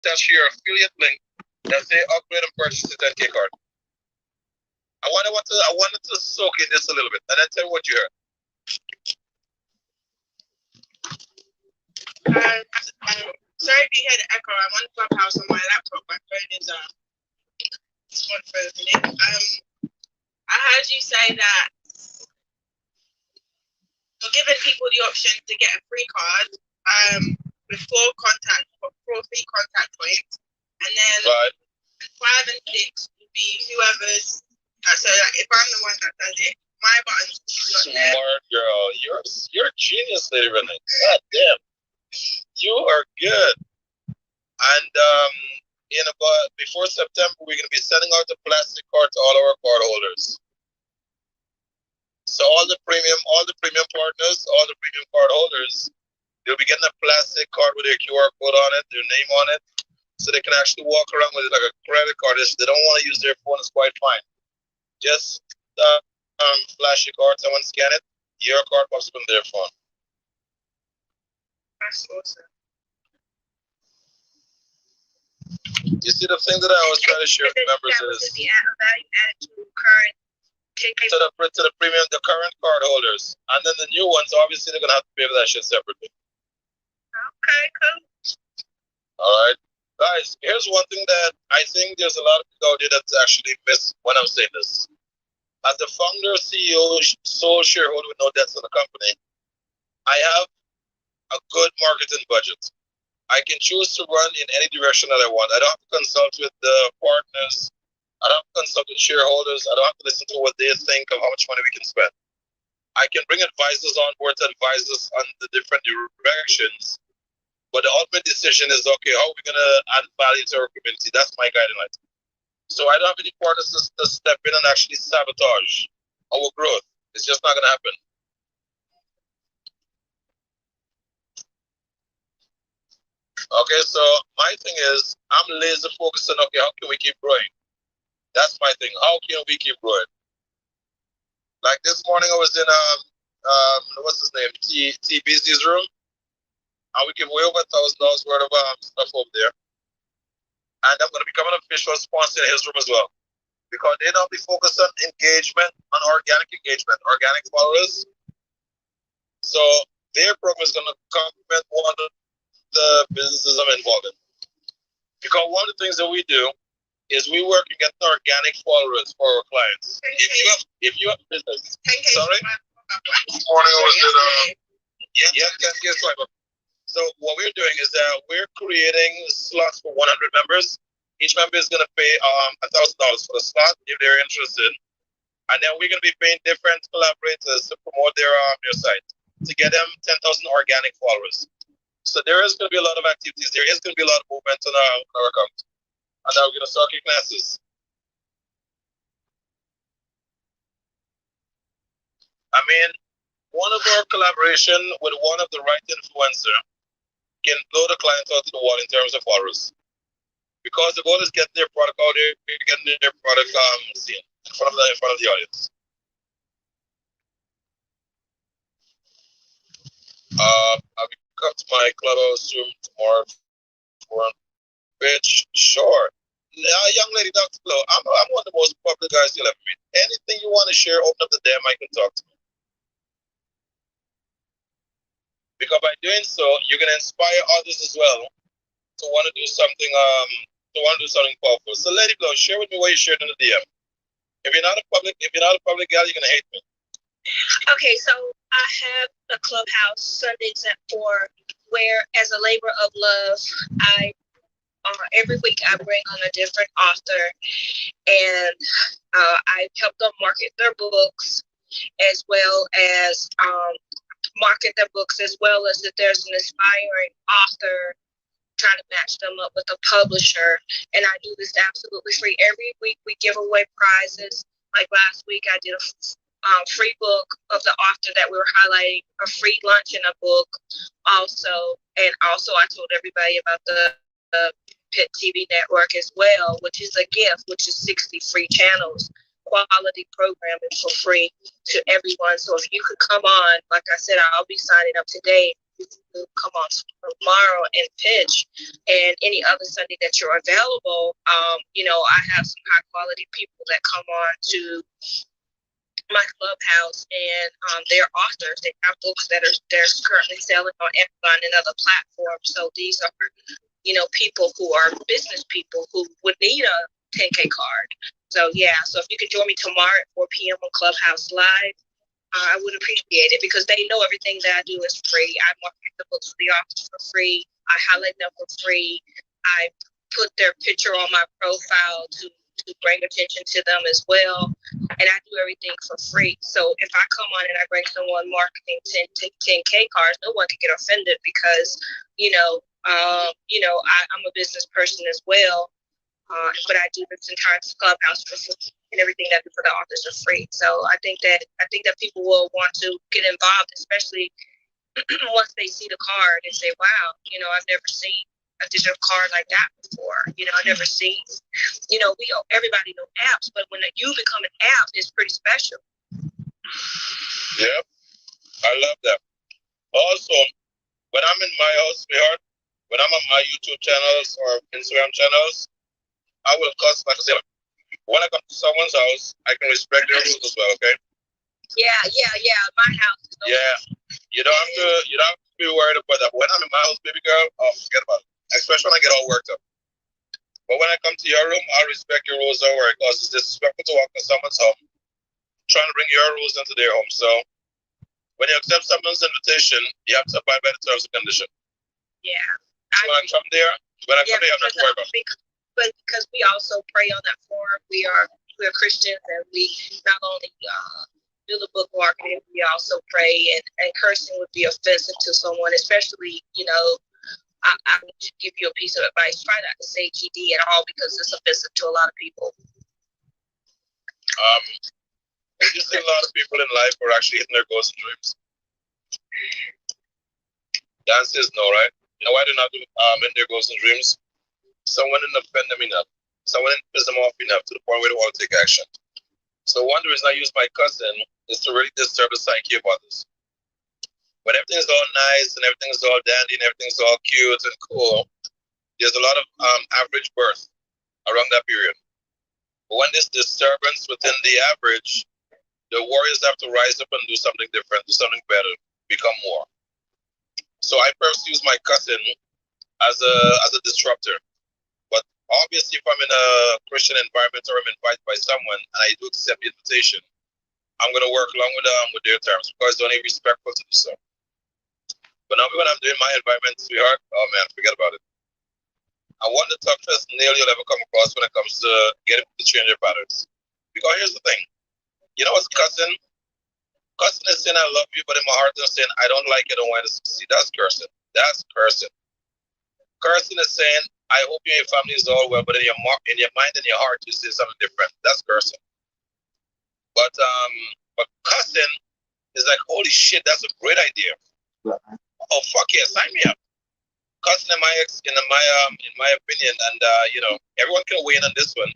attach your affiliate link that say upgrade and purchase the 10K card. I wanted to soak in this a little bit and then tell me what you heard. Sorry if you hear the echo. I'm on Clubhouse on my laptop. My phone is not frozen in. I heard you say that you're giving people the option to get a free card with four free contact points, and then Right. 5 and 6 would be whoever's. So like, if I'm the one that does it, my button's smart girl. You're a genius, Lady Renee. God damn. You are good. And before September, we're gonna be sending out the plastic card to all our card holders. So all the premium partners, all the premium card holders, they'll be getting a plastic card with their QR code on it, their name on it, so they can actually walk around with it like a credit card. If they don't want to use their phone, it's quite fine. Just flash your card, someone scan it, your card pops up on their phone. That's awesome. You see, the thing that I always try to share with members is the value added to current to the premium, the current card holders, and then the new ones. Obviously, they're gonna have to pay for that shit separately. Okay, cool. All right, guys. Here's one thing that I think there's a lot of people out there that's actually miss when I'm saying this. As the founder, CEO, sole shareholder with no debts in the company, I have a good marketing budget. I can choose to run in any direction that I want. I don't have to consult with the partners. I don't have to consult with shareholders. I don't have to listen to what they think of how much money we can spend. I can bring advisors on board to advise us on the different directions. But the ultimate decision is, okay, how are we going to add value to our community? That's my guiding light. So I don't have any partners to step in and actually sabotage our growth. It's just not going to happen. Okay, so my thing is, I'm laser focused on, okay, how can we keep growing? That's my thing. How can we keep growing? Like this morning, I was in what's his name, T Busy's room, and we give away over $1,000 worth of stuff over there. And I'm going to become an official sponsor in his room as well, because they now be focused on engagement, on organic engagement, organic followers. So their program is going to complement one of the businesses I'm involved in. Because one of the things that we do is we work to get organic followers for our clients. If you have business, sorry. This morning I was yes, right. So what we're doing is that we're creating slots for 100 members. Each member is going to pay $1,000 for the slot if they're interested, and then we're going to be paying different collaborators to promote their site to get them 10,000 organic followers. So there is going to be a lot of activities. There is going to be a lot of movement on our account. And now we're going to start kicking classes. I mean, one of our collaboration with one of the right influencer can blow the client out to the wall in terms of followers. Because the goal is getting their product out there, getting their product seen in front of the audience. I'll be coming to my clubhouse room tomorrow for a bitch. Sure. Young lady, Dr. Flo, I'm one of the most popular guys you'll ever meet. Anything you want to share, open up the damn mic and talk to me. Because by doing so, you're gonna inspire others as well to want to do something powerful. So Lady Flo, share with me what you shared in the DM. If you're not a public gal, you're gonna hate me. Okay, so I have a clubhouse Sundays at 4 where, as a labor of love, I every week I bring on a different author, and I help them market their books, as well as market their books, as well as if there's an aspiring author, trying to match them up with a publisher. And I do this absolutely free. Every week we give away prizes. Like last week I did a free book of the author that we were highlighting, a free lunch and a book also. And also I told everybody about the Pit TV network as well, which is a gift, which is 60 free channels, quality programming for free to everyone. So if you could come on, like I said, I'll be signing up today. you to come on tomorrow and pitch. And any other Sunday that you're available, I have some high quality people that come on to my clubhouse, and they're authors. They have books that they're currently selling on Amazon and other platforms. So these are, people who are business people who would need a 10K card. So so if you can join me tomorrow at 4 p.m. on Clubhouse Live, I would appreciate it, because they know everything that I do is free. I market the books to the authors for free. I highlight them for free. I put their picture on my profile to bring attention to them as well. And I do everything for free. So if I come on and I bring someone marketing 10K cards, no one can get offended, because, I'm a business person as well. But I do this entire clubhouse for free, and everything that I do for the authors are free. So I think that people will want to get involved, especially once they see the card and say, "Wow, I've never seen a digital card like that before. I've never seen." Everybody know apps, but when you become an app, it's pretty special. Yep, I love that. Also, when I'm in my house, sweetheart, when I'm on my YouTube channels or Instagram channels, I will cuss, like I said, when I come to someone's house, I can respect their rules as well, okay? Yeah. My house is you don't have to be worried about that. When I'm in my house, baby girl, forget about it. Especially when I get all worked up. But when I come to your room, I'll respect your rules at work, because it's disrespectful to walk in someone's home, trying to bring your rules into their home. So when you accept someone's invitation, you have to abide by the terms and conditions. Yeah. So when I come there, I'm not worried about it. But because we also pray on that forum, we're Christians, and we not only do the book marketing, we also pray, and cursing would be offensive to someone, especially, I would give you a piece of advice: try not to say GD at all, because it's offensive to a lot of people. You see a lot of people in life who are actually hitting their goals and dreams. The answer is no, right? Why do not hit their goals and dreams? Someone didn't offend them enough. Someone didn't piss them off enough to the point where they want to take action. So one reason I use my cousin is to really disturb the psyche of others. When everything's all nice and everything's all dandy and everything's all cute and cool, there's a lot of average birth around that period. But when there's disturbance within the average, the warriors have to rise up and do something different, do something better, become more. So I first use my cousin as a disruptor. But obviously, if I'm in a Christian environment or I'm invited by someone and I do accept the invitation, I'm going to work along with their terms, because it's only respectful to do so. But now when I'm doing my environment, sweetheart, oh man, forget about it. I want the toughest nail you'll ever come across when it comes to getting people to change their patterns. Because here's the thing. You know what's cussing? Cussing is saying I love you, but in my heart I'm saying I don't like it, I don't want to succeed. That's cursing. That's cursing. Cursing is saying I hope you and your family is all well, but in your mind and your heart you say something different. That's cursing. But cussing is like, holy shit, that's a great idea. Oh fuck yeah, sign me up. Cussing in my opinion, and everyone can weigh in on this one.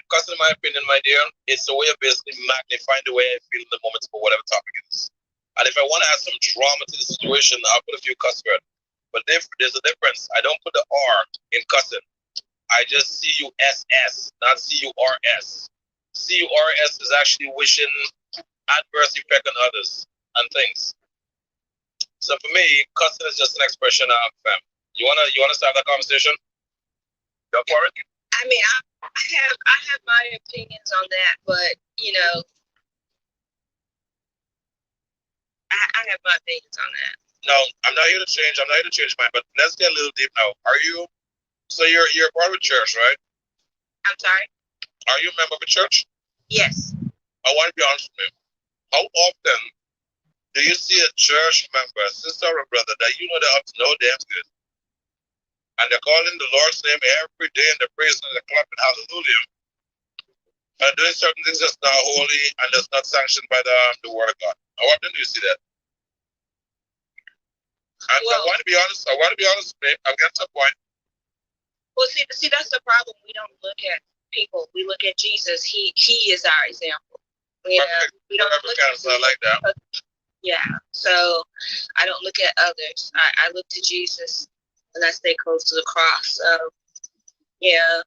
Cussing, in my opinion, my dear, it's a way of basically magnifying the way I feel in the moment for whatever topic it is. And if I want to add some drama to the situation, I'll put a few cuss words. But there's a difference. I don't put the R in cussing. I just CUSS, not CURS. CURS is actually wishing adverse effect on others and things. So for me, cussing is just an expression of fam. You wanna start that conversation? Go for it. I mean, I have my opinions on that, but I have my opinions on that. No, I'm not here to change mine, but let's get a little deep now. So you're part of a church, right? I'm sorry? Are you a member of a church? Yes. I want to be honest with you. How often do you see a church member, sister or brother, that you know they're up to no damn good, and they're calling the Lord's name every day and they're praising and they're clapping hallelujah, and doing certain things that's not holy and that's not sanctioned by the word of God? How often do you see that? And I want to be honest with you. I'm getting to a point. Well, see, that's the problem. We don't look at people. We look at Jesus. He is our example. We don't look at I like that. Yeah. So I don't look at others. I look to Jesus and I stay close to the cross. So yeah.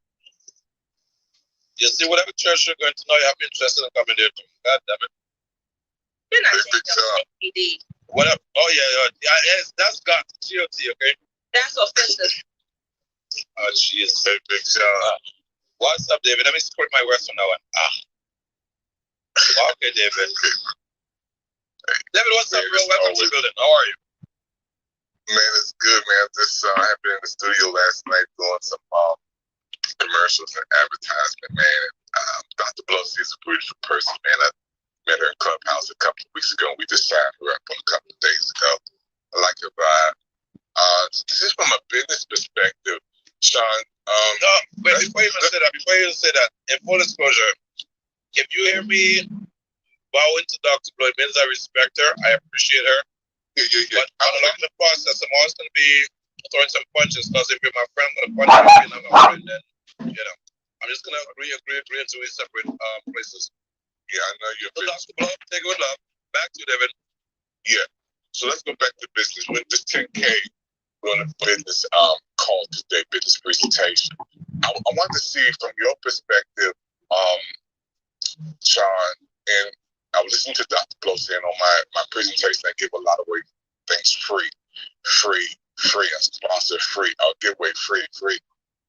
You see, whatever church you're going to know, you have interest in coming there too. God damn it. You're not saying AD. Whatever. Oh yeah. Yes, that's God. GOT, okay? That's offensive. Oh jeez. Big job. What's up, David? Let me support my words from now on. Okay, David. David, what's up, bro? Welcome to the building. How are you? Man, it's good, man. This I've been in the studio last night doing some commercials and advertisement, man. Dr. Blossy is a beautiful person, man. I met her in Clubhouse a couple of weeks ago, and we just signed her up on a couple of days ago. I like her vibe. Just from a business perspective, Sean. No, wait, before you even say that, in full disclosure, if you hear me bowing to Dr. Blow, it means I respect her, I appreciate her. Yeah. But along the process, I'm always going to be throwing some punches, because if you're my friend, I'm going to punch you, and I'm my friend, then, I'm just going to agree until we separate places. Yeah, I know you're so Dr. Blow, take it with love. Back to you, David. Yeah. So let's go back to business. With this 10K running business call today, business presentation. I want to see from your perspective, Sean, and I was listening to Dr. Blow saying on my presentation, I give a lot of away things free. I sponsor free. I'll give away free.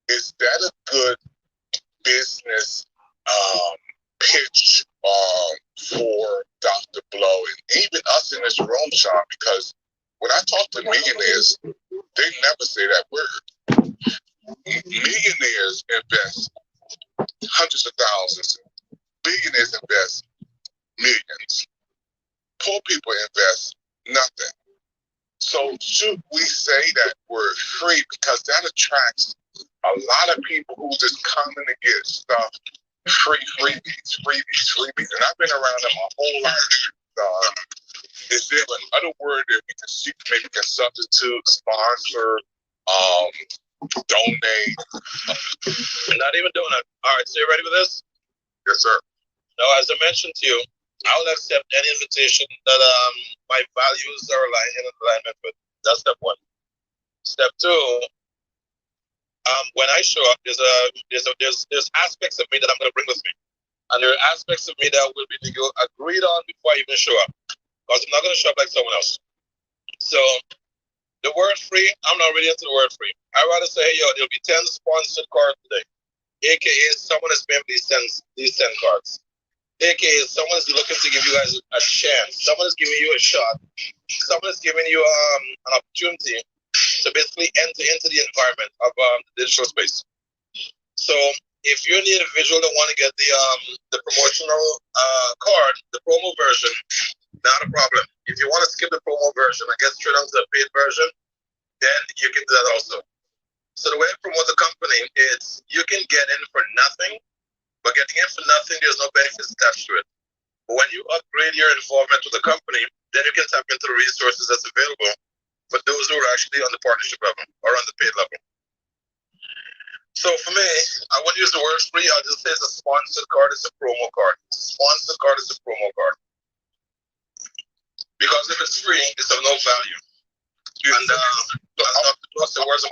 Is that a good business pitch for Dr. Blow and even us in this room, Sean? Because when I talk to millionaires, they never say that word. Millionaires invest hundreds of thousands. Billionaires invest millions. Poor people invest nothing. So should we say that word free, because that attracts a lot of people who just come in to get stuff freebies. And I've been around them my whole life. Is there another word that we can see, maybe can substitute, sponsor, donate? Not even doing it. All right, so you ready for this? Yes, sir. Now, as I mentioned to you, I will accept any invitation that my values are in alignment with. That's step one. Step two, when I show up, there's aspects of me that I'm going to bring with me, and there are aspects of me that will be agreed on before I even show up, because I'm not going to show up like someone else. So the word free, I'm not really into the word free. I'd rather say, hey, there'll be 10 sponsored cards today, aka someone is paying these 10 cards. AKA someone is looking to give you guys a chance. Someone is giving you a shot. Someone is giving you an opportunity to basically enter into the environment of the digital space. So if you're the individual that want to get the promotional card, the promo version, not a problem. If you want to skip the promo version and get straight onto the paid version, then you can do that also. So the way I promote the company is you can get in for nothing. But getting in for nothing, there's no benefits attached to it. But when you upgrade your involvement with the company, then you can tap into the resources that's available for those who are actually on the partnership level or on the paid level. So for me, I wouldn't use the word free. I'll just say it's a sponsored card, it's a promo card. Sponsored card is a promo card. Because if it's free, it's of no value. And plus the words of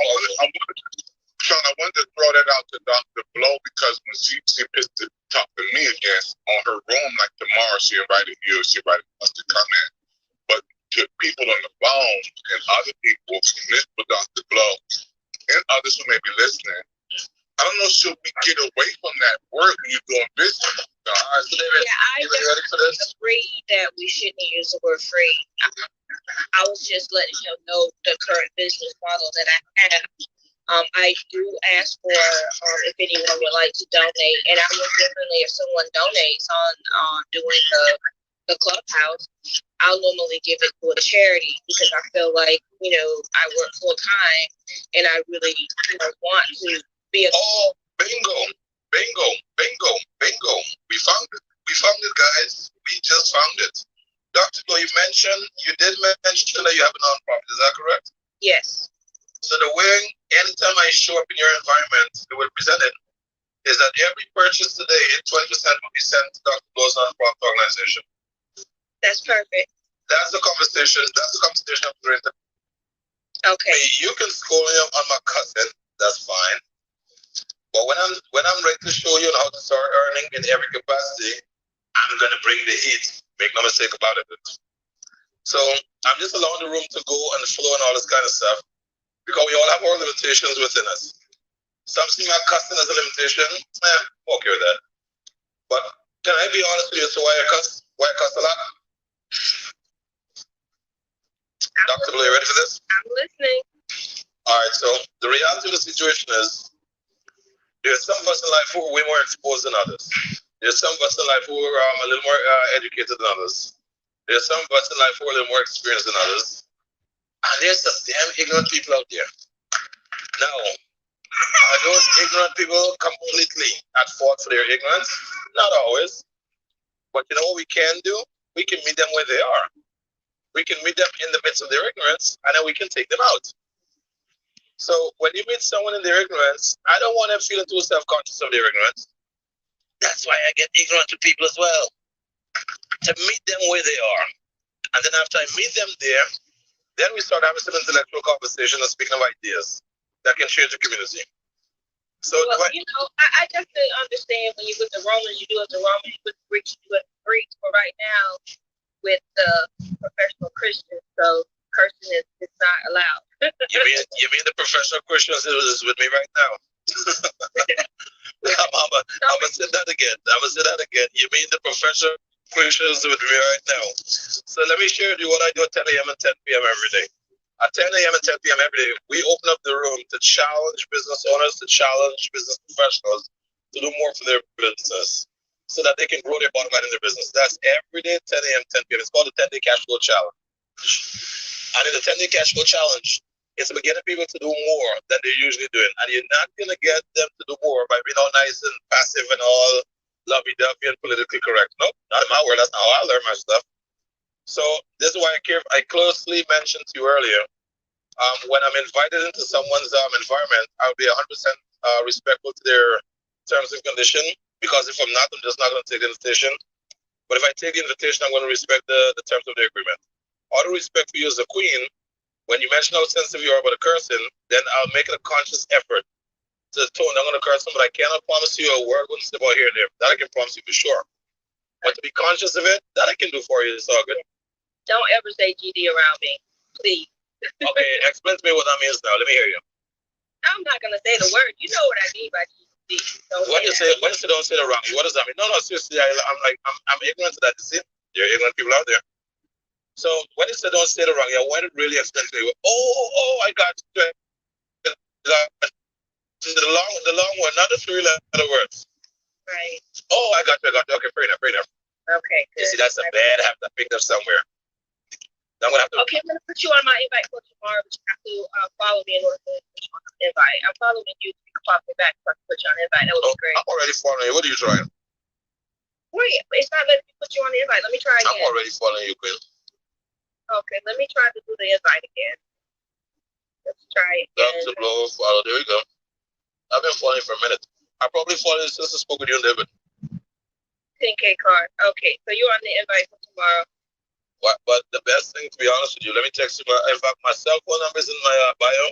Sean, I wanted to throw that out to Dr. Blow, because when she pissed to talk to me again on her room, like tomorrow, she invited us to come in. But to people on the phone and other people who live with Dr. Blow and others who may be listening, I don't know, should we get away from that word when you're doing business? I agree that we shouldn't use the word free. I was just letting him know the current business model that I have. I do ask for if anyone would like to donate, and I will definitely, if someone donates on doing the clubhouse, I'll normally give it to a charity, because I feel like I work full time and I really want to be a. Oh, bingo! We found it, guys. We just found it. Dr. Blow, you did mention that you have a nonprofit. Is that correct? Yes. So the way, anytime I show up in your environment, the way presented is that every purchase today, 20% will be sent to Dr. Blow's nonprofit organization. That's perfect. That's the conversation. That's the conversation I'm doing. Okay. You can scold me on my cousin. That's fine. But when I'm ready to show you how to start earning in every capacity, I'm gonna bring the heat. Make no mistake about it. So I'm just allowing the room to go and flow and all this kind of stuff because we all have our limitations within us. Some see my cussing as a limitation. Okay with that. But can I be honest with you? So why I cuss? Why I cuss a lot? Dr. Blue, you ready for this? I'm listening. All right. So the reality of the situation is there's some of us in life who are way more exposed than others. There's some of us in life who are a little more educated than others. There's some of us in life who are a little more experienced than others. And there's some damn ignorant people out there. Now, are those ignorant people completely at fault for their ignorance? Not always. But you know what we can do? We can meet them where they are. We can meet them in the midst of their ignorance, and then we can take them out. So when you meet someone in their ignorance, I don't want them feeling too self-conscious of their ignorance. That's why I get ignorant to people as well. To meet them where they are. And then after I meet them there, then we start having some intellectual conversation and speaking of ideas that can change the community. So well, I definitely understand when you with the Romans, you do it the Romans, with the Greeks, you do it the Greeks. But right now, with the professional Christians, so cursing is not allowed. you mean the professional Christians is with me right now? I'm gonna say that again. You mean the professional Christians with me right now? So let me share with you what I do at 10 a.m. and 10 p.m. every day. At 10 a.m. and 10 p.m. every day, we open up the room to challenge business owners, to challenge business professionals to do more for their business so that they can grow their bottom line in their business. That's every day, 10 a.m., 10 p.m. It's called the 10-day cash flow challenge. And in the 10-day cash flow challenge, it's about getting people to do more than they're usually doing. And you're not going to get them to do more by being all nice and passive and all lovey-dovey and politically correct. Nope, not in my world. That's not how I learn my stuff. So this is why I closely mentioned to you earlier, when I'm invited into someone's environment, I'll be 100% respectful to their terms and conditions, because if I'm not, I'm just not going to take the invitation. But if I take the invitation, I'm going to respect the terms of the agreement. Out of respect for you as a queen, when you mention how sensitive you are about a cursing, then I'll make it a conscious effort to tone down on the cursing, but I cannot promise you a word wouldn't slip out here and there. That I can promise you for sure. But to be conscious of it, that I can do for you, it's all good. Don't ever say GD around me, please. Okay, explain to me what that means now. Let me hear you. I'm not gonna say the word. You know what I mean by GD. When you say don't say it around me, what does that mean? No, seriously, I'm ignorant to that. You see, there are ignorant people out there. So when you say don't say it around you, I want to really explain to you. I got you. The long one, not the 3-letter words. Right. Oh, I got you. Okay, fair enough. Okay, good. You see, that's a bad habit I picked up somewhere. I'm gonna have to. Okay, I'm gonna put you on my invite for tomorrow, but you have to follow me in order to put you on the invite. I'm following you. You can follow me back so I can put you on the invite. That would be great. I'm already following you. What are you trying? Wait, it's not letting me put you on the invite. Let me try again. I'm already following you, Quinn. Okay, let me try to do the invite again. Let's try it again. Dr. Blow, follow. There we go. I've been following for a minute. I probably followed you since I spoke with you in David. 10K card. Okay, so you're on the invite for tomorrow. What? But the best thing, to be honest with you, let me text you. In fact, my cell phone number is in my bio.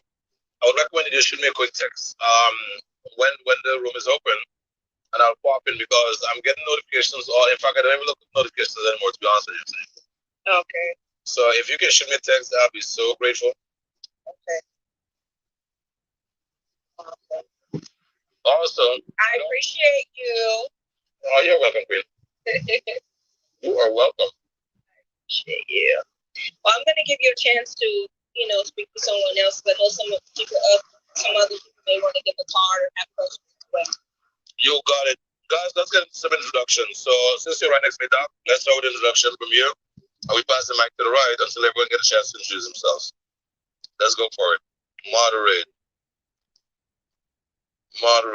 I would recommend you just shoot me a quick text. When the room is open, and I'll pop in because I'm getting notifications. Or in fact, I don't even look at notifications anymore, to be honest with you. Okay. So if you can shoot me a text, I'll be so grateful. Okay. Awesome. Also, I appreciate you. Oh, you're welcome, Queen. You are welcome. I appreciate you. Well, I'm going to give you a chance to, speak to someone else, but I know some other people may want to give a card or have questions as well. You got it. Guys, let's get some introductions. So since you're right next to me, Doc, let's start with the introduction from you. And we pass the mic to the right until everyone gets a chance to introduce themselves. Let's go for it. Moderate. Hold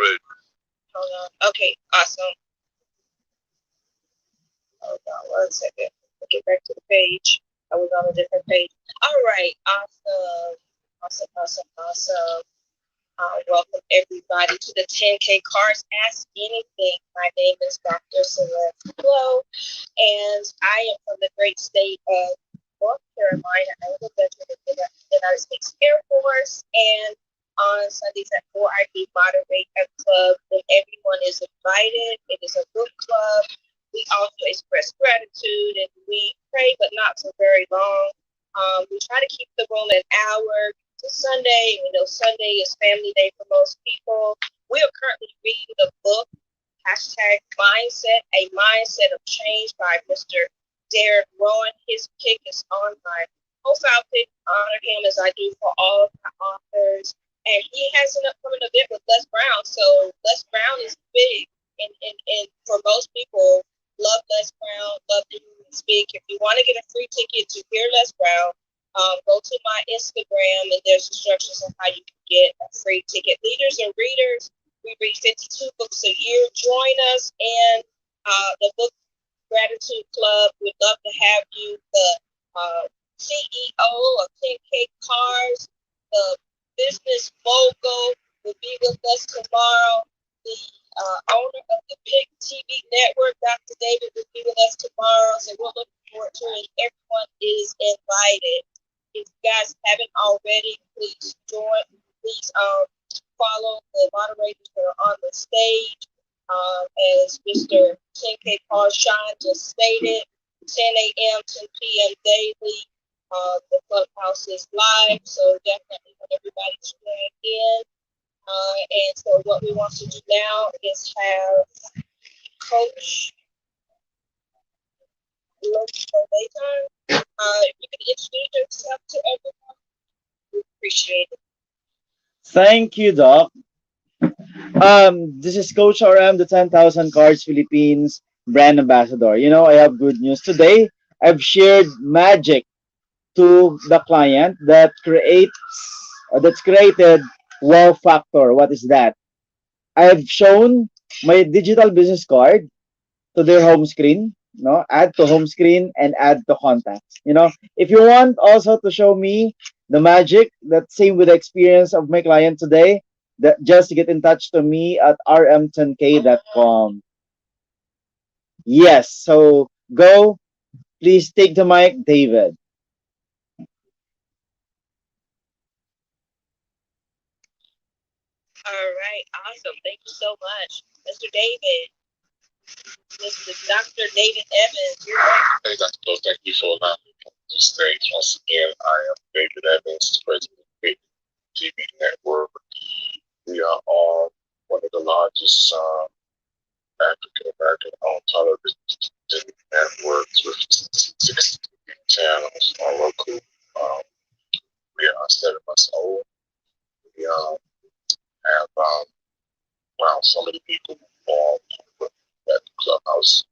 on. Okay, awesome. Hold on 1 second. I'll get back to the page. I was on a different page. All right, awesome. Welcome everybody to the 10K Cards Ask Anything. My name is Dr. Celeste Blow, and I am from the great state of North Carolina. I was a veteran of the United States Air Force, and on Sundays at 4, I do moderate a club, and everyone is invited. It is a book club. We also express gratitude, and we pray, but not for very long. We try to keep the room an hour to Sunday. We know Sunday is family day for most people. We are currently reading the book hashtag mindset, a mindset of change by Mr. Derek Rowan. His pick is on my profile pic. Honor him as I do for all of my authors. And he has an upcoming event with Les Brown. So Les Brown is big. And for most people, love Les Brown, love to hear him speak. If you want to get a free ticket to hear Les Brown, go to my Instagram and there's instructions on how you can get a free ticket. Leaders and readers, we read 52 books a year. Join us in the Book Gratitude Club. We'd love to have you. The CEO of 10K Cars, the business mogul, will be with us tomorrow. The owner of the Big TV Network, Dr. David, will be with us tomorrow. So we're looking forward to it. Everyone is invited. If you guys haven't already, please join. Please follow the moderators that are on the stage. As Mr. 10K Paul Sean just stated, 10 a.m., 10 p.m. daily. The clubhouse is live, so definitely want everybody to join in. And so what we want to do now is have Coach Layton. If you can introduce yourself to everyone, we appreciate it. Thank you, Doc. This is Coach RM, the 10,000 Cards Philippines brand ambassador. You know, I have good news today. I've shared magic to the client that's created wow factor. What is that? I've shown my digital business card to their home screen, no, add to home screen and add to contacts. You know, if you want also to show me the magic, that same with the experience of my client today, that just get in touch to me at rm10k.com. Yes, so go, please take the mic, David. All right, awesome. Thank you so much, Mr. David. Mr. Dr. David Evans, you're right. Hey, Dr. Close, thank you for allowing me to come to the stage. Once again, I am David Evans, president of the TV Network. We are all one of the largest African American owned television networks with 60 channels on Roku. We are 7 months old. We have wow, so many people involved with that clubhouse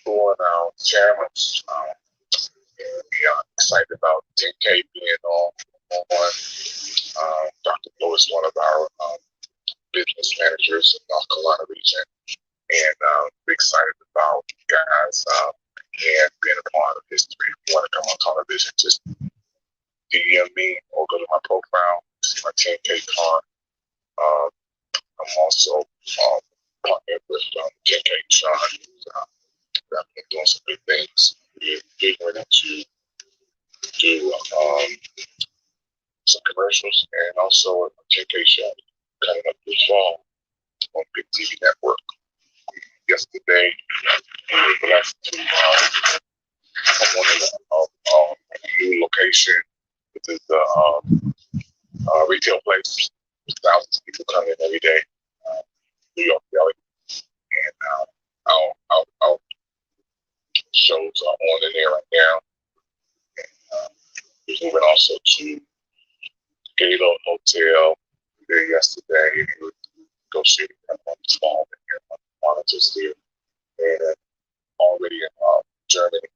for our chairman. And we are excited about 10K being on. Dr. Lowe is one of our business managers in North Carolina region, and we're excited about you guys and being a part of history. If you want to come on television, just DM me or go to my profile, see my 10K card. I'm also partnered with 10K Sean. I've been doing some good things. We're figuring to do some commercials and also a 10K show coming up this fall on Big TV Network. Yesterday, we were blessed to come on a new location. This is the retail place. Thousands of people come in every day. New York Deli. And our shows are on in there right now. And, we're moving also to Galo Hotel there yesterday. And we would go see them on the fall and monitors there. And already in Germany,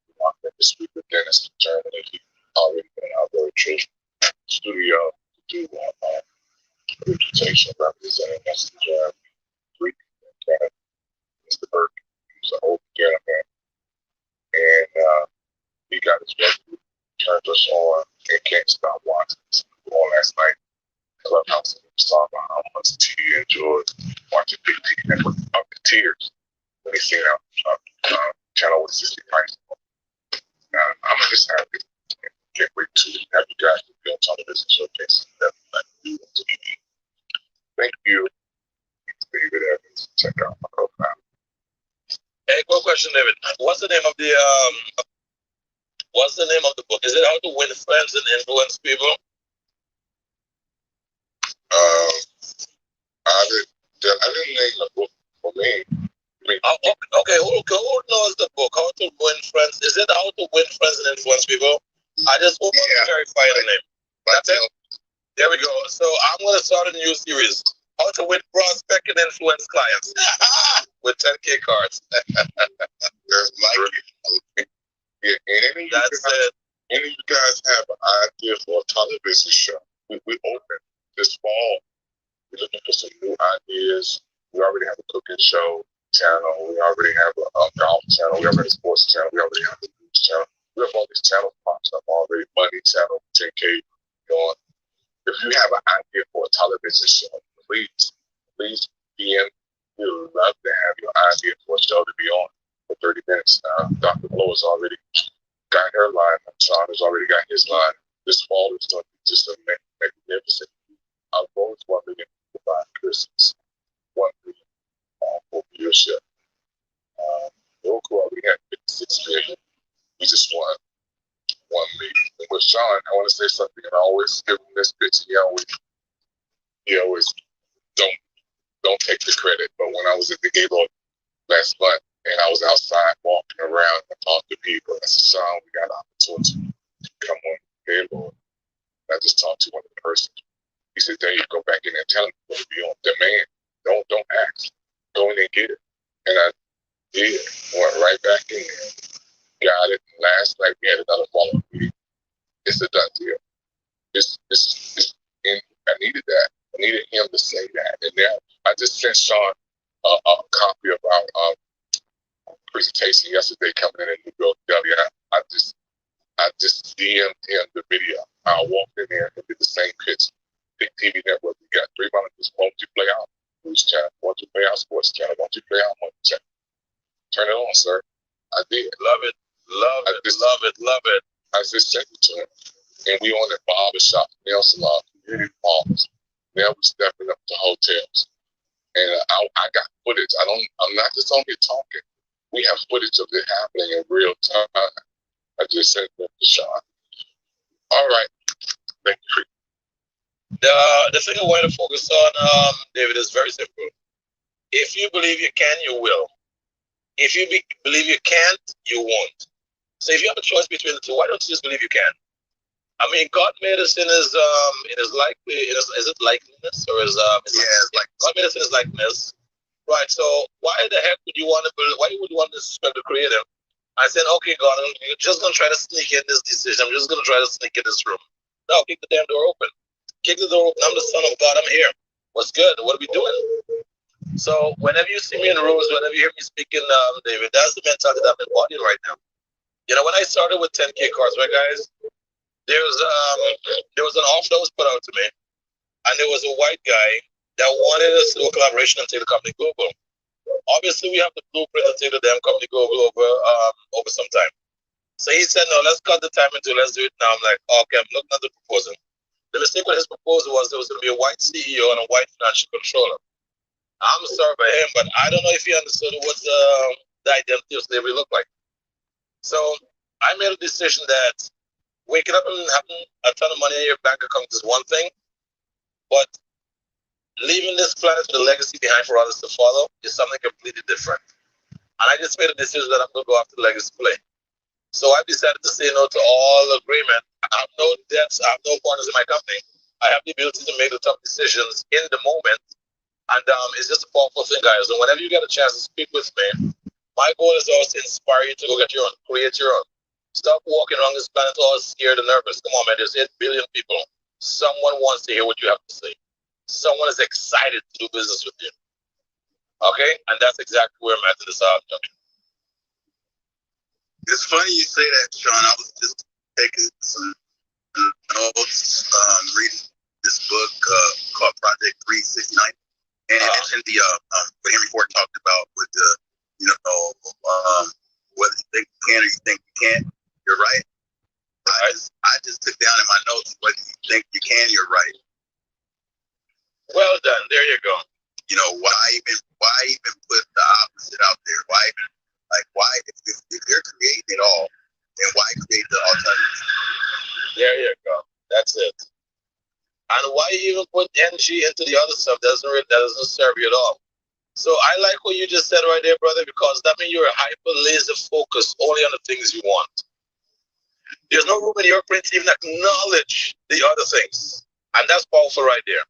this week with Dennis in Germany, already in our virtual studio to do presentation representing us in Germany. 3 people in Canada, Mr. Burke, who's an old gentleman, and he got his record, turned us on, and can't stop watching us. On last night, Clubhouse, and we was talking about how much he enjoyed watching Big T Network up to tears when he seen our channel with 60 price. I'm just happy David Evans. Check out my profile. Hey, quick question, David. What's the name of the book? Is it How to Win Friends and Influence People? I didn't name the book for me. Okay, who knows the book? How to Win Friends? Is it How to Win Friends and Influence People? I just want to verify the name. That's it. There we go. So I'm going to start a new series. How to Win Prospect and Influence Clients with 10K cards. That's it. Any of you guys have an idea for a television show? We open this fall. We're looking for some new ideas. We already have a cooking show channel. We already have a golf channel. We already have a sports channel. We already have a news channel. We have all these channels popped up already. Money channel, 10K going. If you have an idea for a television show, please DM. We would love to have your idea for a show to be on for 30 minutes. Dr. Blow has already got her line. Sean has already got his line. This fall is going to be just a magnificent. Our goal is 1 million by Christmas. 1 million for viewership. Roku already had 56 million. We just won 1 million. And with Sean, I want to say something, and I always give him this bitch. He always don't take the credit. But when I was at the Gaylord last month and I was outside walking around and talking to people, I said, Sean, we got an opportunity to come on Gaylord. And I just talked to one of the persons. He said, there you go back in there and tell him to be on demand. Don't ask. Go in and get it. And I did. Went right back in there. Got it. And last night we had another follow-up meeting. It's a done deal. And I needed that. I needed him to say that. And now I just sent Sean a copy of our presentation yesterday coming in New York Deli. I just DM'd him the video. I walked in there and did the same pitch. Big TV network. We got 3 monitors. Won't you play our news channel? Won't you play our sports channel? Won't you play our money channel? Turn it on, sir. I did. Love it. Love it. I just sent it to him. And we on the barbershop, nail salon, community farms. Now we're stepping up to hotels. And I got footage. I'm not just on here talking. We have footage of it happening in real time. I just sent it to Sean. All right. Thank you. The thing I want to focus on, David, is very simple. If you believe you can, you will. If you believe you can't, you won't. So if you have a choice between the two, why don't you just believe you can? I mean, God made us in His is it likeness or like God made us in His likeness, right? So why the heck would you want to believe? Why would you want to disrespect the Creator? I said, okay, God, you're just gonna try to sneak in this decision. I'm just gonna try to sneak in this room. No, kick the damn door open. Kick the door open. I'm the Son of God. I'm here. What's good? What are we doing? So whenever you see me in rooms, whenever you hear me speaking, David, that's the mentality that I'm embodying right now. You know, when I started with 10K cards, right, guys, there was an offer that was put out to me, and there was a white guy that wanted us to do a collaboration and take the company global. Obviously, we have the blueprint to take the damn company global over some time. So he said, no, let's cut the time into it. Let's do it now. I'm like, okay, I'm looking at the proposal. The mistake with his proposal was there was going to be a white CEO and a white financial controller. I'm sorry for him, but I don't know if he understood what the identity of slavery looked like. So I made a decision that waking up and having a ton of money in your bank account is one thing, but leaving this planet with a legacy behind for others to follow is something completely different. And I just made a decision that I'm going to go after the legacy play. So I decided to say no to all agreement. I have no debts. I have no partners in my company. I have the ability to make the tough decisions in the moment. And it's just a powerful thing, guys. And whenever you get a chance to speak with me, my goal is always to inspire you to go get your own, create your own. Stop walking around this planet all scared and nervous. Come on, man. There's 8 billion people. Someone wants to hear what you have to say. Someone is excited to do business with you. Okay? And that's exactly where I'm at in this outcome. It's funny you say that, Sean. I was just taking some notes, reading this book called Project 369, and it mentioned the what Henry Ford talked about with the, whether you think you can or you think you can't. You're right. I just took down in my notes whether you think you can, you're right. Well done. There you go. why even put the opposite out there? Why even why if you're creating it all, then why create the alternative? There you go. That's it. And why even put energy into the other stuff that doesn't serve you at all. So I like what you just said right there, brother, because that means you're hyper laser focused only on the things you want. There's no room in your brain to even acknowledge the other things. And that's powerful right there.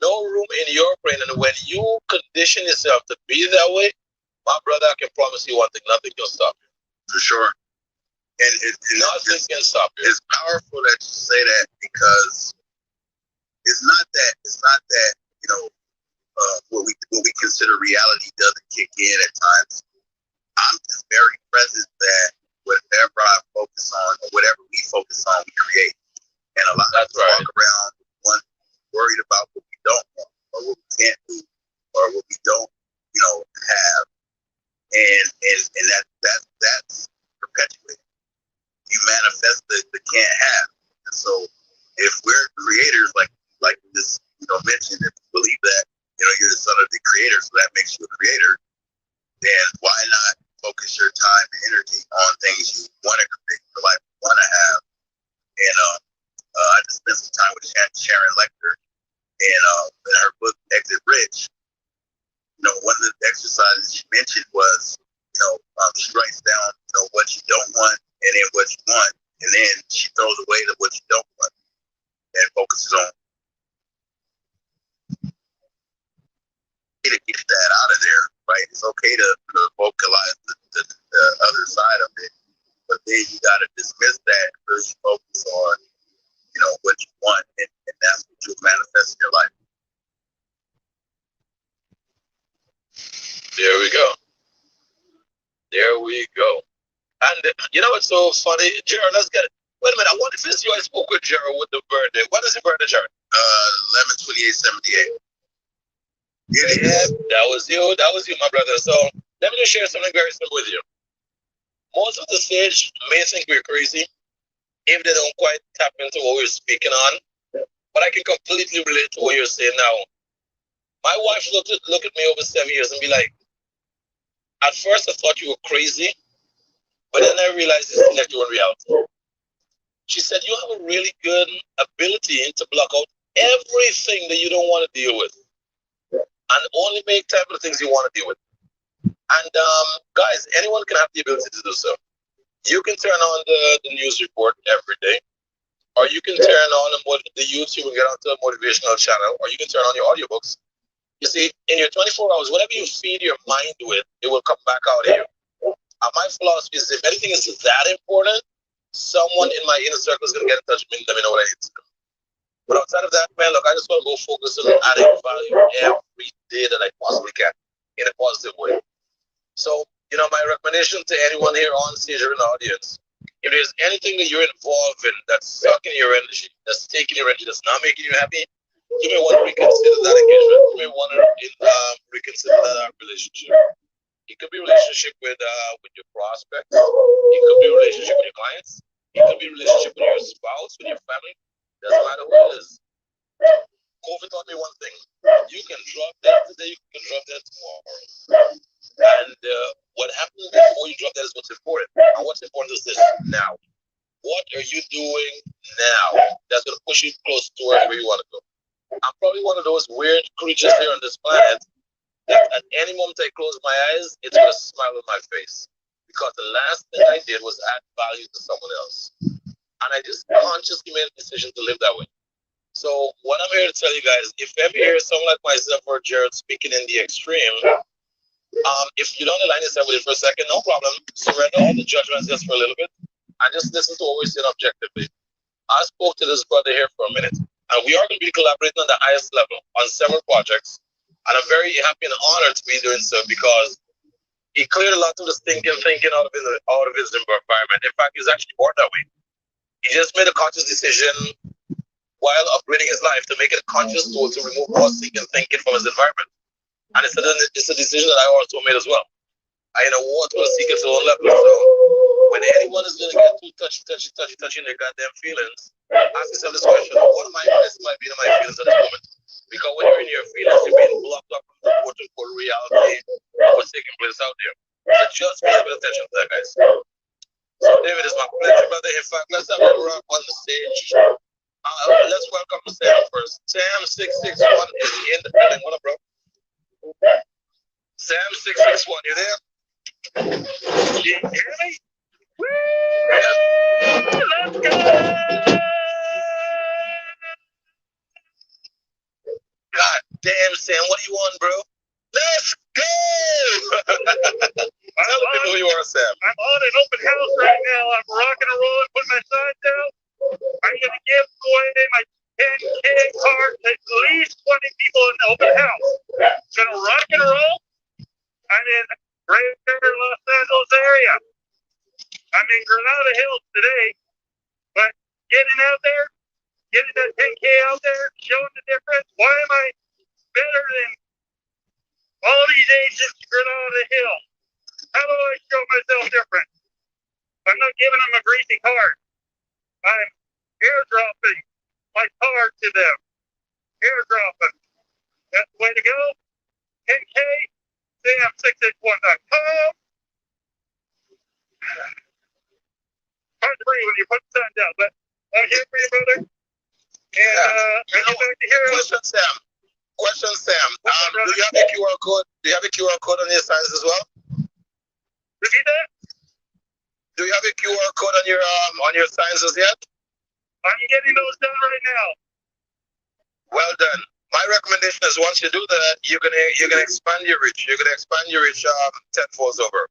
No room in your brain. And when you condition yourself to be that way, my brother, I can promise you one thing, nothing can stop you. For sure. And nothing can stop you. It's powerful that you say that, because it's not that what we consider reality doesn't kick in at times. I'm just very present that whatever I focus on or whatever we focus on, we create. And a lot of us walk around worried about what we don't want or what we can't do or what we don't, have. And that's perpetuated. You manifest the can't have. And so if we're creators, like this, mentioned, if you believe that, you're the son of the creator, so that makes you a creator, then why not focus your time and energy on things you want to create, your life you want to have? And I just spent some time with Sharon Lecter, and in her book Exit Rich, one of the exercises she mentioned was, she writes down, what you don't want and then what you want, and then she throws away what you don't want and focuses on to get that out of there, right? It's okay to vocalize the other side of it, but then you got to dismiss that and really focus on, what you want, and that's what you manifest in your life. There we go. There we go. And you know what's so funny, Jared? Let's get it. Wait a minute. I wonder if it's you I spoke with Jared with the birthday. What is your birthday, Jared? 11/28/78. Yeah, that was you, my brother. So let me just share something very simple with you. Most of the stage may think we're crazy if they don't quite tap into what we're speaking on. But I can completely relate to what you're saying now. My wife look at me over 7 years and be like, at first I thought you were crazy, but then I realized it's like your reality. She said, you have a really good ability to block out everything that you don't want to deal with, and only make time for the things you want to deal with. And guys, anyone can have the ability to do so. You can turn on the news report every day, or you can turn on the YouTube and get onto a motivational channel, or you can turn on your audiobooks. You see, in your 24 hours, whatever you feed your mind with, it will come back out here. And my philosophy is, if anything is that important, someone in my inner circle is going to get in touch with me and let me know what I need to do. But outside of that, man, look, I just want to go focus on adding value every day that I possibly can in a positive way. So, my recommendation to anyone here on stage or in the audience, if there's anything that you're involved in that's sucking your energy, that's taking your energy, that's not making you happy, you may want to reconsider that engagement. You may want to reconsider that relationship. It could be a relationship with your prospects. It could be a relationship with your clients. It could be a relationship with your spouse, with your family. Doesn't matter who it is. COVID taught me one thing. You can drop that today, you can drop that tomorrow. And what happens before you drop that is what's important. And what's important is this now. What are you doing now that's going to push you close to wherever you want to go? I'm probably one of those weird creatures here on this planet that at any moment I close my eyes, it's going to smile on my face. Because the last thing I did was add value to someone else. And I just consciously made a decision to live that way. So what I'm here to tell you guys, if ever you hear someone like myself or Jared speaking in the extreme, if you don't align yourself with it for a second, no problem. Surrender all the judgments just for a little bit and just listen to what we're saying objectively. I spoke to this brother here for a minute, and we are going to be collaborating on the highest level on several projects. And I'm very happy and honored to be doing so because he cleared a lot of the thinking out of his environment. In fact, he's actually born that way. He just made a conscious decision while upgrading his life to make it a conscious goal to remove all thinking from his environment. And it's a decision that I also made as well. I want to seek it to a level. So when anyone is going to get too touchy in their goddamn feelings, ask yourself this question: what am I investing my being in my feelings at this moment? Because when you're in your feelings, you're being blocked up from the quote unquote reality of what's taking place out there. So just pay a bit attention to that, guys. So, David, it's my pleasure, brother. In fact, let's have a rock on the stage. Let's welcome Sam first. Sam661 is in the building. What up, bro? Sam661, you there? You hear me? Yeah. Let's go! God damn, Sam, what do you want, bro? Let's go! Tell the people who you are, Sam. I'm on an open house right now. I'm rocking and rolling, putting my signs down. I'm going to give away my 10K card to at least 20 people in the open house. Going to rock and roll. I'm in greater Los Angeles area. I'm in Granada Hills today, but getting out there, getting that 10K out there, showing the difference. Why am I better than all these agents in Granada Hills? How do I show myself different? I'm not giving them a greasy card. I'm airdropping my card to them. Airdropping. That's the way to go. 10K, sam661.com. Hard to breathe when you put the sun down, but I'm here for you, brother. And I get back to here. Question, Sam. Do you have a QR code? Do you have a QR code on your signs as well? Repeat that? Do you have a QR code on your signs as yet? I'm getting those done right now. Well done. My recommendation is once you do that, you're gonna expand your reach. You're gonna expand your reach tenfold over.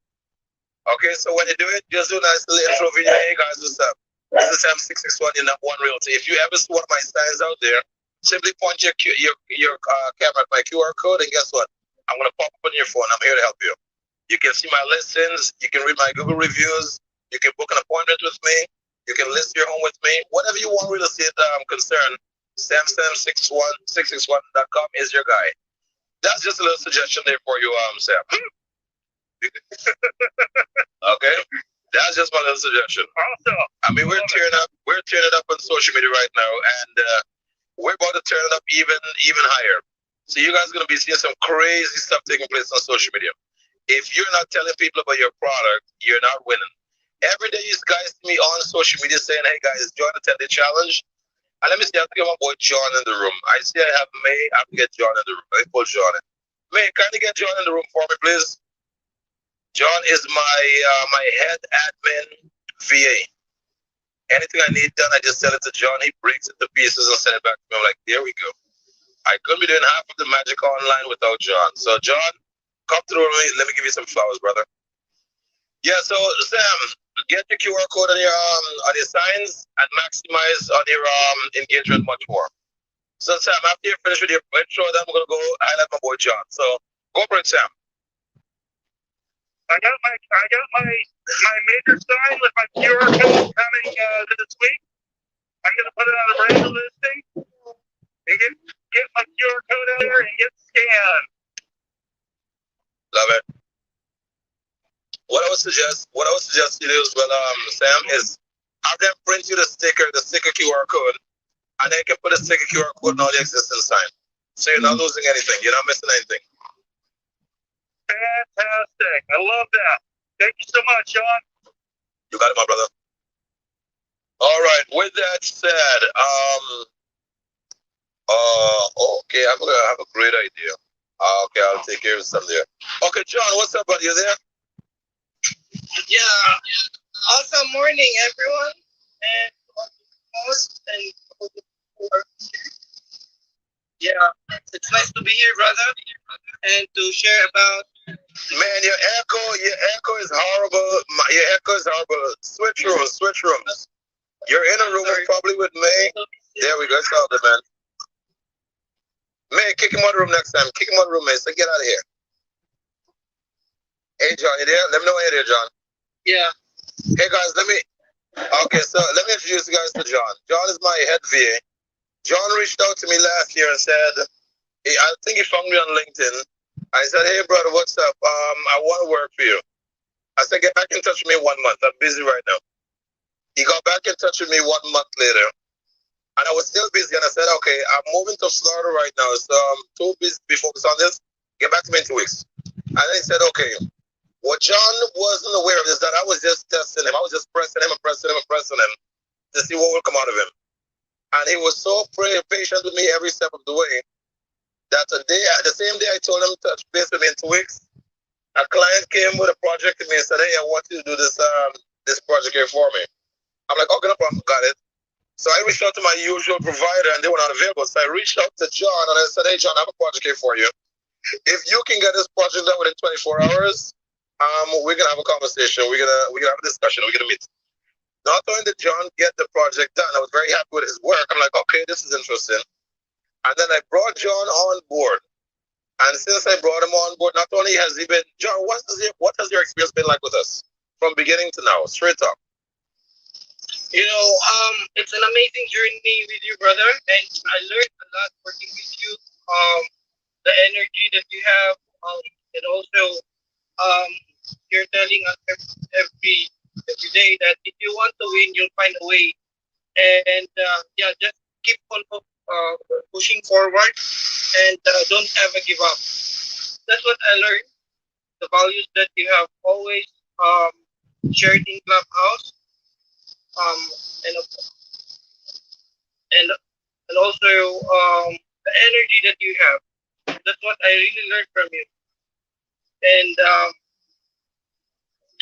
Okay, so when you do it, just do a nice little intro video. Hey guys, what's up? This is Sam661 in One Realty. If you ever see one of my signs out there, simply point your camera at my QR code, and guess what? I'm gonna pop up on your phone. I'm here to help you. You can see my listings. You can read my Google reviews. You can book an appointment with me. You can list your home with me. Whatever you want real estate concerned, sam661.com is your guy. That's just a little suggestion there for you, Sam. Okay, that's just my little suggestion. Awesome. I mean, we're tearing it up on social media right now, and we're about to turn it up even higher. So you guys are gonna be seeing some crazy stuff taking place on social media. If you're not telling people about your product, you're not winning. Every day you guys see me on social media saying, hey guys, join the 10-day challenge. And let me see, I have to get my boy John in the room. I see I have May. I have to get John in the room. Let me pull John in. May, can you get John in the room for me, please? John is my head admin VA. Anything I need done, I just send it to John. He breaks it to pieces and send it back to me. I'm like, there we go. I couldn't be doing half of the magic online without John. So John, come through with me. Let me give you some flowers, brother. Yeah, so Sam, get your QR code on your signs and maximize on your engagement much more. So Sam, after you finish with your intro, then I'm gonna go highlight my boy John. So go for it, Sam. I got my major sign with my QR code coming this week. I'm gonna put it on a brand new listing and get my QR code out there and get scanned. Love it. What I would suggest you do as well, Sam, is have them print you the sticker QR code, and then you can put a sticker QR code on all the existing sign. So you're not losing anything. You're not missing anything. Fantastic. I love that. Thank you so much, Sean. You got it, my brother. All right. With that said, okay, I'm gonna have a great idea. Okay, I'll take care of some there. Okay, John, what's up, buddy? You there? Yeah. Awesome morning, everyone. And yeah, it's nice to be here, brother, and to share about. Man, your echo is horrible. Your echo is horrible. Switch rooms. You're in a room probably with May. There we go. It's all good, man. May, kick him out of the room next time. Kick him out of the room, May. So get out of here. Hey, John, you there? Let me know when you're there, John. Yeah. Hey, guys, let me introduce you guys to John. John is my head VA. John reached out to me last year and said, I think he found me on LinkedIn. I said, hey, brother, what's up? I want to work for you. I said, get back in touch with me 1 month. I'm busy right now. He got back in touch with me 1 month later. And I was still busy, and I said, okay, I'm moving to Florida right now, so I'm too busy to be focused on this. Get back to me in 2 weeks. And then he said, okay. What John wasn't aware of is that I was just testing him. I was just pressing him and pressing him and pressing him to see what will come out of him. And he was so patient with me every step of the way that the same day I told him to touch base with me in 2 weeks, a client came with a project to me and said, hey, I want you to do this project here for me. I'm like, okay, no problem, got it. So I reached out to my usual provider and they were not available. So I reached out to John and I said, hey, John, I have a project here for you. If you can get this project done within 24 hours, we're gonna have a conversation. We're gonna have a discussion. We're gonna meet. Not only did John get the project done, I was very happy with his work. I'm like, okay, this is interesting. And then I brought John on board. And since I brought him on board, not only has he been John, what has your experience been like with us from beginning to now? Straight up. It's an amazing journey with you, brother, and I learned a lot working with you. The energy that you have, and also, um, you're telling us every day that if you want to win, you'll find a way. And yeah, just keep on pushing forward, and don't ever give up. That's what I learned. The values that you have always shared in Clubhouse, um, and and and also the energy that you have. That's what I really learned from you. And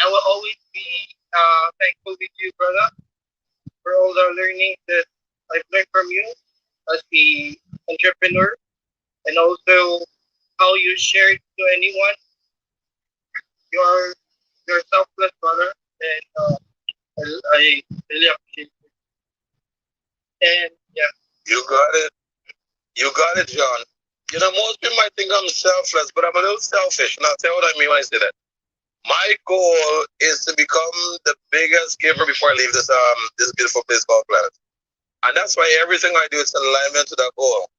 I will always be thankful with you, brother, for all the learning that I've learned from you as the entrepreneur, and also how you share to anyone. You're you're selfless, brother, and I really appreciate it. And yeah, You got it. You got it, John. Most people might think I'm selfless, but I'm a little selfish. And I'll tell you what I mean when I say that. My goal is to become the biggest giver before I leave this beautiful place called planet. And that's why everything I do is in alignment to that goal.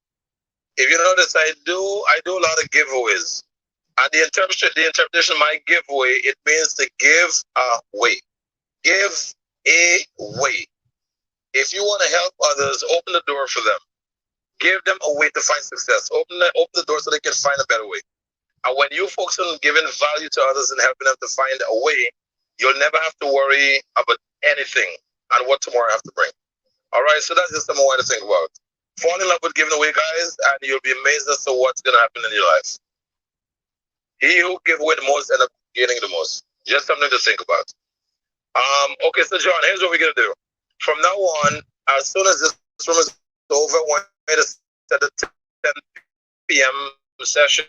If you notice, I do a lot of giveaways. And the interpretation of my giveaway, it means to give away. Give away. If you want to help others, open the door for them. Give them a way to find success. Open the door so they can find a better way. And when you focus on giving value to others and helping them to find a way, you'll never have to worry about anything and what tomorrow have to bring. All right, so that's just something I want to think about. Fall in love with giving away, guys, and you'll be amazed as to what's going to happen in your life. He who gives away the most ends up getting the most. Just something to think about. Okay, so John, here's what we're going to do. From now on, as soon as this room is over, I want you to set a 10 p.m. session.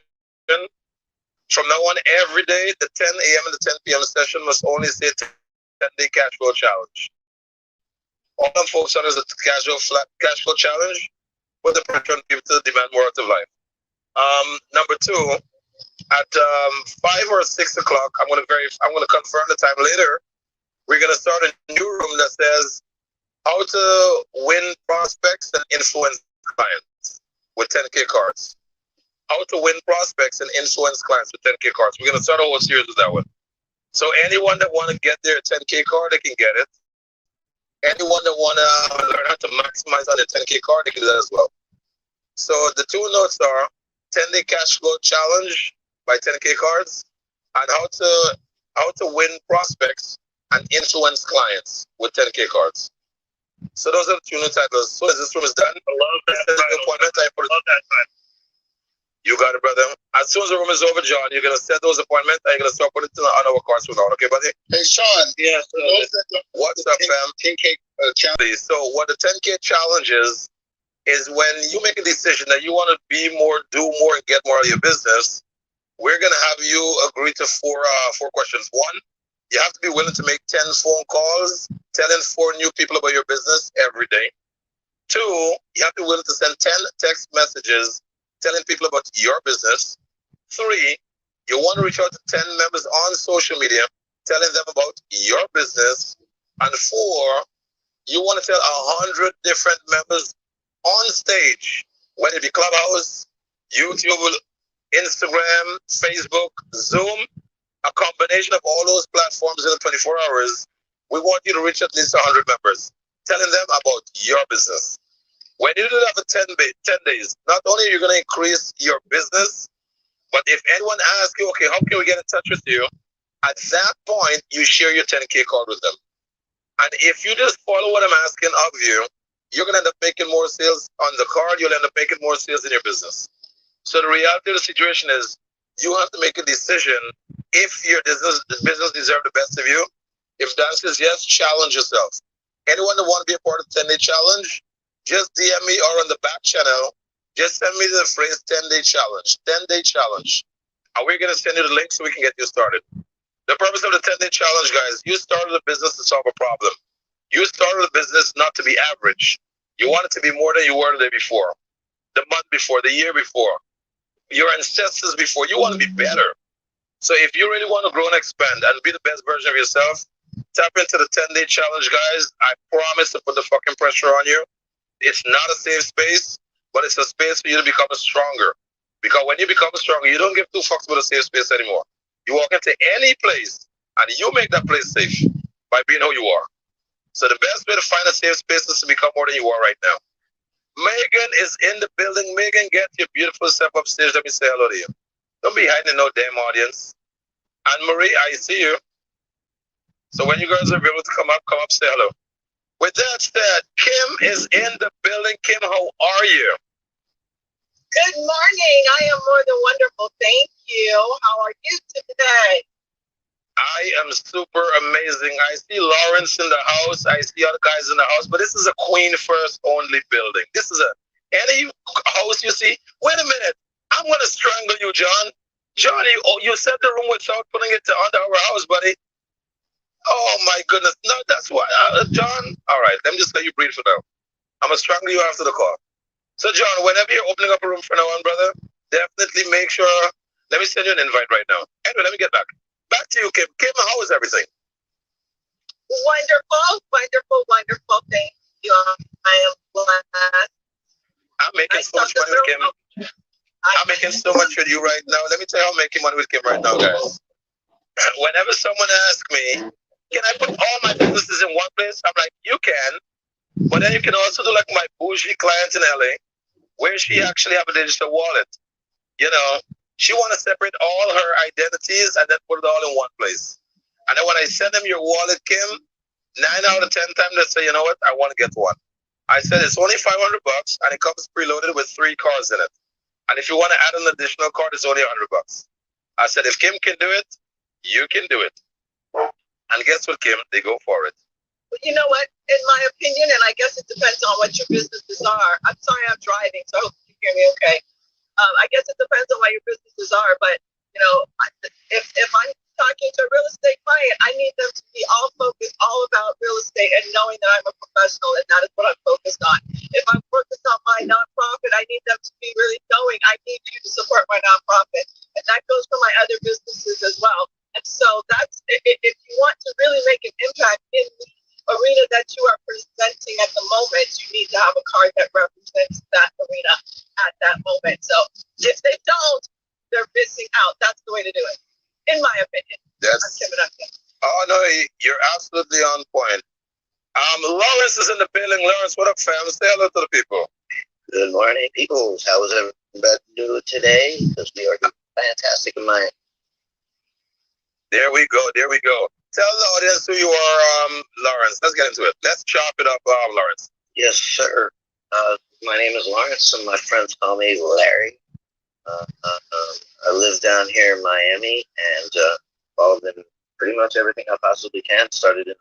From now on, every day, the 10 a.m. and the 10 p.m. session must only say 10-day cash flow challenge. All I'm focused on is the flat cash flow challenge, with the pressure on people to demand more out of life. Number two, at 5 or 6 o'clock, I'm gonna confirm the time later. We're gonna start a new room that says how to win prospects and influence clients with 10K cards. How to win prospects and influence clients with 10K cards. We're gonna start a whole series with that one. So anyone that want to get their 10K card, they can get it. Anyone that want to learn how to maximize on their 10K card, they can do that as well. So the two notes are 10-day cash flow challenge by 10K cards and how to win prospects and influence clients with 10K cards. So those are the two new titles. So as this room is done, I love that. You got it, brother. As soon as the room is over, John, you're going to set those appointments and you're going to start putting it on our cards from now on. Okay, buddy? Hey, Sean. yeah. What's up, fam? 10K challenge. So what the 10K challenge is when you make a decision that you want to be more, do more, and get more out of your business, we're going to have you agree to four questions. One, you have to be willing to make 10 phone calls telling 4 new people about your business every day. 2, you have to be willing to send 10 text messages telling people about your business. 3, you want to reach out to 10 members on social media telling them about your business. And 4, you want to tell 100 different members on stage, whether it be Clubhouse, YouTube, Instagram, Facebook, Zoom, a combination of all those platforms in the 24 hours. We want you to reach at least 100 members, telling them about your business. When you do that for 10 days, not only are you going to increase your business, but if anyone asks you, okay, how can we get in touch with you? At that point, you share your 10K card with them. And if you just follow what I'm asking of you, you're going to end up making more sales on the card. You'll end up making more sales in your business. So the reality of the situation is you have to make a decision if your business deserves the best of you. If the answer is yes, challenge yourself. Anyone that want to be a part of the 10-day challenge, just DM me or on the back channel. Just send me the phrase 10-day challenge. 10-day challenge. And we're going to send you the link so we can get you started. The purpose of the 10-day challenge, guys, you started a business to solve a problem. You started a business not to be average. You want it to be more than you were the day before, the month before, the year before, your ancestors before. You want to be better. So if you really want to grow and expand and be the best version of yourself, tap into the 10-day challenge, guys. I promise to put the fucking pressure on you. It's not a safe space, but it's a space for you to become stronger. Because when you become stronger, you don't give two fucks about a safe space anymore. You walk into any place and you make that place safe by being who you are. So the best way to find a safe space is to become more than you are right now. Megan is in the building. Megan, get your beautiful self upstairs. Let me say hello to you. Don't be hiding in no damn audience. And Marie, I see you. So when you girls are able to come up, say hello. With that said, Kim is in the building. Kim, how are you? Good morning. I am more than wonderful. Thank you. How are you today? I am super amazing. I see Lawrence in the house. I see other guys in the house, but this is a Queen First only building. This is any house you see. Wait a minute. I'm going to strangle you, John. John, you set the room without putting it under our house, buddy. Oh, my goodness. No, that's why. John, all right. Let me just let you breathe for now. I'm going to strangle you after the call. So, John, whenever you're opening up a room for now on, brother, definitely make sure. Let me send you an invite right now. Anyway, let me get back. Back to you, Kim. Kim, how is everything? Wonderful, wonderful, wonderful. Thank you. I am blessed. I'm making so much money with Kim. I'm making so much with you right now. Let me tell you how I'm making money with Kim right now, guys. Whenever someone asks me, can I put all my businesses in one place? I'm like, you can. But then you can also do like my bougie clients in LA, where she actually have a digital wallet. You know, she want to separate all her identities and then put it all in one place. And then when I send them your wallet, Kim, 9 out of 10 times they say, you know what, I want to get one. I said it's only $500 and it comes preloaded with 3 cards in it. And if you want to add an additional card, it's only $100. I said if Kim can do it, you can do it. And guess what, Kim? They go for it. You know what? In my opinion, and I guess it depends on what your businesses are. I'm sorry, I'm driving, so I hope you hear me okay. I guess it depends on what your businesses are, but you know, if I'm talking to a real estate client, I need them to be all focused, all about real estate, and knowing that I'm a professional, and that is what I'm focused on. If I'm focused on my nonprofit, I need them to be really knowing I need you to support my nonprofit, and that goes for my other businesses as well. And so that's if you want to really make an impact in the arena that you are presenting at the moment, you need to have a card that represents that arena at that moment. So if they don't, they're missing out. That's the way to do it, in my opinion. Oh no, you're absolutely on point. Lawrence is in the building. Lawrence, what up, fam? Say hello to the people. Good morning, people. How is everybody doing today? Because we are doing fantastic in my. There we go. There we go. Tell the audience who you are, Lawrence. Let's get into it. Let's chop it up, Lawrence. Yes, sir. My name is Lawrence, and my friends call me Larry. I live down here in Miami, and involved in pretty much everything I possibly can. Started in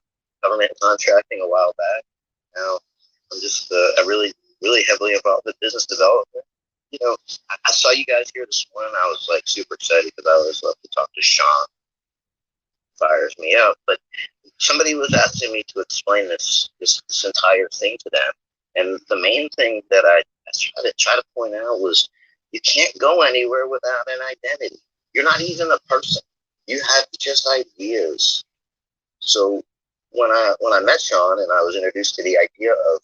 government contracting a while back. Now I'm just I really heavily involved in business development. You know, I saw you guys here this morning. I was like super excited because I always love to talk to Sean. Fires me up, but somebody was asking me to explain this entire thing to them, and the main thing that I try to point out was you can't go anywhere without an identity. You're not even a person. You have just ideas. So when I met Sean and I was introduced to the idea of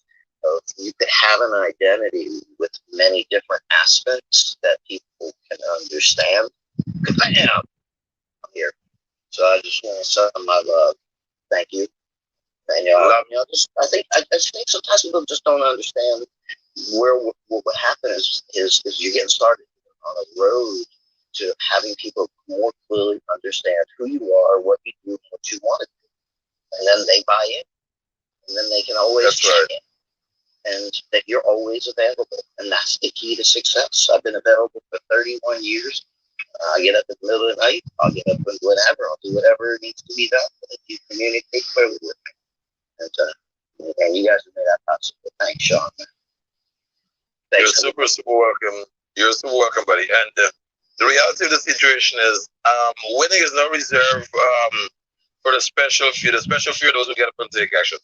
you could have an identity with many different aspects that people can understand. Bam! I'm here. So I just want to send my love. Thank you. And I just think sometimes people just don't understand what happens is you get started on a road to having people more clearly understand who you are, what you do, what you want to do, and then they buy in, and then they can always check in, and that you're always available, and that's the key to success. I've been available for 31 years. I get up in the middle of the night. I'll get up and whatever. I'll do whatever needs to be done. If you communicate clearly with me, and you guys have made that possible. Thanks, Sean. You're super welcome. You're super welcome, buddy. And the reality of the situation is, winning is not reserved for the special few. The special few are those who get up and take action.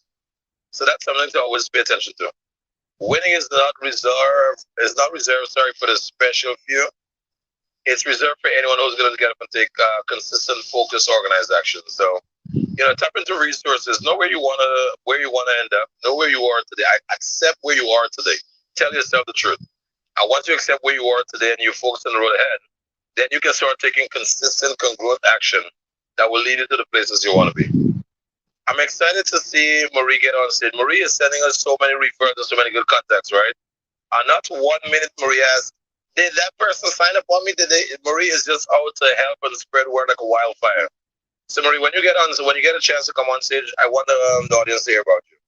So that's something to always pay attention to. Winning is not reserved. Is not reserved. Sorry, for the special few. It's reserved for anyone who's going to get up and take consistent, focused, organized action. So, tap into resources. Know where you wanna end up. Know where you are today. Accept where you are today. Tell yourself the truth. And once you accept where you are today and you focus on the road ahead, then you can start taking consistent, congruent action that will lead you to the places you want to be. I'm excited to see Marie get on stage. Marie is sending us so many referrals and so many good contacts, right? And not 1 minute Marie asked, did that person sign up on me today? Marie is just out to help and spread word like a wildfire. So Marie, when you get a chance to come on stage, I want the audience to hear about you.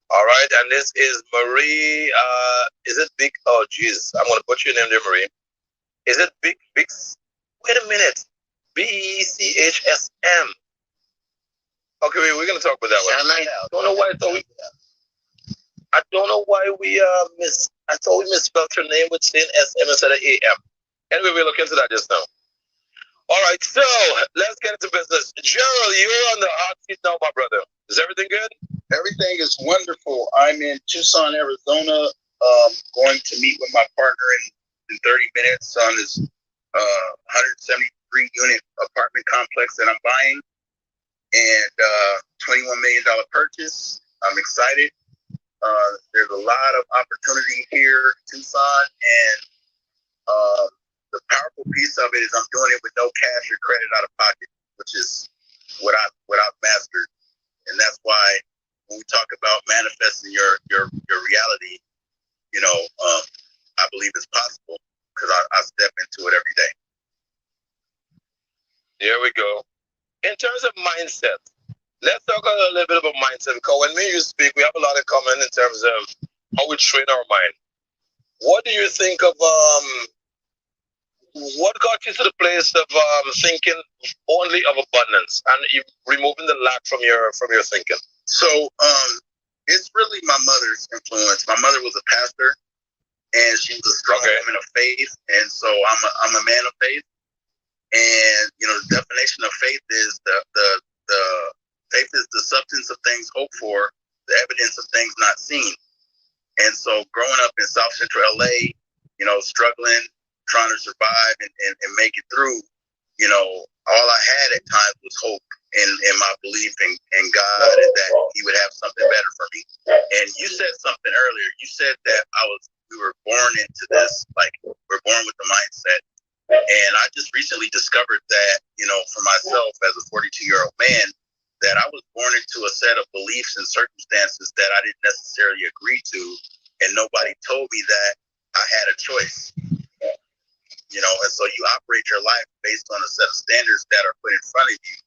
All right, and this is Marie. Is it Big? Oh, Jesus, I'm gonna put your name there, Marie. Is it Big? Wait a minute. BECHSM. Okay, we're gonna talk about that one. I don't know why I don't know why we I thought we misspelled her name with saying SM instead of AM. Anyway, we'll look into that just now. All right, so let's get into business. Gerald, you're on the hot seat now, my brother. Is everything good? Everything is wonderful. I'm in Tucson, Arizona, going to meet with my partner in 30 minutes on this 173 unit apartment complex that I'm buying, and $21 million purchase. I'm excited. There's a lot of opportunity here in Tucson, and the powerful piece of it is I'm doing it with no cash or credit out of pocket, which is what I've mastered, and that's why when we talk about manifesting your reality, I believe it's possible because I step into it every day. Here we go. In terms of mindset, let's talk a little bit about mindset, because when me and you speak, we have a lot in common in terms of how we train our mind. What do you think of what got you to the place of thinking only of abundance and removing the lack from your thinking? So it's really my mother's influence. My mother was a pastor, and she was a strong woman of faith, and so I'm a man of faith. And the definition of faith is the faith is the substance of things hoped for, the evidence of things not seen. And so growing up in South Central LA, struggling, trying to survive and make it through, all I had at times was hope in my belief in God, and that He would have something better for me. And you said something earlier. You said that we were born into this, like we're born with the mindset. And I just recently discovered that, for myself as a 42-year-old man, that I was born into a set of beliefs and circumstances that I didn't necessarily agree to, and nobody told me that I had a choice. And so you operate your life based on a set of standards that are put in front of you.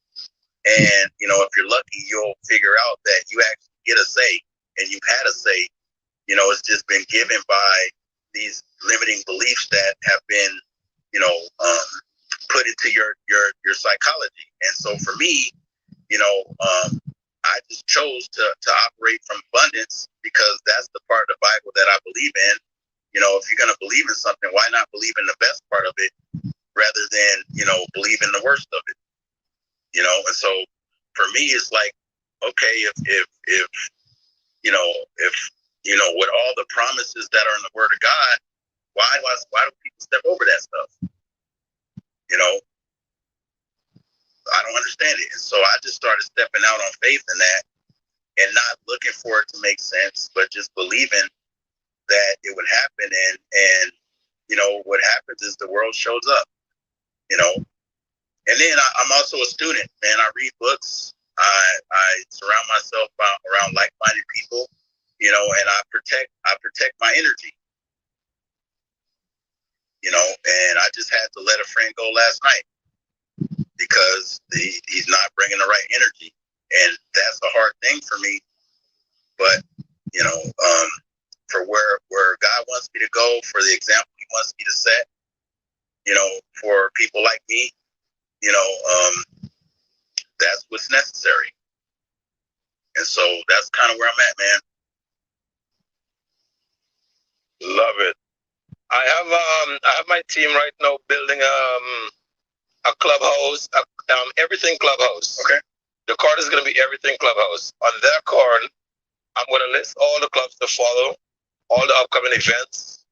And, if you're lucky, you'll figure out that you actually get a say, and you've had a say. It's just been given by these limiting beliefs that have been, put into your psychology. And so for me, I just chose to operate from abundance, because that's the part of the Bible that I believe in. If you're going to believe in something, why not believe in the best part of it rather than, believe in the worst of it? And so for me, it's like, okay, if with all the promises that are in the Word of God, why do people step over that stuff? I don't understand it. And so I just started stepping out on faith in that, and not looking for it to make sense, but just believing that it would happen. And what happens is the world shows up, and then I'm also a student, man. I read books. I surround myself around like-minded people. you know, and I protect my energy, you know, and I just had to let a friend go last night because he's not bringing the right energy, and that's a hard thing for me. But you know, for where God wants me to go, for the example He wants me to set, you know, for people like me, you know, that's what's necessary. And so that's kind of where I'm at, man. Love it. I have my team right now building a clubhouse, everything clubhouse. Okay. The card is going to be everything clubhouse. On that card, I'm going to list all the clubs to follow, all the upcoming events,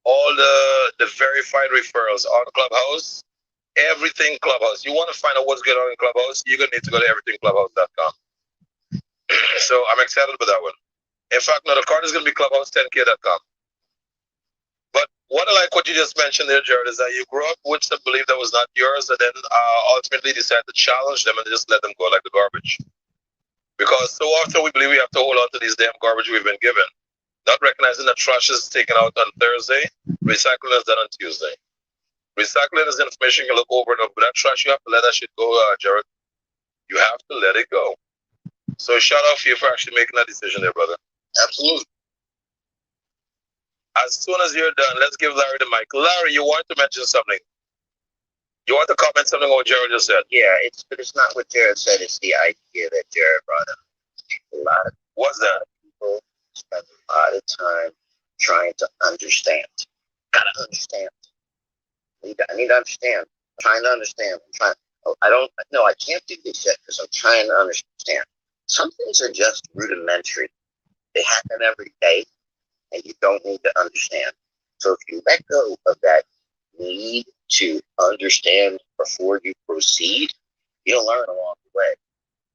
all the verified referrals, all the clubhouse, everything clubhouse. You want to find out what's going on in clubhouse, you're going to need to go to everythingclubhouse.com. So I'm excited about that one. In fact, no, the card is going to be clubhouse10k.com. But what I like what you just mentioned there, Jared, is that you grew up with a belief that was not yours, and then ultimately decided to challenge them and just let them go like the garbage. Because so often we believe we have to hold on to these damn garbage we've been given, not recognizing that trash is taken out on Thursday, recycling is done on Tuesday. Recycling is information you look over and over, but that trash, you have to let that shit go, Jared. You have to let it go. So shout out to you for actually making that decision there, brother. Absolutely. As soon as you're done, let's give Larry the mic. Larry, you want to mention something? You want to comment something on what Jared just said? Yeah, but it's not what Jared said. It's the idea that Jared brought up. A lot of What's that? people spend a lot of time trying to understand. Gotta understand. I need to understand. I'm trying to understand. I can't do this yet because I'm trying to understand. Some things are just rudimentary. They happen every day, and you don't need to understand. So if you let go of that need to understand before you proceed, you'll learn along the way.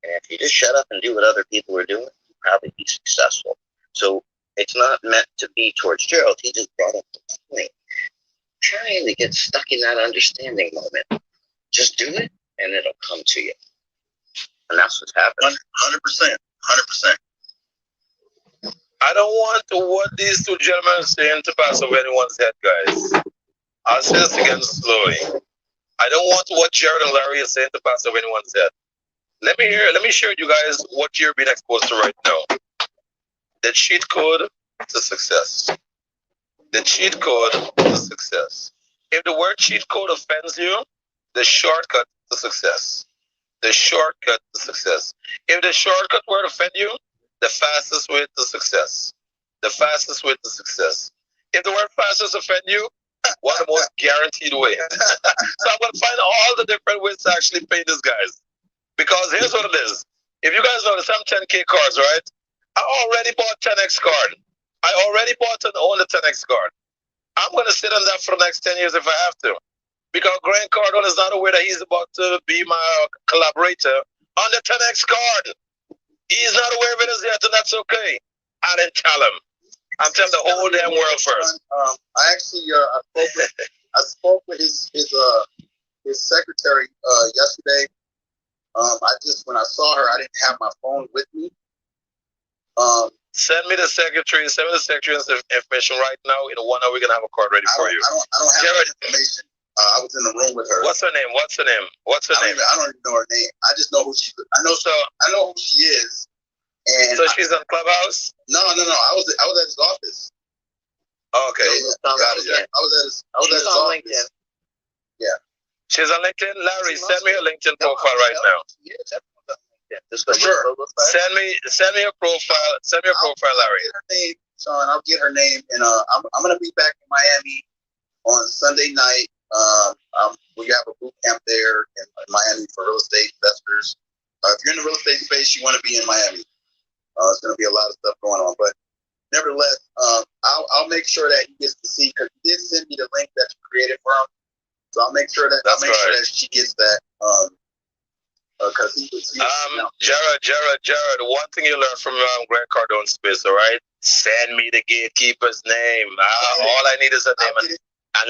And if you just shut up and do what other people are doing, you'll probably be successful. So it's not meant to be towards Gerald. He just brought up the point. Trying to get stuck in that understanding moment. Just do it, and it'll come to you. And that's what's happening. 100%. 100%. I don't want what these two gentlemen are saying to pass over anyone's head, guys. I'll say this again slowly. I don't want what Jared and Larry are saying to pass over anyone's head. Let me share with you guys what you're being exposed to right now. The cheat code to success. The cheat code to success. If the word cheat code offends you, the shortcut to success. The shortcut to success. If the shortcut word offend you, the fastest way to success. The fastest way to success. If the word fastest offend you, one of the most guaranteed way. So I'm going to find all the different ways to actually pay these guys. Because here's what it is. If you guys notice, I'm 10K cards, right? I already bought 10X card. I already bought and own the 10X card. I'm going to sit on that for the next 10 years if I have to. Because Grant Cardone is not aware that he's about to be my collaborator on the 10X card. He's not aware of it as yet, and that's okay. I didn't tell him. I'm telling the whole damn world first. I actually I spoke with his secretary yesterday. When I saw her, I didn't have my phone with me. Send me the secretary information right now. In 1 hour, we're gonna have a card ready for you. I don't have that information. I was in the room with her. What's her name? I don't even know her name. I just know who she. I know who she is. And so she's on Clubhouse. No. I was at his office. Oh, okay. Got it. I was at his office. LinkedIn. Yeah. She's on LinkedIn. Larry, send me her LinkedIn profile right now. For sure. Send me a profile. Send me a profile, Larry. I'll get her name, Sean. I'll get her name, and I'm gonna be back in Miami on Sunday night. We have a boot camp there in Miami for real estate investors. If you're in the real estate space, you want to be in Miami. There's going to be a lot of stuff going on, but nevertheless, I'll make sure that he gets to see, because he did send me the link that you created for him. So I'll make sure that she gets that. Because he was Jared, one thing you learn from Grant Cardone's space, all right? Send me the gatekeeper's name. All I need is a name. And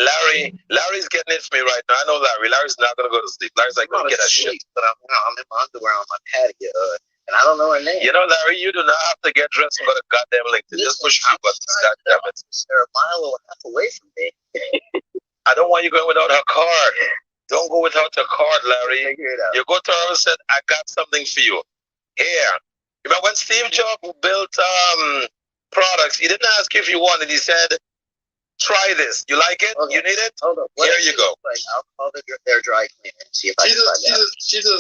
Larry's getting it for me right now. I know Larry's not gonna go to sleep. Larry's like, go get that shit. But I'm in my underwear on my patio, and I don't know her name. You know, Larry, you do not have to get dressed and go to goddamn LinkedIn. Just push a few buttons. Goddamn it. They're a mile and a half away from me. I don't want you going without her card. Don't go without your card, Larry. Figure it out. You go to her and said, I got something for you. Here. Remember when Steve Jobs built products, he didn't ask you if you wanted. He said, try this. You like it? Okay. You need it? Hold on. Here you go. Like, I'll call their dry cleaner and see if I can find out. She's a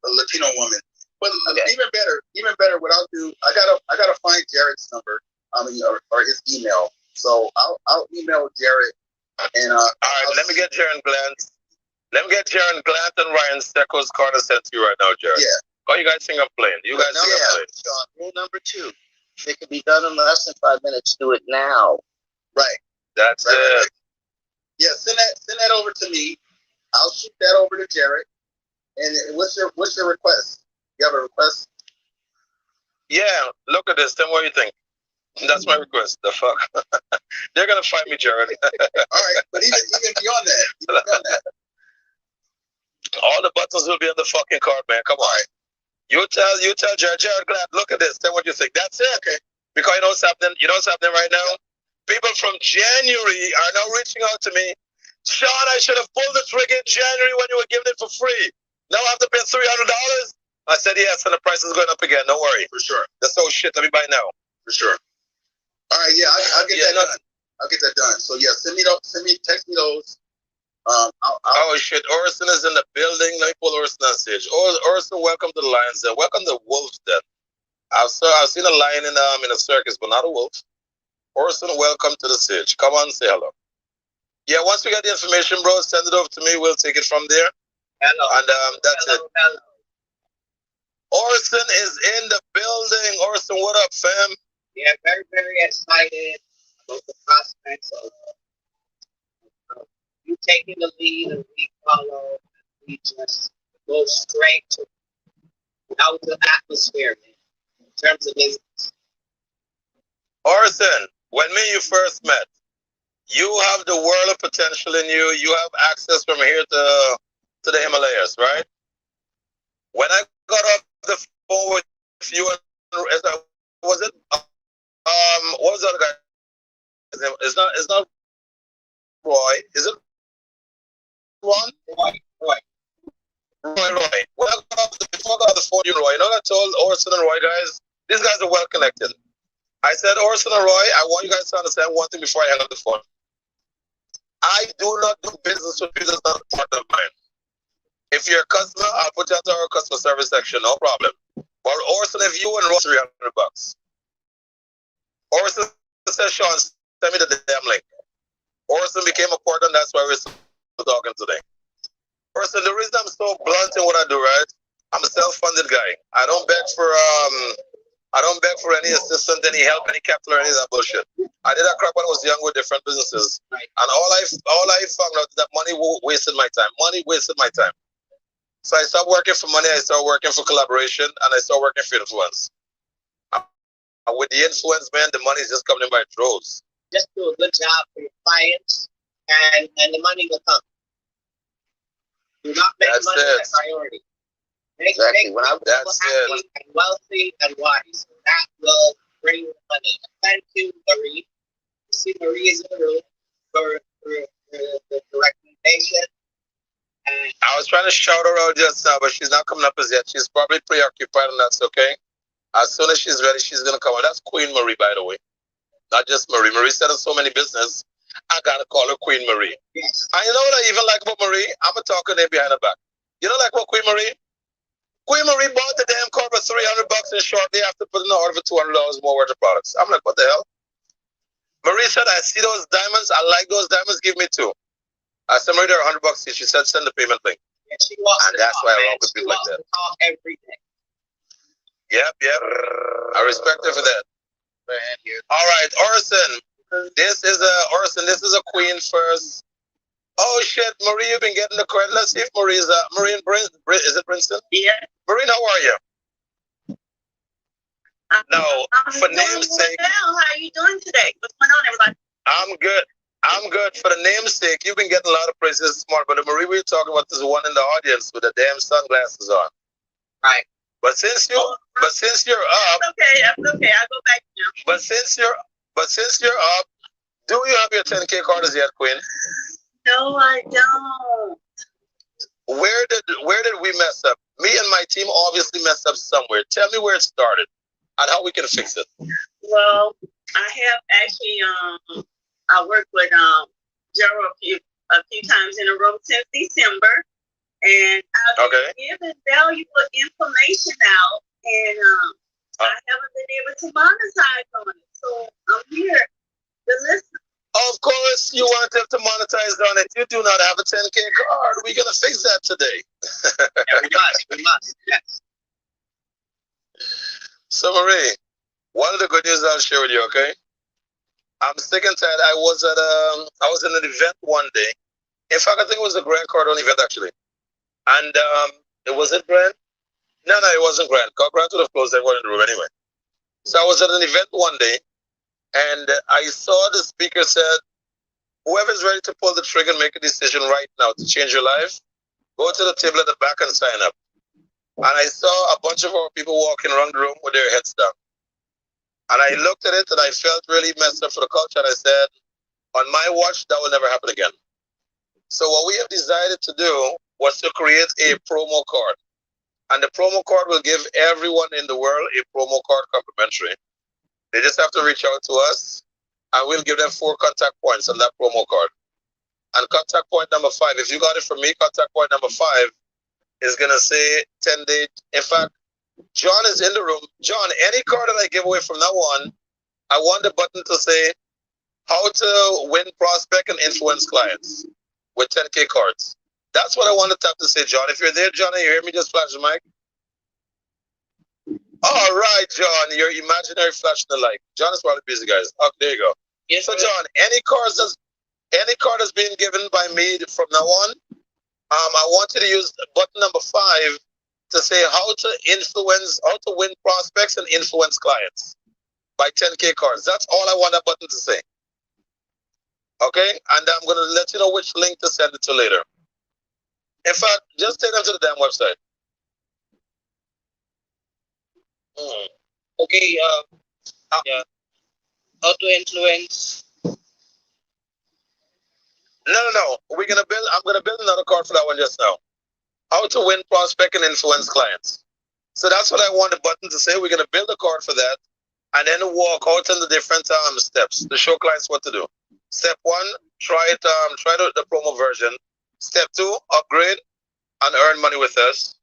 Latino woman. But Okay. even better, what I'll do, I gotta find Jared's number, or his email. So I'll email Jared and all right, let me get Jared Glant. Let me get Jared Glant and Ryan Steckel's card to send to you right now, Jared. Yeah. Oh, you guys think I'm playing? You guys think I'm playing? Sean, rule number 2. If it can be done in less than 5 minutes, do it now. Right. That's it. Right. Yeah, send that over to me. I'll shoot that over to Jared. And what's your request? You have a request? Yeah, look at this. Tell me what you think. That's my request. The fuck? They're gonna fight me, Jared. All right, but even beyond that, all the buttons will be on the fucking card, man. Come on. You tell Jared Glad, look at this. Tell me what you think. That's it. Okay. Because you know what's happening? You know what's happening right now? People from January are now reaching out to me. Sean, I should have pulled the trigger in January when you were giving it for free. Now I have to pay $300? I said yes, and the price is going up again. Don't worry. For sure. That's so shit. Let me buy now. For sure. All right, yeah, I'll get that done. I'll get that done. So yeah, text me those. Oh shit, Orson is in the building. Let me pull Orson on stage. Orson, welcome to the Lions Den. Welcome to Wolves Den. I've seen a lion in a circus, but not a wolf. Orson, welcome to the stage. Come on, say hello. Yeah, once we get the information, bro, send it over to me. We'll take it from there. Hello. And that's hello, it. Hello. Orson is in the building. Orson, what up, fam? Yeah, very, very excited about the prospects of you taking the lead and we follow. We just go straight to out the atmosphere, man, in terms of business. Orson, when me and you first met, you have the world of potential in you. You have access from here to the Himalayas, right? When I got off the phone with you, was it? What was the other guy's name? It's not Roy. Is it Ron? Roy. When I got off the phone, you Roy, you know what I told Orson and Roy guys? These guys are well connected. I said, Orson and Roy, I want you guys to understand one thing before I hang up the phone. I do not do business with people that's not a partner of mine. If you're a customer, I'll put you out to our customer service section, no problem. Or Orson, if you and Roy $300. Orson says, Sean, send me the damn link. Orson became a partner, and that's why we're still talking today. Orson, the reason I'm so blunt in what I do, right? I'm a self-funded guy. I don't beg for any assistance, any help, any capital, or any of that bullshit. I did that crap when I was young with different businesses. And all I found out is that money wasted my time. Money wasted my time. So I stopped working for money, I started working for collaboration, and I started working for influence. And with the influence, man, the money is just coming in by droves. Just do a good job for your clients, and the money will come. Do not make money a priority. Make people happy and wealthy and wise. That will bring money. Thank you, Marie. You see, Marie is in the room for the recommendation. And I was trying to shout her out just now, but she's not coming up as yet. She's probably preoccupied, and that's okay. As soon as she's ready, she's going to come out. That's Queen Marie, by the way. Not just Marie. Marie said in so many business, I got to call her Queen Marie. yes, And you know what I even like about Marie? I'm going to talk her name behind her back. You know like what Queen Marie? Queen Marie bought the damn car for $300 and shortly after putting an order for $200 more worth of products. I'm like, what the hell? Marie said, I see those diamonds. I like those diamonds. Give me 2. I said, Marie, they're $100 each. She said, send the payment link. and she walks And the that's talk, why I man. rock with She people like walks that. the talk every day. Yep. I respect her for that. All right, Orson. This is a queen first. Oh shit, Marie, you've been getting the credit. Let's see if Marie is Marie in is it Princeton? Yeah. Marie, how are you? No, for name's sake. How are you doing today? What's going on, everybody? I'm good. For the name's sake, you've been getting a lot of praises this morning, but the Marie we're talking about is the one in the audience with the damn sunglasses on. Right. But since you, but since you're up, That's okay. I'll go back now. but since you're up, do you have your 10K card as yet, Queen? No, I don't. Where did we mess up? Me and my team obviously messed up somewhere. Tell me where it started and how we can fix it. Well, I have actually I worked with Gerald a few times in a row since December, and I've been giving valuable information out, and I haven't been able to monetize on it. So I'm here to listen. Of course, you want them to monetize on it. You do not have a 10K card. We're gonna fix that today. Yeah, we must. Yes. So Marie, one of the good news I'll share with you, okay? I'm sick and tired. I was in an event one day. In fact, I think it was a Grand Cardone event actually. And it was it Grand? No, it wasn't Grand. Grand would have closed everyone in the room anyway. So I was at an event one day, and I saw the speaker said, whoever's ready to pull the trigger and make a decision right now to change your life, go to the table at the back and sign up. And I saw a bunch of our people walking around the room with their heads down. And I looked at it and I felt really messed up for the culture. And I said, on my watch, that will never happen again. So what we have decided to do was to create a promo card. And the promo card will give everyone in the world a promo card complimentary. They just have to reach out to us, and we'll give them 4 contact points on that promo card. And contact point number 5, if you got it from me, contact point number 5 is going to say 10-day. In fact, John is in the room. John, any card that I give away from now on, I want the button to say how to win, prospect, and influence clients with 10K cards. That's what I want the tab to say, John. If you're there, John, and you hear me, just flash the mic. All right, John, your imaginary flashing the light. John is probably busy, guys. Okay, there you go. Yes, so, John, any card that's being given by me from now on, I want you to use button number 5 to say how to win prospects and influence clients by 10K cards. That's all I want that button to say. Okay, and I'm gonna let you know which link to send it to later. In fact, just take them to the damn website. Okay. Yeah. How to influence? No. I'm gonna build another card for that one just now. How to win, prospect, and influence clients. So that's what I want the button to say. We're gonna build a card for that, and then walk out in the different steps to show clients what to do. Step 1, try the promo version. Step 2, upgrade and earn money with us.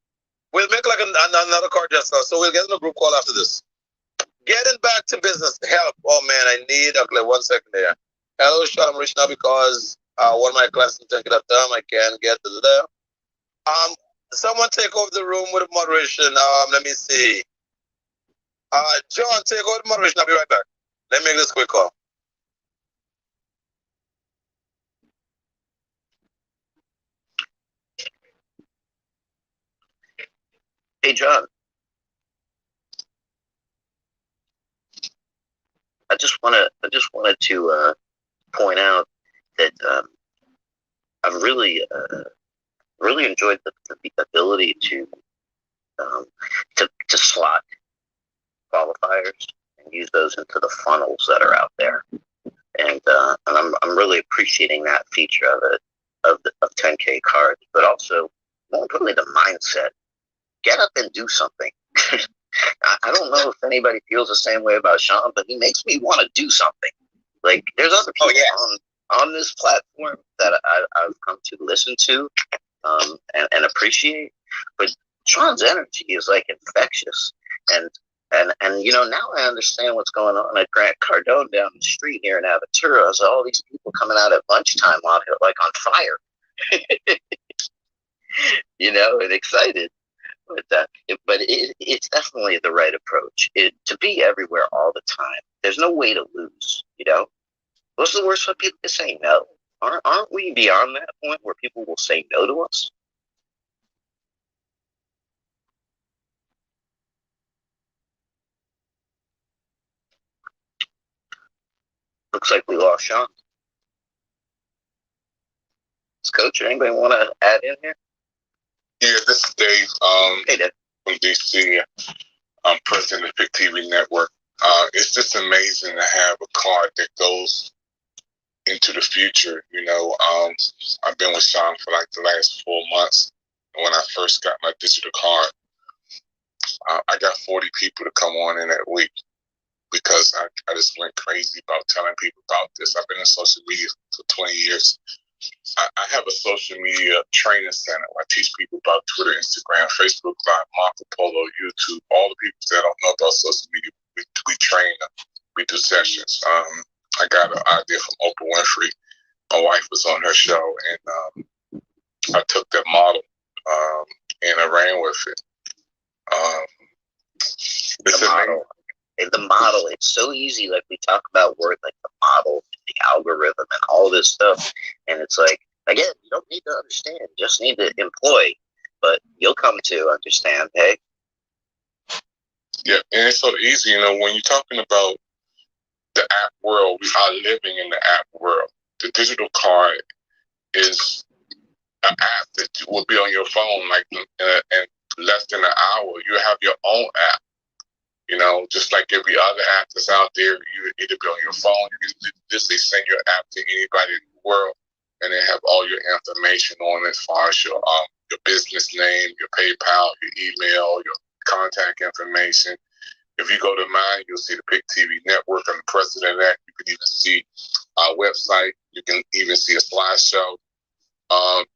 We'll make like another card just now, so we'll get in a group call after this. Getting back to business, help. Oh man, I need, okay, 1 second there. Hello, Sean, I'm reaching out because one of my clients is taking up time. I can't get to there. Someone take over the room with the moderation. Let me see. John, take over the moderation. I'll be right back. Let me make this quick call. Hey, John. I just wanted to point out that I've really enjoyed the ability to slot qualifiers and use those into the funnels that are out there, and I'm really appreciating that feature of 10K cards, but also more importantly the mindset. Get up and do something. I don't know if anybody feels the same way about Sean, but he makes me want to do something. Like there's other people on this platform that I've come to listen to and appreciate, but Sean's energy is like infectious, and now I understand what's going on at Grant Cardone down the street here in Aventura. So all these people coming out at lunchtime out here like on fire, and excited. But it's definitely the right approach. To be everywhere all the time, there's no way to lose. What's the worst for people to say no? Aren't we beyond that point where people will say no to us? Looks like we lost Sean. Coach, anybody want to add in here? Yeah, this is Dave. Hey, Dave. from DC. I'm president of Pick TV Network. It's just amazing to have a card that goes into the future. I've been with Sean for like the last 4 months. When I first got my digital card, I got 40 people to come on in that week because I just went crazy about telling people about this. I've been in social media for 20 years. I have a social media training center where I teach people about Twitter, Instagram, Facebook Live, Marco Polo, YouTube. All the people that don't know about social media, we train them. We do sessions. I got an idea from Oprah Winfrey. My wife was on her show, and I took that model and I ran with it. It's the model. The model, it's so easy. Like we talk about words like the model, the algorithm, and all this stuff. And it's like, again, you don't need to understand, you just need to employ. But you'll come to understand, hey? Yeah, and it's so easy, when you're talking about the app world, we are living in the app world. The digital card is an app that will be on your phone like in less than an hour. You have your own app. Just like every other app that's out there, it'll be on your phone. You can just send your app to anybody in the world, and they have all your information on it as far as your business name, your PayPal, your email, your contact information. If you go to mine, you'll see the Pick TV Network. I'm the president of that. You can even see our website. You can even see a slideshow.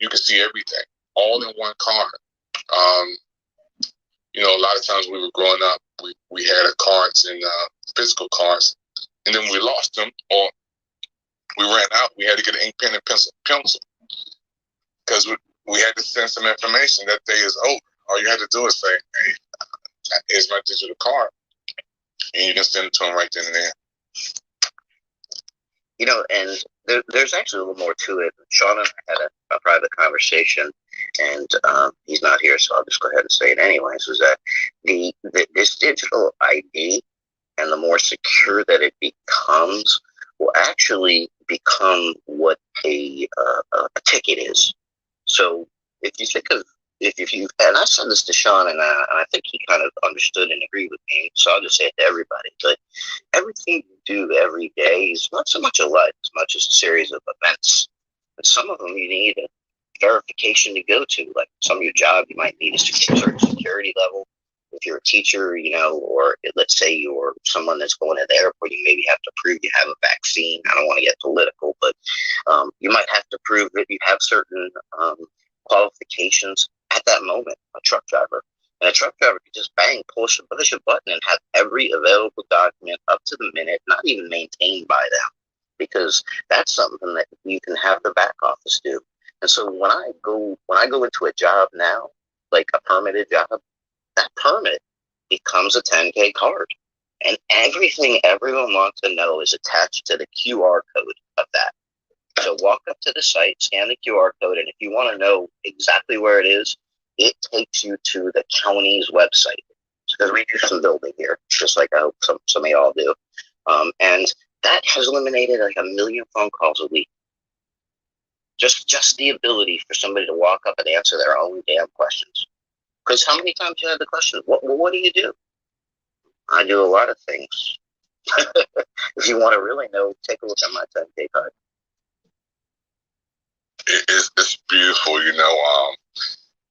You can see everything all in one card. A lot of times we were growing up, we had cards and physical cards, and then we lost them or we ran out. We had to get an ink pen and pencil because we had to send some information. That day is over. All you had to do is say, hey, here's my digital card, and you can send it to them right then and there. And there's actually a little more to it. Sean and I had a private conversation, and he's not here, so I'll just go ahead and say it anyways, is that this digital ID, and the more secure that it becomes, will actually become what a ticket is. So if you think of, if you, and I said this to Sean, and I think he kind of understood and agreed with me, so I'll just say it to everybody, but everything you do every day is not so much a life as much as a series of events. And some of them you need a verification to go to, like some of your job, you might need a certain security level. If you're a teacher, or let's say you're someone that's going to the airport, you maybe have to prove you have a vaccine. I don't want to get political, but you might have to prove that you have certain qualifications at that moment. A truck driver. And a truck driver could just push a button and have every available document up to the minute, not even maintained by them, because that's something that you can have the back office do. And so when I go into a job now, like a permitted job, that permit becomes a 10K card. And everything everyone wants to know is attached to the QR code of that. So walk up to the site, scan the QR code, and if you want to know exactly where it is, it takes you to the county's website. Because we do some building here, just like I hope some of y'all do. And that has eliminated like 1 million phone calls a week. Just the ability for somebody to walk up and answer their own damn questions. Because how many times you had the question, what do you do? I do a lot of things. If you want to really know, take a look at my 10K card. It's beautiful,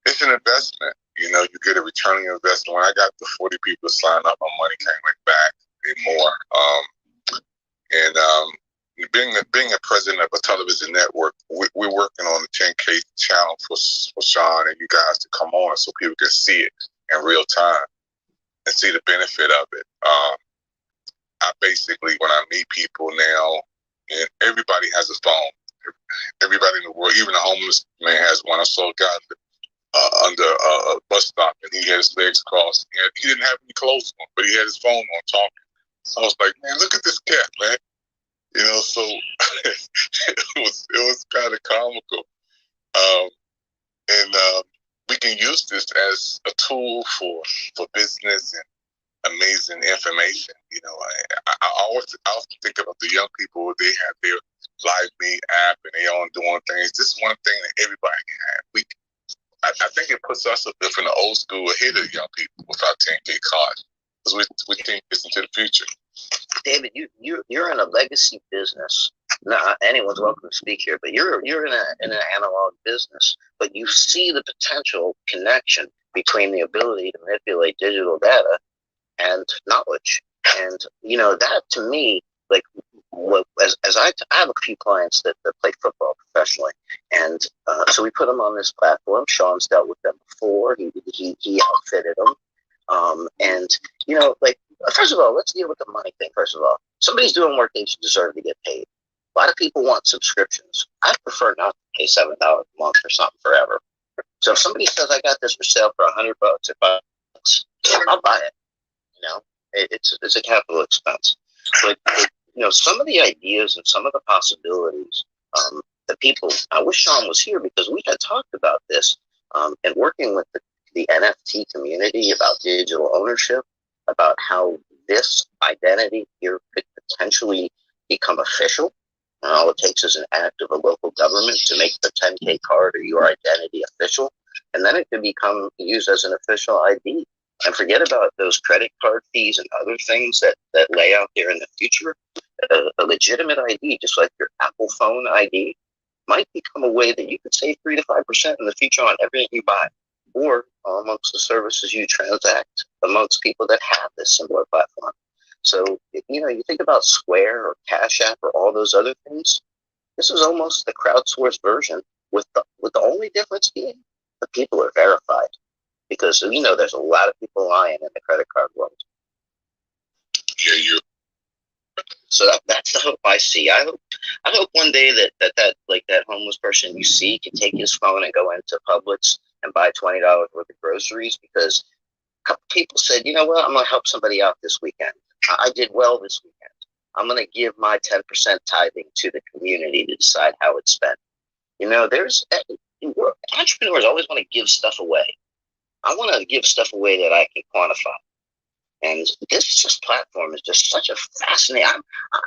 it's an investment. You get a return on your investment. When I got the 40 people to sign up, my money came right back and more. Being a president of a television network, we're working on the 10K channel for Sean and you guys to come on so people can see it in real time and see the benefit of it. I basically, when I meet people now, and everybody has a phone. Everybody in the world, even a homeless man has one. I saw a guy under a bus stop, and he had his legs crossed. He didn't have any clothes on, but he had his phone on talking. So I was like, man, look at this cat, man. So it was kind of comical. We can use this as a tool for business and amazing information. I often think about the young people. They have their Live Me app and they on doing things. This is one thing that everybody can have. I think it puts us a bit from the old school ahead of young people with our 10K card, because we think it's into the future. David, you're in a legacy business. Now, anyone's welcome to speak here, but you're in an analog business, but you see the potential connection between the ability to manipulate digital data and knowledge. And that to me, like, as I have a few clients that play football professionally, and so we put them on this platform. Sean's dealt with them before. He outfitted them, and like, first of all, let's deal with the money thing. First of all, somebody's doing work, they deserve to get paid. A lot of people want subscriptions. I prefer not to pay $7 a month for something forever. So if somebody says I got this for sale for $100 or $5, I'll buy it. It's a capital expense. But some of the ideas and some of the possibilities that people. I wish Sean was here because we had talked about this and working with the NFT community about digital ownership, about how this identity here could potentially become official. And all it takes is an act of a local government to make the 10K card or your identity official. And then it can become used as an official ID. And forget about those credit card fees and other things that lay out there in the future. A legitimate ID, just like your Apple phone ID, might become a way that you could save 3 to 5% in the future on everything you buy, or amongst the services you transact amongst people that have this similar platform. So, you think about Square or Cash App or all those other things. This is almost the crowdsourced version, with the only difference being the people are verified, because there's a lot of people lying in the credit card world. Yeah, So that's the hope I see. I hope one day that homeless person you see can take his phone and go into Publix and buy $20 worth of groceries, because a couple people said, you know what, I'm going to help somebody out this weekend. I did well this weekend. I'm going to give my 10% tithing to the community to decide how it's spent. There's entrepreneurs always want to give stuff away. I want to give stuff away that I can quantify. And this platform is just such a fascinating.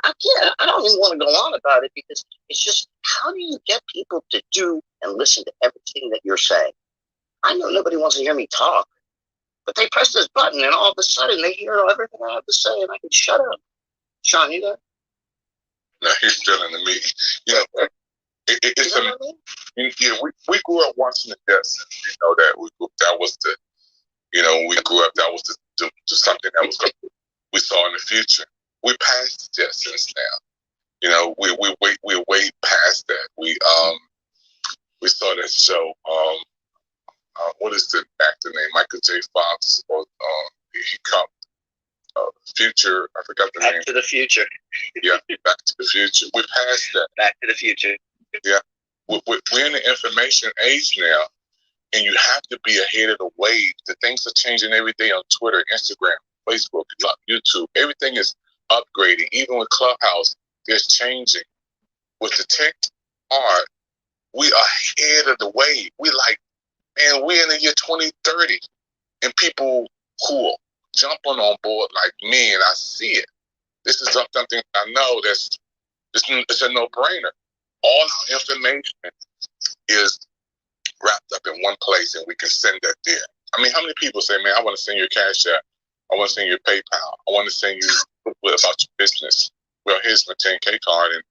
I don't even want to go on about it, because it's just, how do you get people to do and listen to everything that you're saying? I know nobody wants to hear me talk, but they press this button and all of a sudden they hear everything I have to say and I can shut up. Sean, you there? No, he's still in the meeting. It's You know what I mean? yeah. We grew up watching the Jetsons. That was the when we grew up, that was the something that was we saw in the future. We passed the Jetsons now. We're way past that. We saw that show. What is the actor name? Michael J. Fox, or he come Future. I forgot the name. Back to the Future. Yeah, Back to the Future. We're past that. Back to the Future. Yeah, we're in the information age now, and you have to be ahead of the wave. The things are changing every day on Twitter, Instagram, Facebook, YouTube. Everything is upgrading. Even with Clubhouse, there's changing. With the tech art, we are ahead of the wave. We're in the year 2030, and people who are jumping on board like me, and I see it. This is something I know it's a no-brainer. All our information is wrapped up in one place, and we can send that there. I mean, how many people say, man, I want to send you a Cash App, I want to send you a PayPal, I want to send you about your business. Well, here's my 10K card, and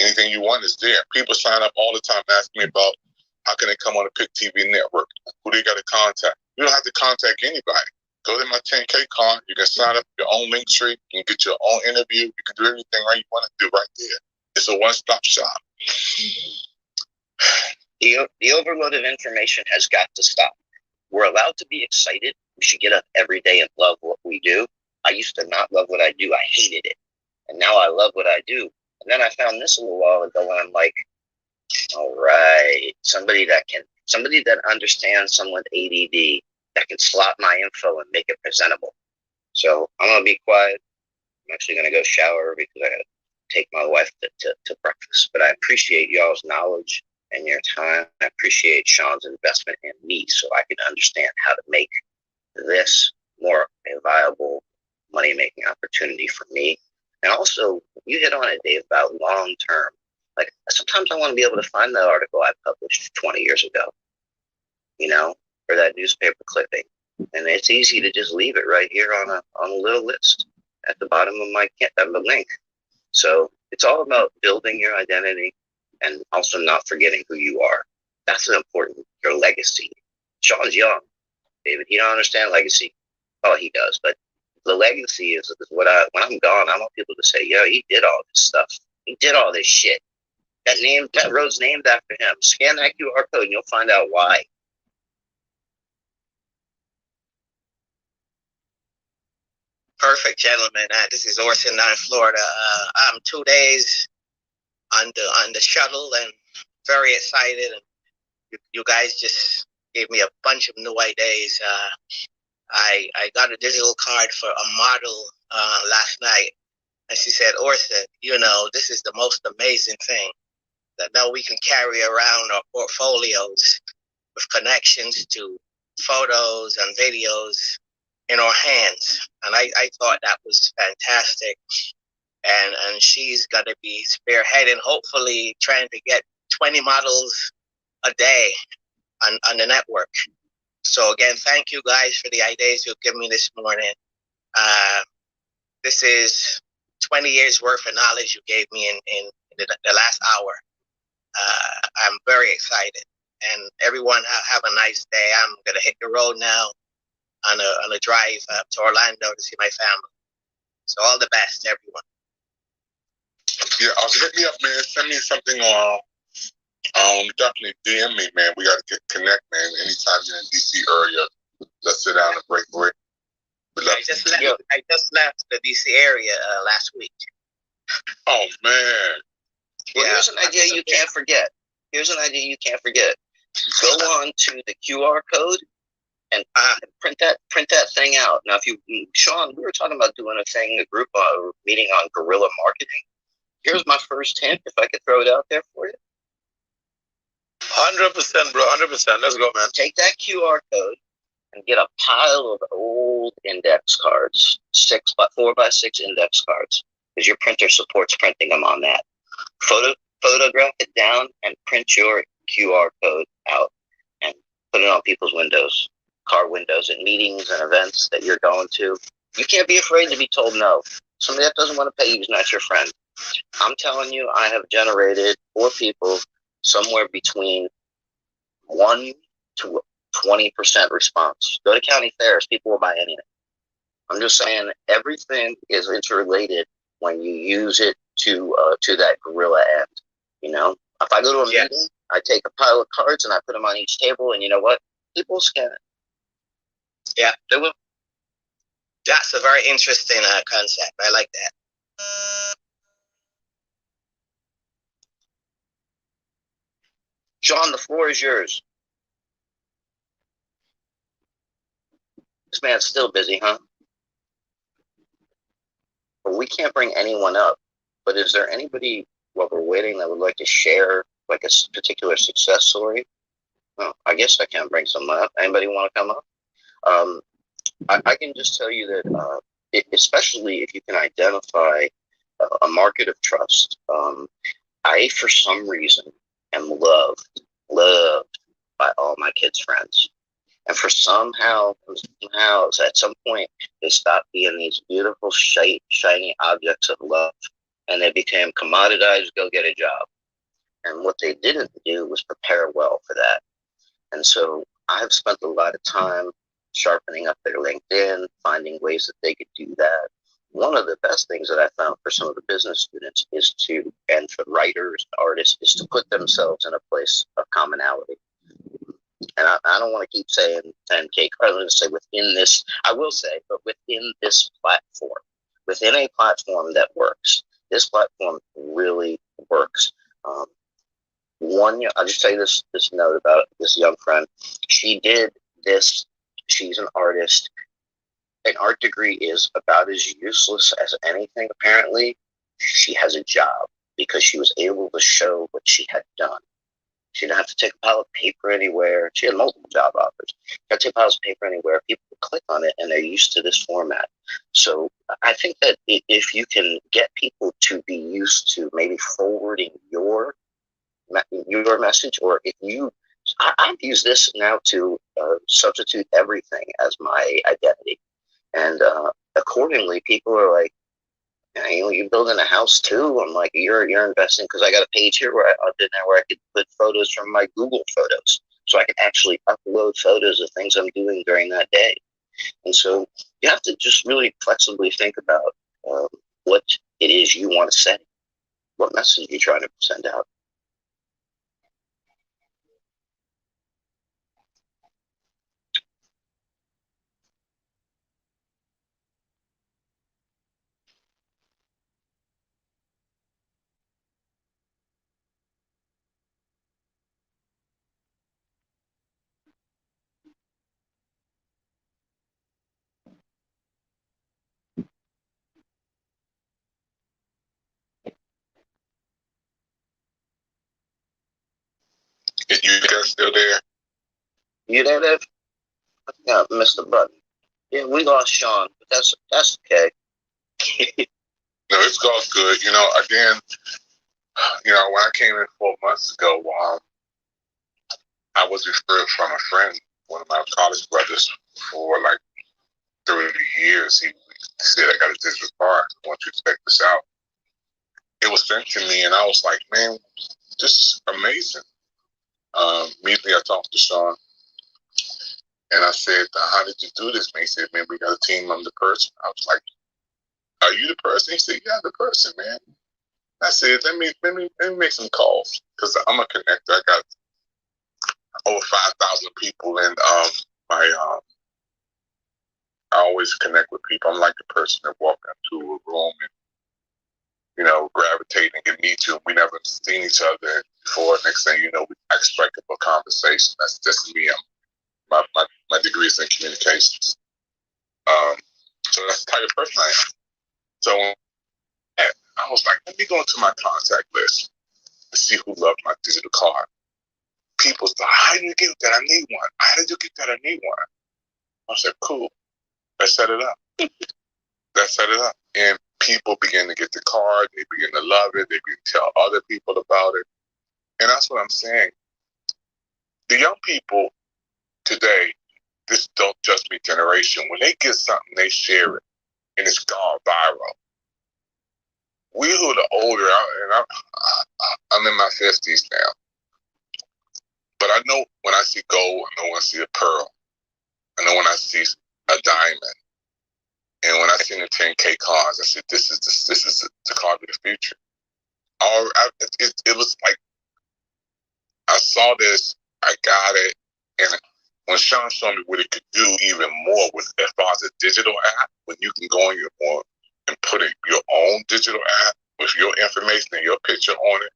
anything you want is there. People sign up all the time asking me about how can they come on the Pick TV network, who they got to contact. You don't have to contact anybody. Go to my 10K card. You can sign up your own link tree. You can get your own interview. You can do everything right you want to do right there. It's a one-stop shop. The overload of information has got to stop. We're allowed to be excited. We should get up every day and love what we do. I used to not love what I do. I hated it. And now I love what I do. And then I found this a little while ago, and I'm like, all right, somebody that understands someone with ADD, that can slot my info and make it presentable. So I'm going to be quiet. I'm actually going to go shower because I got to take my wife to breakfast. But I appreciate y'all's knowledge and your time. I appreciate Sean's investment in me so I can understand how to make this more a viable money-making opportunity for me. And also, you hit on it, Dave, about long-term. Like, sometimes I want to be able to find that article I published 20 years ago. or that newspaper clipping. And it's easy to just leave it right here on a little list at the bottom of the link. So it's all about building your identity and also not forgetting who you are. That's important, your legacy. Sean's young, David. He don't understand legacy. Oh, he does. But the legacy is when I'm gone, I want people to say, he did all this stuff. He did all this shit. That road's named after him. Scan that QR code and you'll find out why. Perfect, gentlemen. This is Orson down in Florida. I'm 2 days on the shuttle and very excited. And you guys just gave me a bunch of new ideas. I got a digital card for a model last night, and she said, "Orson, this is the most amazing thing that now we can carry around our portfolios with connections to photos and videos in our hands." And I thought that was fantastic. And she's going to be spearheading, hopefully trying to get 20 models a day on the network. So again, thank you guys for the ideas you've given me this morning. This is 20 years worth of knowledge you gave me in the last hour. I'm very excited. And everyone have a nice day. I'm going to hit the road now on a drive to Orlando to see my family. So all the best, everyone. Yeah, hit me up, man. Send me something on. Definitely DM me, man. We got to connect, man. Anytime you're in DC area, let's sit down and break bread. I just left the DC area last week. Oh man. Well, here's an idea you can't forget. Go on to the QR code and print that thing out. Now, Sean, we were talking about doing a group meeting on guerrilla marketing. Here's my first hint, if I could throw it out there for you. 100%, bro. 100%. Let's go, man. Take that QR code and get a pile of old index cards, 4x6 index cards, because your printer supports printing them on that. Photograph it down and print your QR code out and put it on people's windows, car windows, and meetings and events that you're going to. You can't be afraid to be told no. Somebody that doesn't want to pay you is not your friend. I'm telling you, I have generated 4 people somewhere between 1 to 20% response. Go to county fairs, people will buy anything. I'm just saying everything is interrelated when you use it to that guerrilla end. If I go to a meeting, I take a pile of cards and I put them on each table, and you know what? People will scan it. Yeah, they will. That's a very interesting concept. I like that. John, the floor is yours. This man's still busy, huh? Well, we can't bring anyone up, but is there anybody while we're waiting that would like to share like a particular success story? Well, I guess I can't bring someone up. Anybody want to come up? I can just tell you that, especially if you can identify a market of trust, I, for some reason, am loved by all my kids' friends. And for somehow, at some point, they stopped being these beautiful, shiny objects of love, and they became commoditized, go get a job. And what they didn't do was prepare well for that. And so I've spent a lot of time sharpening up their LinkedIn, finding ways that they could do that. One of the best things that I found for some of the business students and for writers, artists, is to put themselves in a place of commonality. And I don't want to keep saying 10K. I'm going to say within this, I will say, but within this platform, within a platform that works, this platform really works. I'll just tell you this note about this young friend. She did this. She's an artist. An art degree is about as useless as anything, apparently. She has a job because she was able to show what she had done. She didn't have to take a pile of paper anywhere. She had multiple job offers. She had to take piles of paper anywhere. People click on it, and they're used to this format. So I think that if you can get people to be used to maybe forwarding your message, or if you I've used this now to substitute everything as my identity. And accordingly, people are like, you're building a house too. I'm like, you're investing, because I got a page here where I did now where I could put photos from my Google Photos, so I can actually upload photos of things I'm doing during that day. And so you have to just really flexibly think about what it is you want to say, what message you're trying to send out. You guys still there? You there, Dave? Yeah, Mr. Button. Yeah, we lost Sean, but that's okay. No, it's all good. You know, again, when I came in 4 months ago, I was referred from a friend, one of my college brothers, for like 30 years. He said, I got a digital card. I want you to check this out. It was sent to me, and I was like, man, this is amazing. Immediately, I talked to Sean, and I said, how did you do this, man? He said, man, we got a team. I'm the person. I was like, are you the person? He said, yeah, the person, man. I said, let me make some calls, because I'm a connector. I got over 5,000 people, and my I always connect with people. I'm like the person that walk into a room and gravitate and get me to. We never seen each other before. Next thing you know, we strike up a conversation. That's just me. My degree is in communications. So that's the type of person I am. So I was like, let me go into my contact list to see who loved my digital card. People thought, how did you get that? I need one. How did you get that? I need one. I said, cool. Let's set it up. And people begin to get the card. They begin to love it. They begin to tell other people about it. And that's what I'm saying. The young people today, this don't just be generation, when they get something, they share it, and it's gone viral. We who are the older, and I'm in my 50s now, but I know when I see gold, I know when I see a pearl, I know when I see a diamond, and when I see the 10K cards, I said, this is the card of the future. It was like, I saw this, I got it, and when Sean showed me what it could do even more with as far as a digital app, when you can go on your phone and put in your own digital app with your information and your picture on it,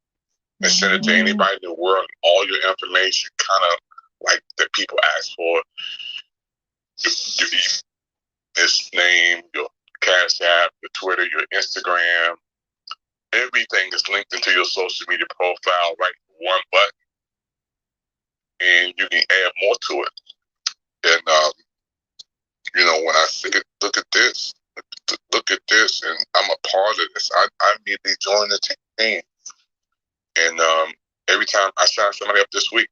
and send it to anybody in the world, all your information, kind of like that people ask for, your this name, your Cash App, your Twitter, your Instagram, everything is linked into your social media profile, right? One button, and you can add more to it. And when I think, look at this, and I'm a part of this. I immediately joined the team, and every time I signed somebody up this week,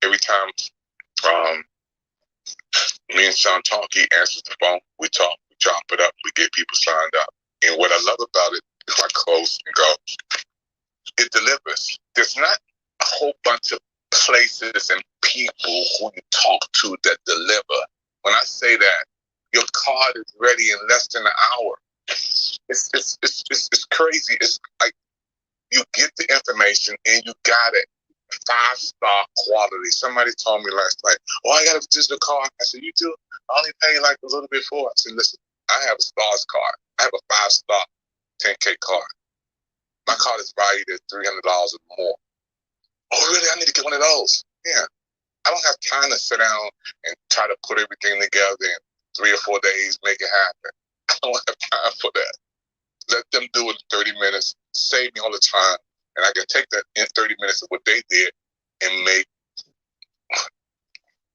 every time me and Sean talk, he answers the phone. We talk, we chop it up, we get people signed up. And what I love about it, if I close and go, it delivers. There's not a whole bunch of places and people who you talk to that deliver. When I say that, your card is ready in less than an hour. It's crazy. It's like you get the information and you got it. 5-star quality. Somebody told me last night, oh, I got a digital card. I said, you do? I only pay like a little bit for it. I said, listen, I have a stars card. I have a 5-star 10K card. My card is valued at $300 or more. Oh, really? I need to get one of those. Yeah. I don't have time to sit down and try to put everything together in 3 or 4 days, make it happen. I don't have time for that. Let them do it in 30 minutes, save me all the time, and I can take that in 30 minutes of what they did and make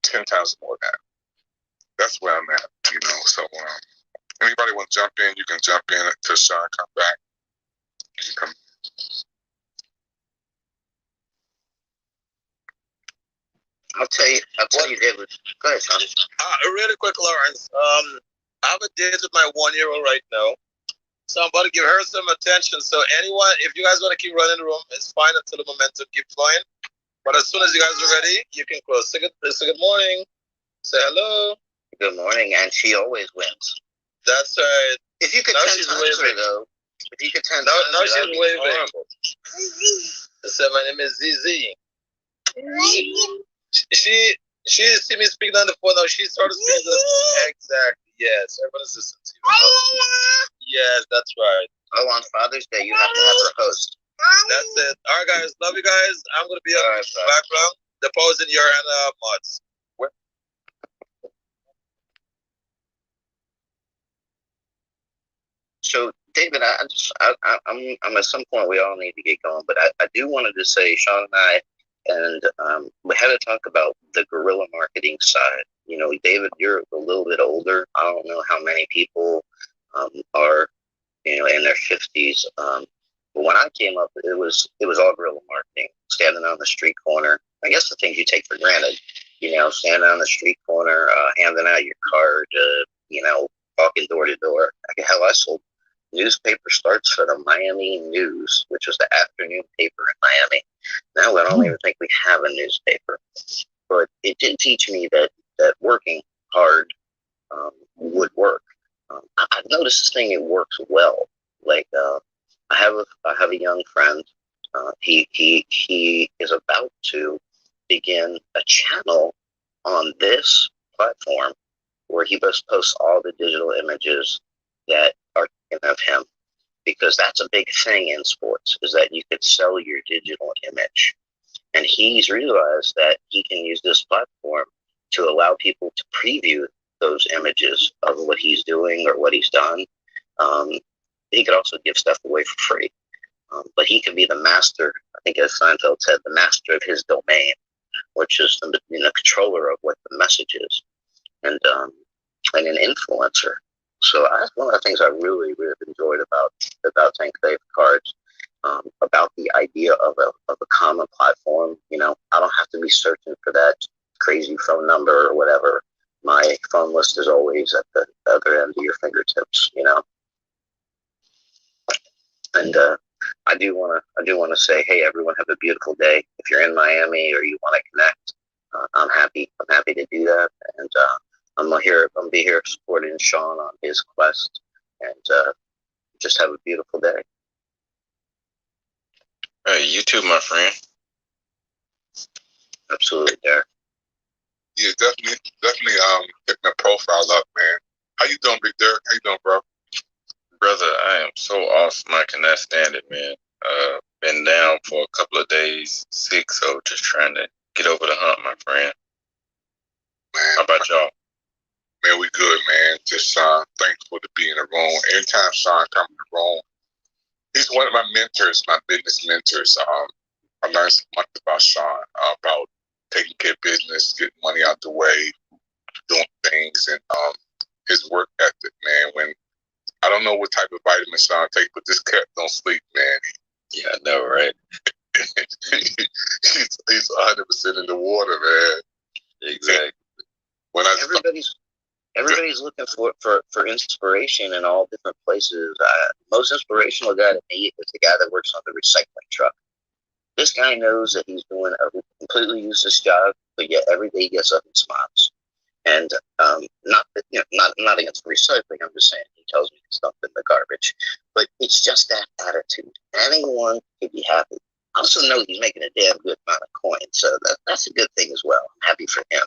10 times more than that. That's where I'm at, So anybody want to jump in, you can jump in until Sean come back. You can come. I'll tell you, David. Go ahead, Sean. Really quick, Lawrence. I have a date with my 1-year-old right now. So I'm about to give her some attention. So anyone, if you guys want to keep running the room, it's fine until the momentum keep flowing. But as soon as you guys are ready, you can close. Say good morning. Say hello. Good morning, and she always wins. That's right. If you could Now 10 she's times waving. her, though. If you could 10 Now times her, she's that'd be waving. horrible. So my name is Zizi. She see me speaking on the phone now. She started speaking. Exactly. Yes. Everyone's listening to you. Yes, that's right. Oh, on Father's Day, you have to have her host. That's it. All right, guys. Love you guys. I'm gonna be on the background. The pause in your hand, mods. So, David, I'm at some point we all need to get going, but I do wanted to say, Sean and I, and we had to talk about the guerrilla marketing side. You know, David, you're a little bit older. I don't know how many people are, you know, in their 50s. But when I came up, it was all guerrilla marketing, standing on the street corner. I guess the things you take for granted, you know, standing on the street corner, handing out your card, you know, walking door to door. Like, hell, I sold newspaper starts for the Miami News, which was the afternoon paper in Miami. Now I don't even think we have a newspaper, but it did teach me that working hard would work. I've noticed this thing; it works well. Like I have a young friend. He is about to begin a channel on this platform where he must post all the digital images that are taken of him, because that's a big thing in sports, is that you could sell your digital image. And he's realized that he can use this platform to allow people to preview those images of what he's doing or what he's done. He could also give stuff away for free. But he can be the master, I think as Seinfeld said, the master of his domain, which is the controller of what the message is, and an influencer. So that's one of the things I really, really enjoyed about 10KCARDS, about the idea of a common platform. You know, I don't have to be searching for that crazy phone number or whatever. My phone list is always at the other end of your fingertips. You know, and I do want to say, hey, everyone, have a beautiful day. If you're in Miami or you want to connect, I'm happy to do that, and I'm gonna be here supporting Sean on his quest, and just have a beautiful day. Hey, you too, my friend. Absolutely, Derek. Yeah, definitely picking the profile up, man. How you doing, Big Derek? How you doing, bro? Brother, I am so awesome. I cannot stand it, man. Been down for a couple of days, sick, so just trying to get over the hump, my friend. Man, how about y'all? Man, we good, man. Just thankful to be in the room. Anytime Sean comes in the room, he's one of my mentors, my business mentors. I learned so much about Sean, about taking care of business, getting money out the way, doing things, and his work ethic, man. When I don't know what type of vitamin Sean takes, but this cat don't sleep, man. Yeah, I know, right? he's 100% in the water, man. Exactly. When everybody's looking for inspiration in all different places. Most inspirational guy to me is the guy that works on the recycling truck. This guy knows that he's doing a completely useless job, but yet every day he gets up and smiles. And not against recycling. I'm just saying, he tells me to dump in the garbage. But it's just that attitude. Anyone could be happy. I also know he's making a damn good amount of coin, so that's a good thing as well. I'm happy for him.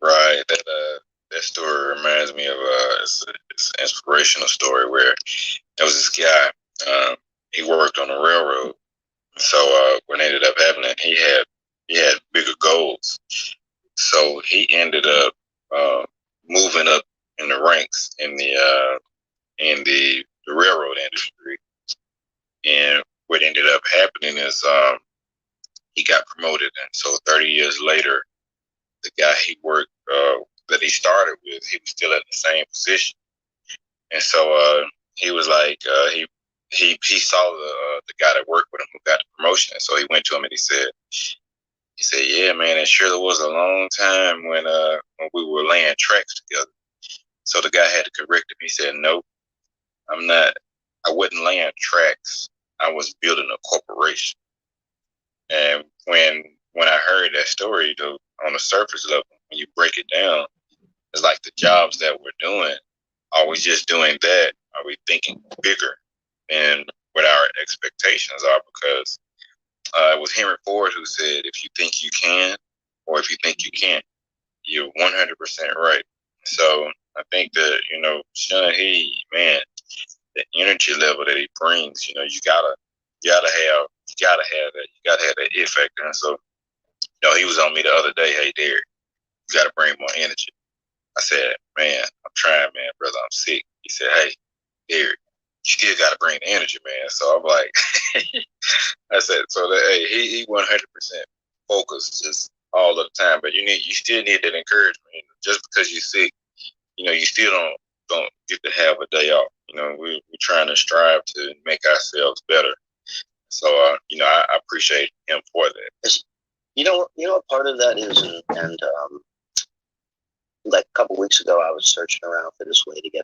Right. That story reminds me of it's an inspirational story where there was this guy. He worked on a railroad. So what ended up happening, he had bigger goals. So he ended up moving up in the ranks in the railroad industry. And what ended up happening is he got promoted, and so 30 years later, the guy he worked that he started with, he was still at the same position. And so he was like, he he saw the guy that worked with him who got the promotion, and so he went to him and he said, yeah, man, it surely was a long time when we were laying tracks together. So the guy had to correct him. He said, no, I'm not. I wasn't laying tracks. I was building a corporation. And when I heard that story, though, on the surface level, when you break it down, it's like the jobs that we're doing. Are we just doing that? Are we thinking bigger than what our expectations are? Because it was Henry Ford who said, if you think you can, or if you think you can't, you're 100% right. So I think that, Sean, man, the energy level that he brings, you gotta have that. You gotta have that it factor. And so, he was on me the other day. Hey, Derek, you gotta bring more energy. I said, man, I'm trying, man, brother. I'm sick. He said, hey, Derek, you still gotta bring the energy, man. So I'm like, I said, so that, hey, he 100% focused just all of the time. But you still need that encouragement. Just because you're sick, you still don't get to have a day off. We're trying to strive to make ourselves better. So, I appreciate him for that. What part of that is, and like a couple weeks ago, I was searching around for this way to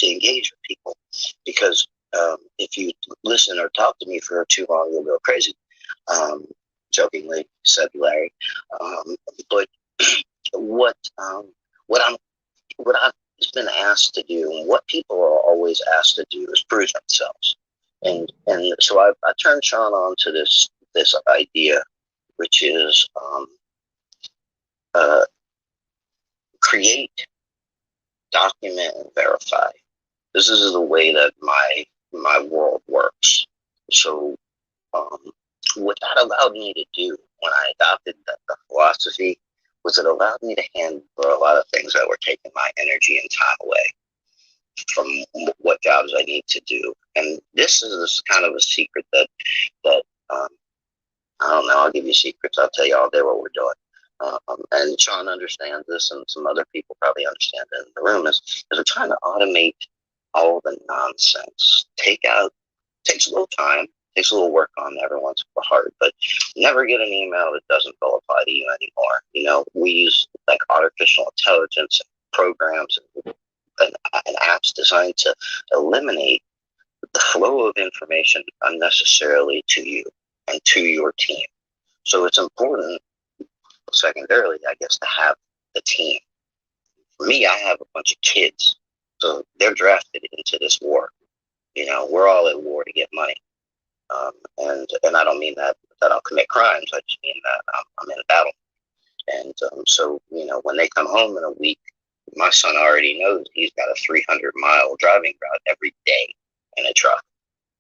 engage with people, because if you listen or talk to me for too long, you'll go crazy. Jokingly said Larry, but what I've been asked to do, and what people are always asked to do, is prove themselves. And so I turned Sean on to this idea, which is create, document, and verify. This is the way that my world works. So what that allowed me to do when I adopted the philosophy was it allowed me to handle a lot of things that were taking my energy and time away from what jobs I need to do. And this is kind of a secret that I don't know. I'll give you secrets. I'll tell you all day what we're doing. And Sean understands this, and some other people probably understand it in the room, is we're trying to automate all the nonsense. Takes a little time, takes a little work on everyone's part, but never get an email that doesn't apply to you anymore. We use like artificial intelligence and programs and apps designed to eliminate the flow of information unnecessarily to you and to your team. So it's important, secondarily, I guess, to have the team. For me, I have a bunch of kids, so they're drafted into this war. We're all at war to get money. And I don't mean that I'll commit crimes. I just mean that I'm in a battle. And so, when they come home in a week, my son already knows he's got a 300-mile driving route every day in a truck,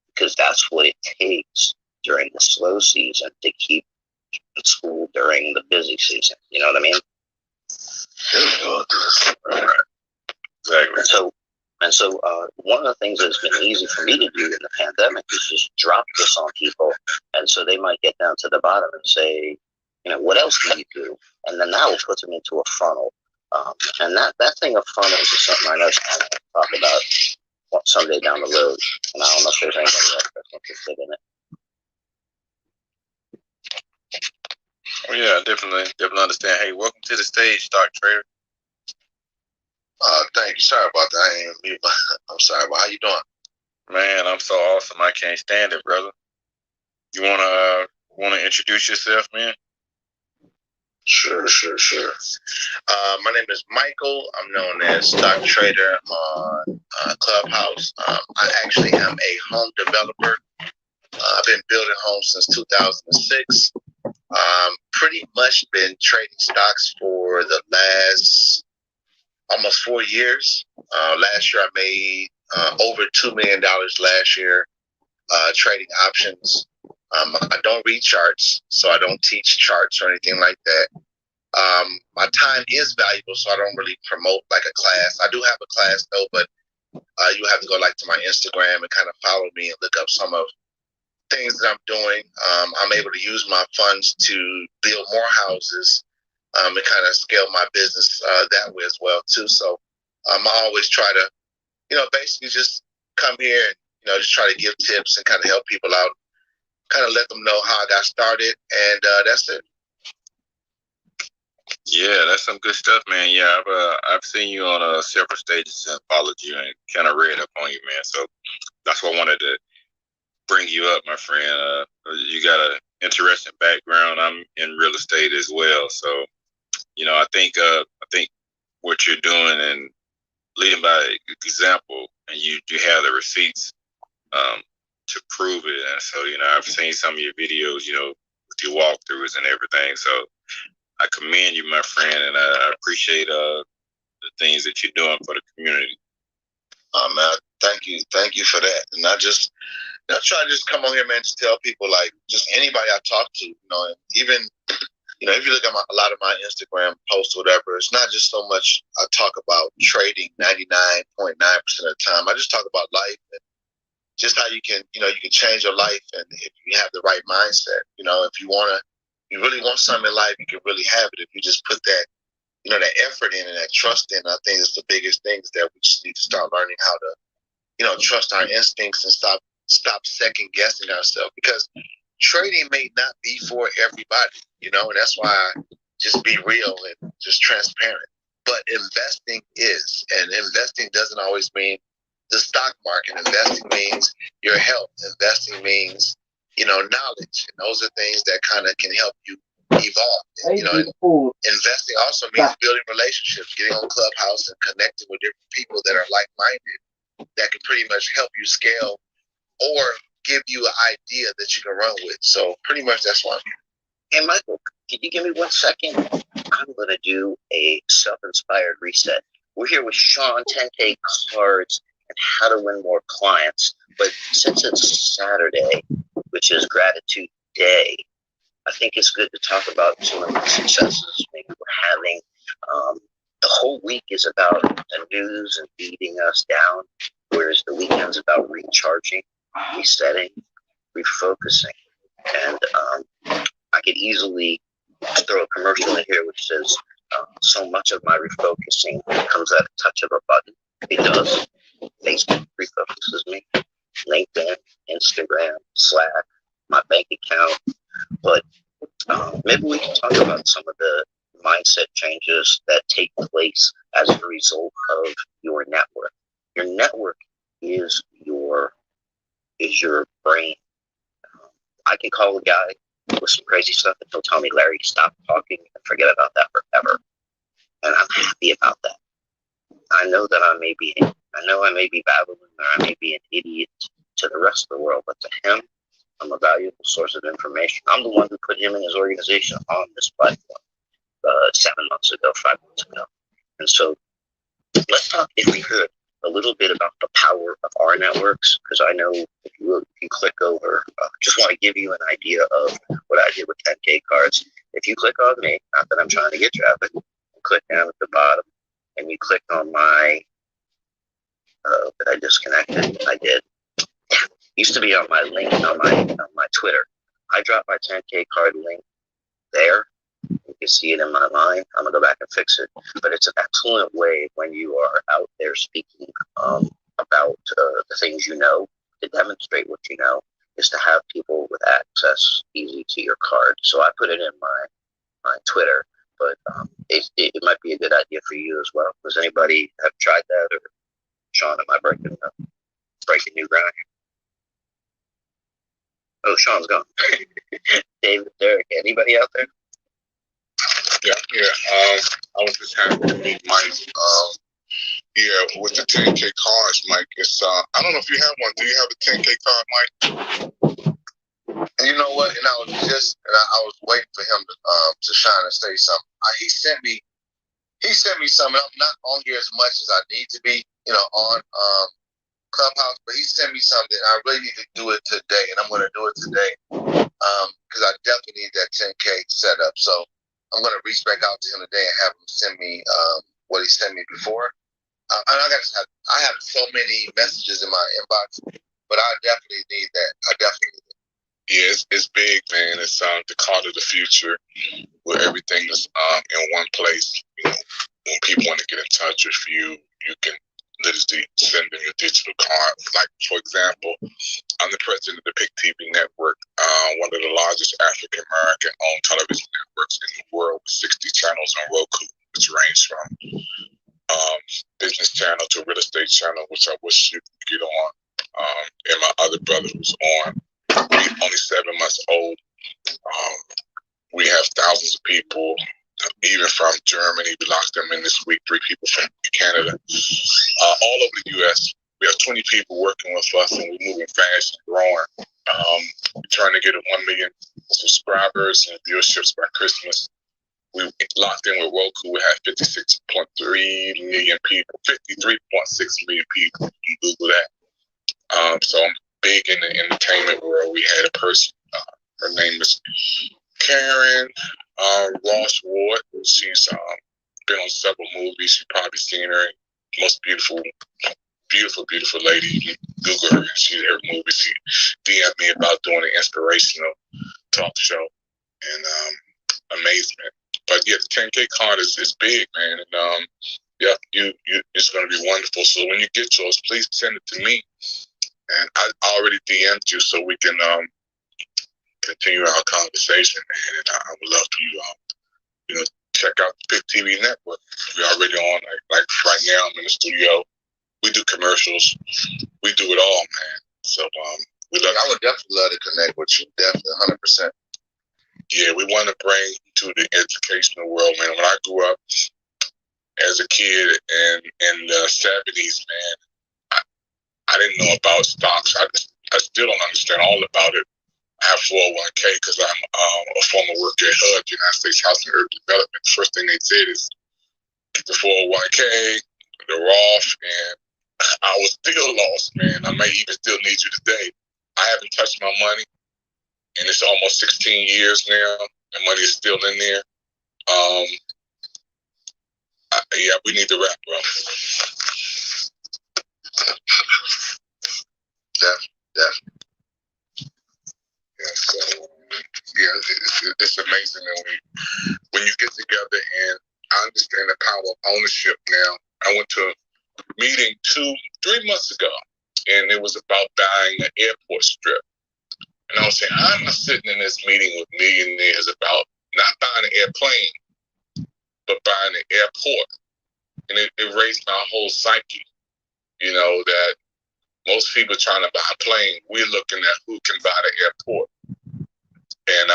because that's what it takes during the slow season to keep school during the busy season. You know what I mean? Exactly. And so one of the things that's been easy for me to do in the pandemic is just drop this on people. And so they might get down to the bottom and say, what else can you do? And then that will put them into a funnel. And that thing of funnels is something I know I'm going to talk about someday down the road. And I don't know if there's anybody else that's interested in it. Oh yeah, definitely understand. Hey, welcome to the stage, Stock Trader. Thank you. Sorry about that. I ain't me, but I'm sorry. But how you doing? Man, I'm so awesome. I can't stand it, brother. You wanna introduce yourself, man? Sure. My name is Michael. I'm known as Stock Trader on Clubhouse. I actually am a home developer. I've been building homes since 2006. Pretty much been trading stocks for the last almost 4 years. Last year I made over $2 million last year trading options. I don't read charts, so I don't teach charts or anything like that. My time is valuable, so I don't really promote like a class. I do have a class though, but you have to go like to my Instagram and kind of follow me and look up some of things that I'm doing. I'm able to use my funds to build more houses and kind of scale my business that way as well too. So I always try to, basically just come here and just try to give tips and kind of help people out, kind of let them know how I got started, and that's it. Yeah, that's some good stuff, man. Yeah, I've seen you on several stages and followed you and kind of read up on you, man. So that's why I wanted to bring you up, my friend. You got an interesting background. I'm in real estate as well, so I think what you're doing and leading by example, and you have the receipts to prove it. And so I've seen some of your videos, with your walkthroughs and everything. So I commend you, my friend, and I appreciate the things that you're doing for the community. Man, thank you for that. And I try to just come on here, man, to tell people, like, just anybody I talk to, and even, if you look at a lot of my Instagram posts or whatever, it's not just so much I talk about trading 99.9% of the time. I just talk about life and just how you can change your life, and if you have the right mindset, if you really want something in life, you can really have it if you just put that, that effort in and that trust in. I think it's the biggest thing is that we just need to start learning how to, trust our instincts and stop second guessing ourselves, because trading may not be for everybody, and that's why I just be real and just transparent. But investing is, and investing doesn't always mean the stock market. Investing means your health. Investing means, knowledge. And those are things that kind of can help you evolve. And, investing also means building relationships, getting on Clubhouse and connecting with different people that are like-minded, that can pretty much help you scale or give you an idea that you can run with. So pretty much that's why I'm here. Hey, Michael, can you give me 1 second? I'm going to do a self-inspired reset. We're here with Sean, 10K Cards, and how to win more clients. But since it's Saturday, which is Gratitude Day, I think it's good to talk about some of the successes maybe we're having. The whole week is about the news and beating us down, whereas the weekend's about recharging, resetting, refocusing. And I could easily throw a commercial in here which says so much of my refocusing comes at a touch of a button. It does. Facebook refocuses me, LinkedIn, Instagram, Slack, my bank account. But maybe we can talk about some of the mindset changes that take place as a result of your network. Your network is your brain. I can call a guy with some crazy stuff and he'll tell me, Larry, stop talking and forget about that forever. And I'm happy about that. I know I may be babbling, or I may be an idiot to the rest of the world, but to him, I'm a valuable source of information. I'm the one who put him and his organization on this platform 7 months ago, 5 months ago. And so let's talk, if we could, a little bit about the power of our networks, because I know if you click over, just want to give you an idea of what I did with 10K Cards. If you click on me, not that I'm trying to get traffic, click down at the bottom, and you click on my, that I disconnected, I did. Used to be on my link on my Twitter. I dropped my 10K card link there. You can see it in my line. I'm gonna go back and fix it. But it's an excellent way when you are out there speaking about the things you know, to demonstrate what you know, is to have people with access easy to your card. So I put it in my Twitter, but it might be a good idea for you as well. Does anybody have tried that, or Sean, am I breaking new ground here? Oh, Sean's gone. David, Derek, anybody out there? Yeah. I was just happy to meet Mike. With the 10K cards, Mike. It's I don't know if you have one. Do you have a 10K card, Mike? And you know what? And I was waiting for him to shine and say something. He sent me something. I'm not on here as much as I need to be, on Clubhouse, but he sent me something. I really need to do it today, and I'm going to do it today because I definitely need that 10K set up. So I'm going to reach back out to him today and have him send me what he sent me before. And I have so many messages in my inbox, but I definitely need that. Yeah, it's big, man. It's the card of the future, where everything is in one place. When people want to get in touch with you, you can send them your digital card. Like, for example, I'm the president of the Pick TV Network, one of the largest African American owned television networks in the world, with 60 channels on Roku, which range from business channel to real estate channel, which I wish you could get on. And my other brother who's on, only 7 months old. We have thousands of people, even from Germany. We locked them in this week, 3 people from Canada, all over the U.S. We have 20 people working with us, and we're moving fast and growing. We're trying to get to 1 million subscribers and viewerships by Christmas. We locked in with Roku. We have 56.3 million people, 53.6 million people. You can Google that. So I'm big in the entertainment world. We had a person, her name is Karen Ross Ward. She's been on several movies. You've probably seen her. Most beautiful lady. You can Google her and see her movies. She DM'd me about doing an inspirational talk show, and amazement. But yeah, the 10K card is big, man, and yeah, it's gonna be wonderful. So when you get yours, please send it to me, and I already DM'd you so we can continue our conversation, man. And I would love for you, check out the Pick TV Network. We're already on, like right now. I'm in the studio. We do commercials. We do it all, man. So I would definitely love to connect with you. Definitely, 100%. Yeah, we want to bring to the educational world, man. When I grew up as a kid in the 70s, man, I didn't know about stocks. I still don't understand all about it. I have 401k because I'm a former worker at HUD, United States Housing and Urban Development. The first thing they said is get the 401k, the Roth, and I was still lost, man. I may even still need you today. I haven't touched my money, and it's almost 16 years now. The money is still in there. Yeah, we need to wrap, bro. Definitely. Yeah, so it's amazing, man. When you get together, and I understand the power of ownership now. I went to a meeting 3 months ago, and it was about buying an airport strip. And I was saying, how am I sitting in this meeting with millionaires about not buying an airplane, but buying an airport? And it raised my whole psyche, that most people are trying to buy a plane. We're looking at who can buy the airport. And,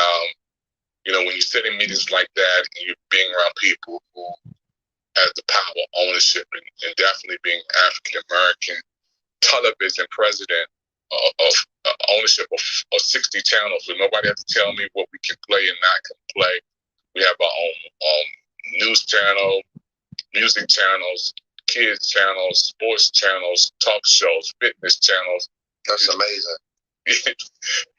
when you sit in meetings like that and you're being around people who have the power of ownership and definitely being African-American, television president of ownership of 60 channels, so nobody has to tell me what we can play and not can play. We have our own news channel, music channels, kids channels, sports channels, talk shows, fitness channels. That's amazing.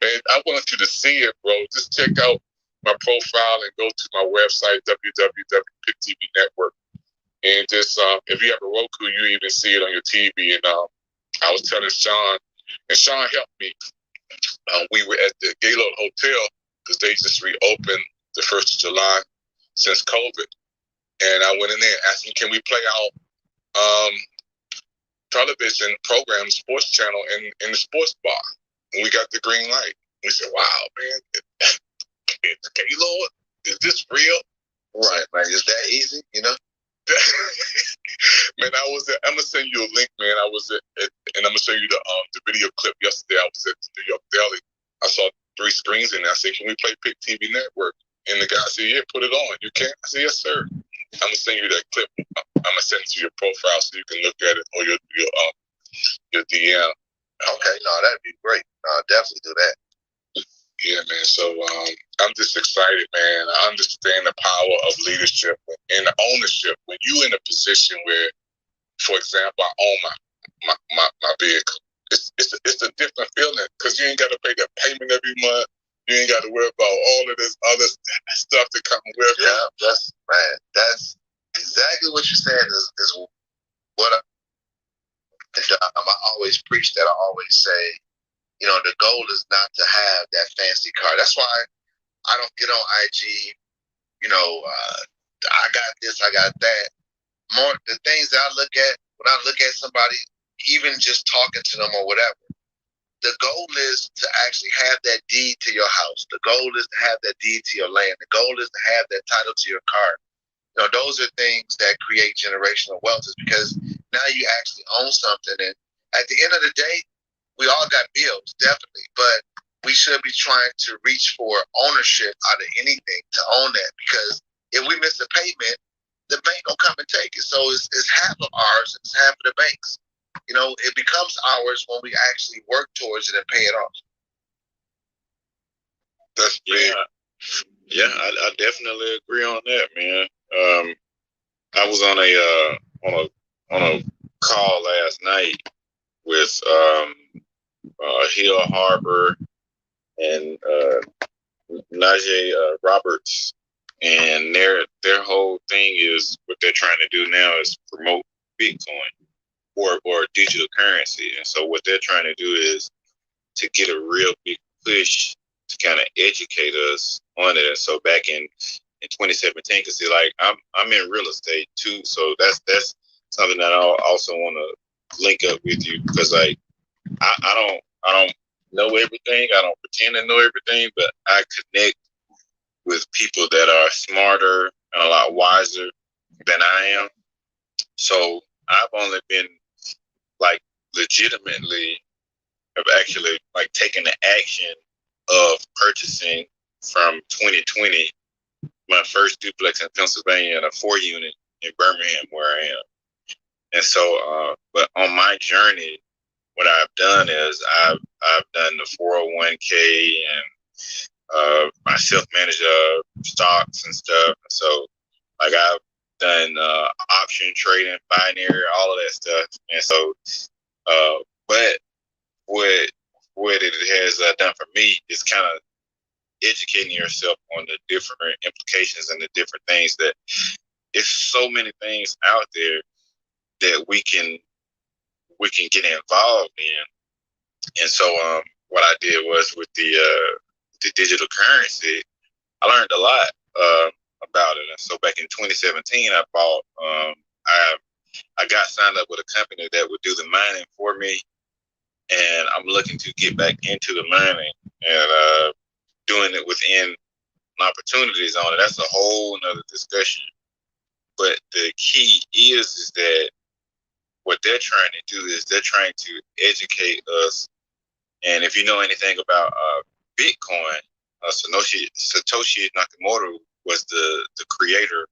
Man, I want you to see it, bro. Just check out my profile and go to my website, www.PickTV.network. And just, if you have a Roku, you even see it on your TV. And I was telling Sean, and Sean helped me. We were at the Gaylord Hotel because they just reopened the 1st of July since COVID. And I went in there and asked him, can we play out television program, sports channel in the sports bar? And we got the green light. We said, wow, man, it's Gaylord? Is this real? Right, man. Is that easy, Man, I'm going to send you a link, man. I was and I'm going to show you the video clip yesterday. I was at the New York Deli. I saw 3 screens in there. I said, can we play Pick TV Network? And the guy said, yeah, put it on. You can? I said, yes, sir. I'm going to send you that clip. I'm going to send it to your profile so you can look at it, or your DM. Okay, no, that'd be great. Definitely do that. Yeah, man. So I'm just excited, man. I understand the power of leadership and ownership. When you're in a position where, for example, I own my vehicle, it's a different feeling because you ain't got to pay that payment every month. You ain't got to worry about all of this other stuff that comes with it. Yeah, that's exactly what you're saying is what I always preach that. I always say, the goal is not to have that fancy car. That's why I don't get on IG, I got this, I got that. More the things that I look at when I look at somebody, even just talking to them or whatever, the goal is to actually have that deed to your house. The goal is to have that deed to your land. The goal is to have that title to your car. You know, those are things that create generational wealth, is because now you actually own something. And at the end of the day, we all got bills, definitely, but we should be trying to reach for ownership out of anything to own that, because if we miss a payment, the bank gonna come and take it. So it's half of ours, it's half of the bank's. You know, it becomes ours when we actually work towards it and pay it off. That's big. Yeah, I definitely agree on that, man. I was on a call last night with Hill Harbor and Najee Roberts, and their whole thing is what they're trying to do now is promote Bitcoin or digital currency. And so what they're trying to do is to get a real big push to kind of educate us on it. And so back in 2017, because like I'm in real estate too, so that's something that I also want to link up with you, because like I don't know everything, I don't pretend to know everything, but I connect with people that are smarter and a lot wiser than I am. So I've only been like legitimately have actually like taken the action of purchasing from 2020 my first duplex in Pennsylvania and a 4-unit in Birmingham where I am. And so, but on my journey, what I've done is I've done the 401k and my self-managed stocks and stuff. And so, like I've done option trading, binary, all of that stuff. And so, but what it has done for me is kind of educating yourself on the different implications and the different things that it's so many things out there that we can get involved in. And so what I did was with the digital currency, I learned a lot about it. And so back in 2017, I bought I got signed up with a company that would do the mining for me, and I'm looking to get back into the mining and doing it within opportunities on it. That's a whole nother discussion. But the key is that what they're trying to do is they're trying to educate us. And if you know anything about Bitcoin, Satoshi Nakamoto was the creator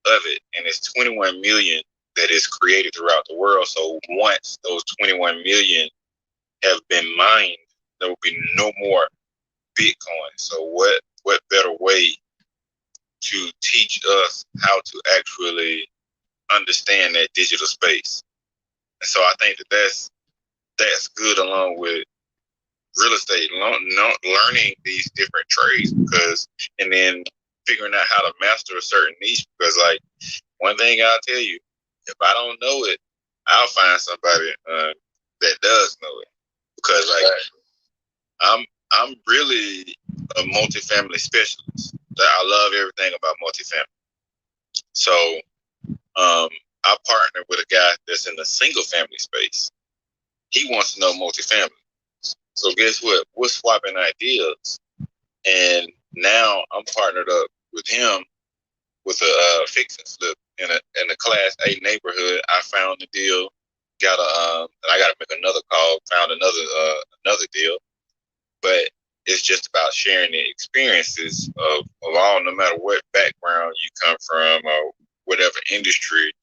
of it, and it's 21 million that is created throughout the world. So once those 21 million have been mined, there will be no more Bitcoin. So what better way to teach us how to actually understand that digital space? And so I think that's good, along with real estate, learning these different trades, because and then figuring out how to master a certain niche. Because like one thing I'll tell you, if I don't know it, I'll find somebody that does know it. Because like I'm really a multifamily specialist. I love everything about multifamily. So I partnered with a guy that's in the single family space. He wants to know multifamily. So guess what? We're swapping ideas, and now I'm partnered up with him with a fix and flip in a Class A neighborhood. I found the deal. I got to make another call. Found another deal, but it's just about sharing the experiences of all, no matter what background you come from or whatever industry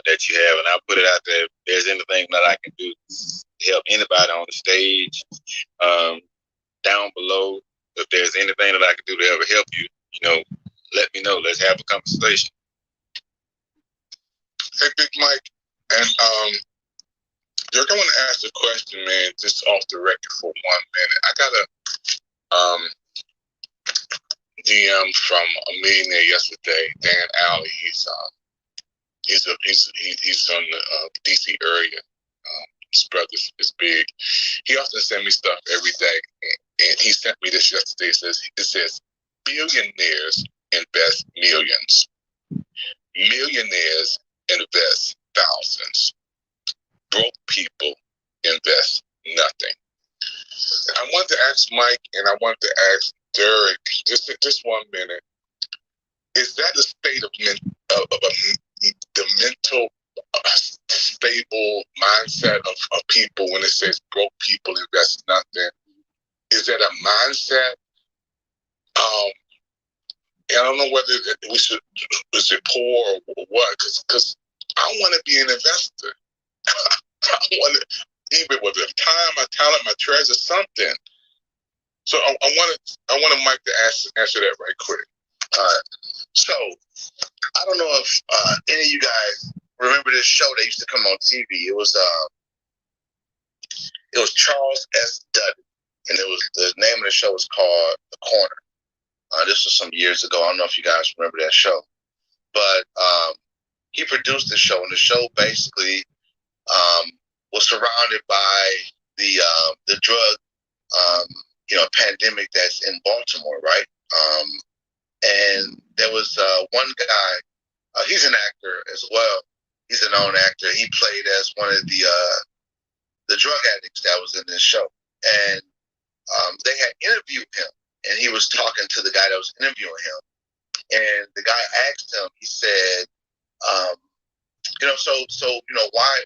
that you have. And I'll put it out there. If there's anything that I can do to help anybody on the stage, down below, if there's anything that I can do to ever help you, let me know. Let's have a conversation. Hey, Big Mike, and Dirk, I want to ask a question, man, just off the record for 1 minute. I got a DM from a millionaire yesterday, Dan Alley. He's on the DC area. His brother is big. He often sends me stuff every day, and he sent me this yesterday. It says billionaires invest millions. Millionaires invest thousands. people invest nothing. I want to ask Mike and I want to ask Derek, just 1 minute. Is that a state of the mental stable mindset of people when it says broke people invest nothing? Is that a mindset? And I don't know whether we should, is it poor or what? Because I want to be an investor. I want to, even with the time, my talent, my treasure, something. So I want Mike to answer that right quick. All right. So I don't know if any of you guys remember this show that used to come on TV. It was Charles S. Dudley, and the name of the show was called The Corner. This was some years ago. I don't know if you guys remember that show, but he produced the show, and the show basically was surrounded by the drug pandemic that's in Baltimore, right? And there was one guy. He's an actor as well. He's a known actor. He played as one of the drug addicts that was in this show, and they had interviewed him, and he was talking to the guy that was interviewing him, and the guy asked him. He said,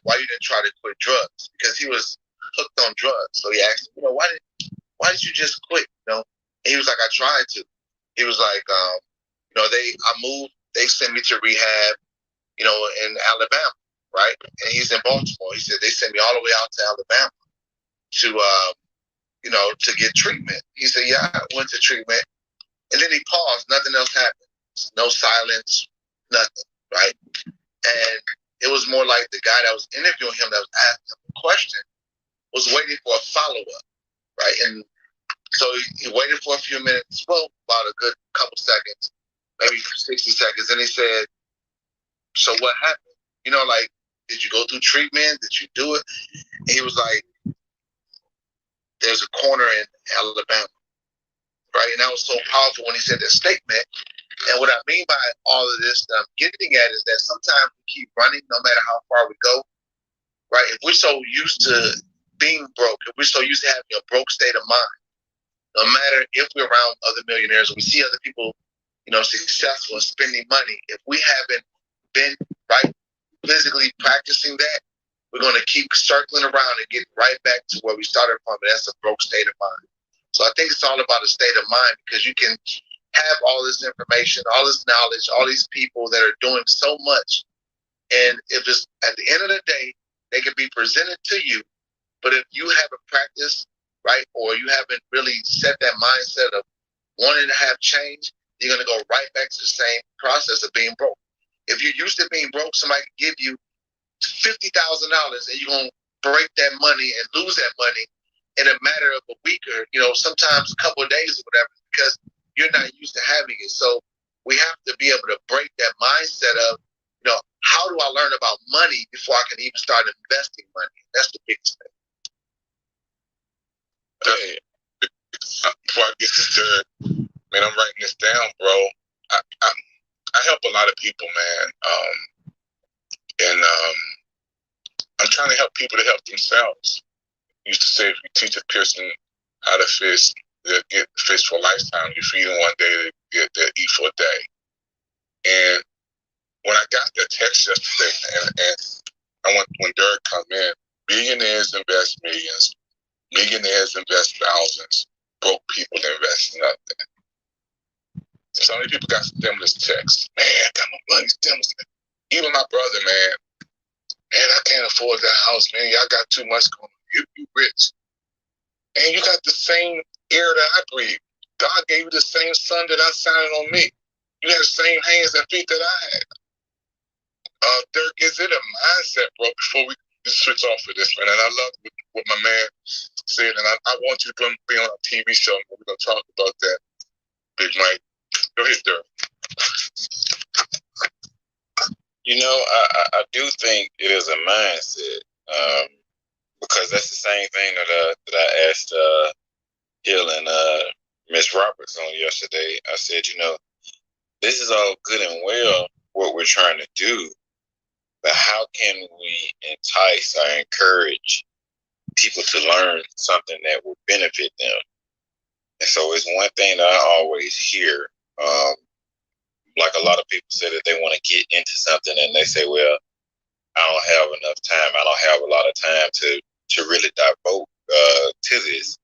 why you didn't try to quit drugs? Because he was hooked on drugs. So he asked him, why did you just quit? And he was like, I tried to. He was like, I moved. They sent me to rehab, in Alabama, right? And he's in Baltimore. He said they sent me all the way out to Alabama to get treatment. He said, yeah, I went to treatment. And then he paused. Nothing else happened. No silence, nothing, right? And it was more like the guy that was interviewing him, that was asking him a question, was waiting for a follow-up, right? And so he waited for a few minutes, well, about a good couple seconds, maybe 60 seconds. And he said, so what happened? Did you go through treatment? Did you do it? And he was like, there's a corner in Alabama, right? And that was so powerful when he said that statement. And what I mean by all of this that I'm getting at is that sometimes we keep running no matter how far we go, right? If we're so used to being broke, if we're so used to having a broke state of mind, no matter if we're around other millionaires, we see other people, successful and spending money. If we haven't been right physically practicing that, we're going to keep circling around and get right back to where we started from. And that's a broke state of mind. So I think it's all about a state of mind, because you can have all this information, all this knowledge, all these people that are doing so much. And if it's at the end of the day, they can be presented to you. But if you haven't practiced, right, or you haven't really set that mindset of wanting to have change, you're going to go right back to the same process of being broke. If you're used to being broke, somebody can give you $50,000 and you're going to break that money and lose that money in a matter of a week or, sometimes a couple of days or whatever, because you're not used to having it. So we have to be able to break that mindset of, how do I learn about money before I can even start investing money? That's the biggest thing. Hey, before I get to Derek, man, I'm writing this down, bro. I help a lot of people, man. And I'm trying to help people to help themselves. I used to say, if you teach a person how to fish, they'll get fish for a lifetime. You feed them one day, they'll eat for a day. And when I got that text yesterday, and when Derek come in, billionaires invest millions, millionaires invest thousands, broke people invest nothing. So many people got stimulus checks. Man, I got my money stimulus. Even my brother, man, I can't afford that house, man. Y'all got too much going on. You rich. And you got the same air that I breathe. God gave you the same sun that I signed on me. You had the same hands and feet that I had. Dirk, is it a mindset, bro, before we switch off of this, man? And I love what my man said, and I want you to be on a TV show, and we're going to talk about that, Big Mike. Go ahead, Dirk. I do think it is a mindset, because that's the same thing that I asked Hill and Miss Roberts on yesterday. I said, this is all good and well what we're trying to do, but how can we entice or encourage people to learn something that will benefit them? And so it's one thing that I always hear. Like a lot of people say that they want to get into something and they say, well, I don't have enough time. I don't have a lot of time to really devote to this.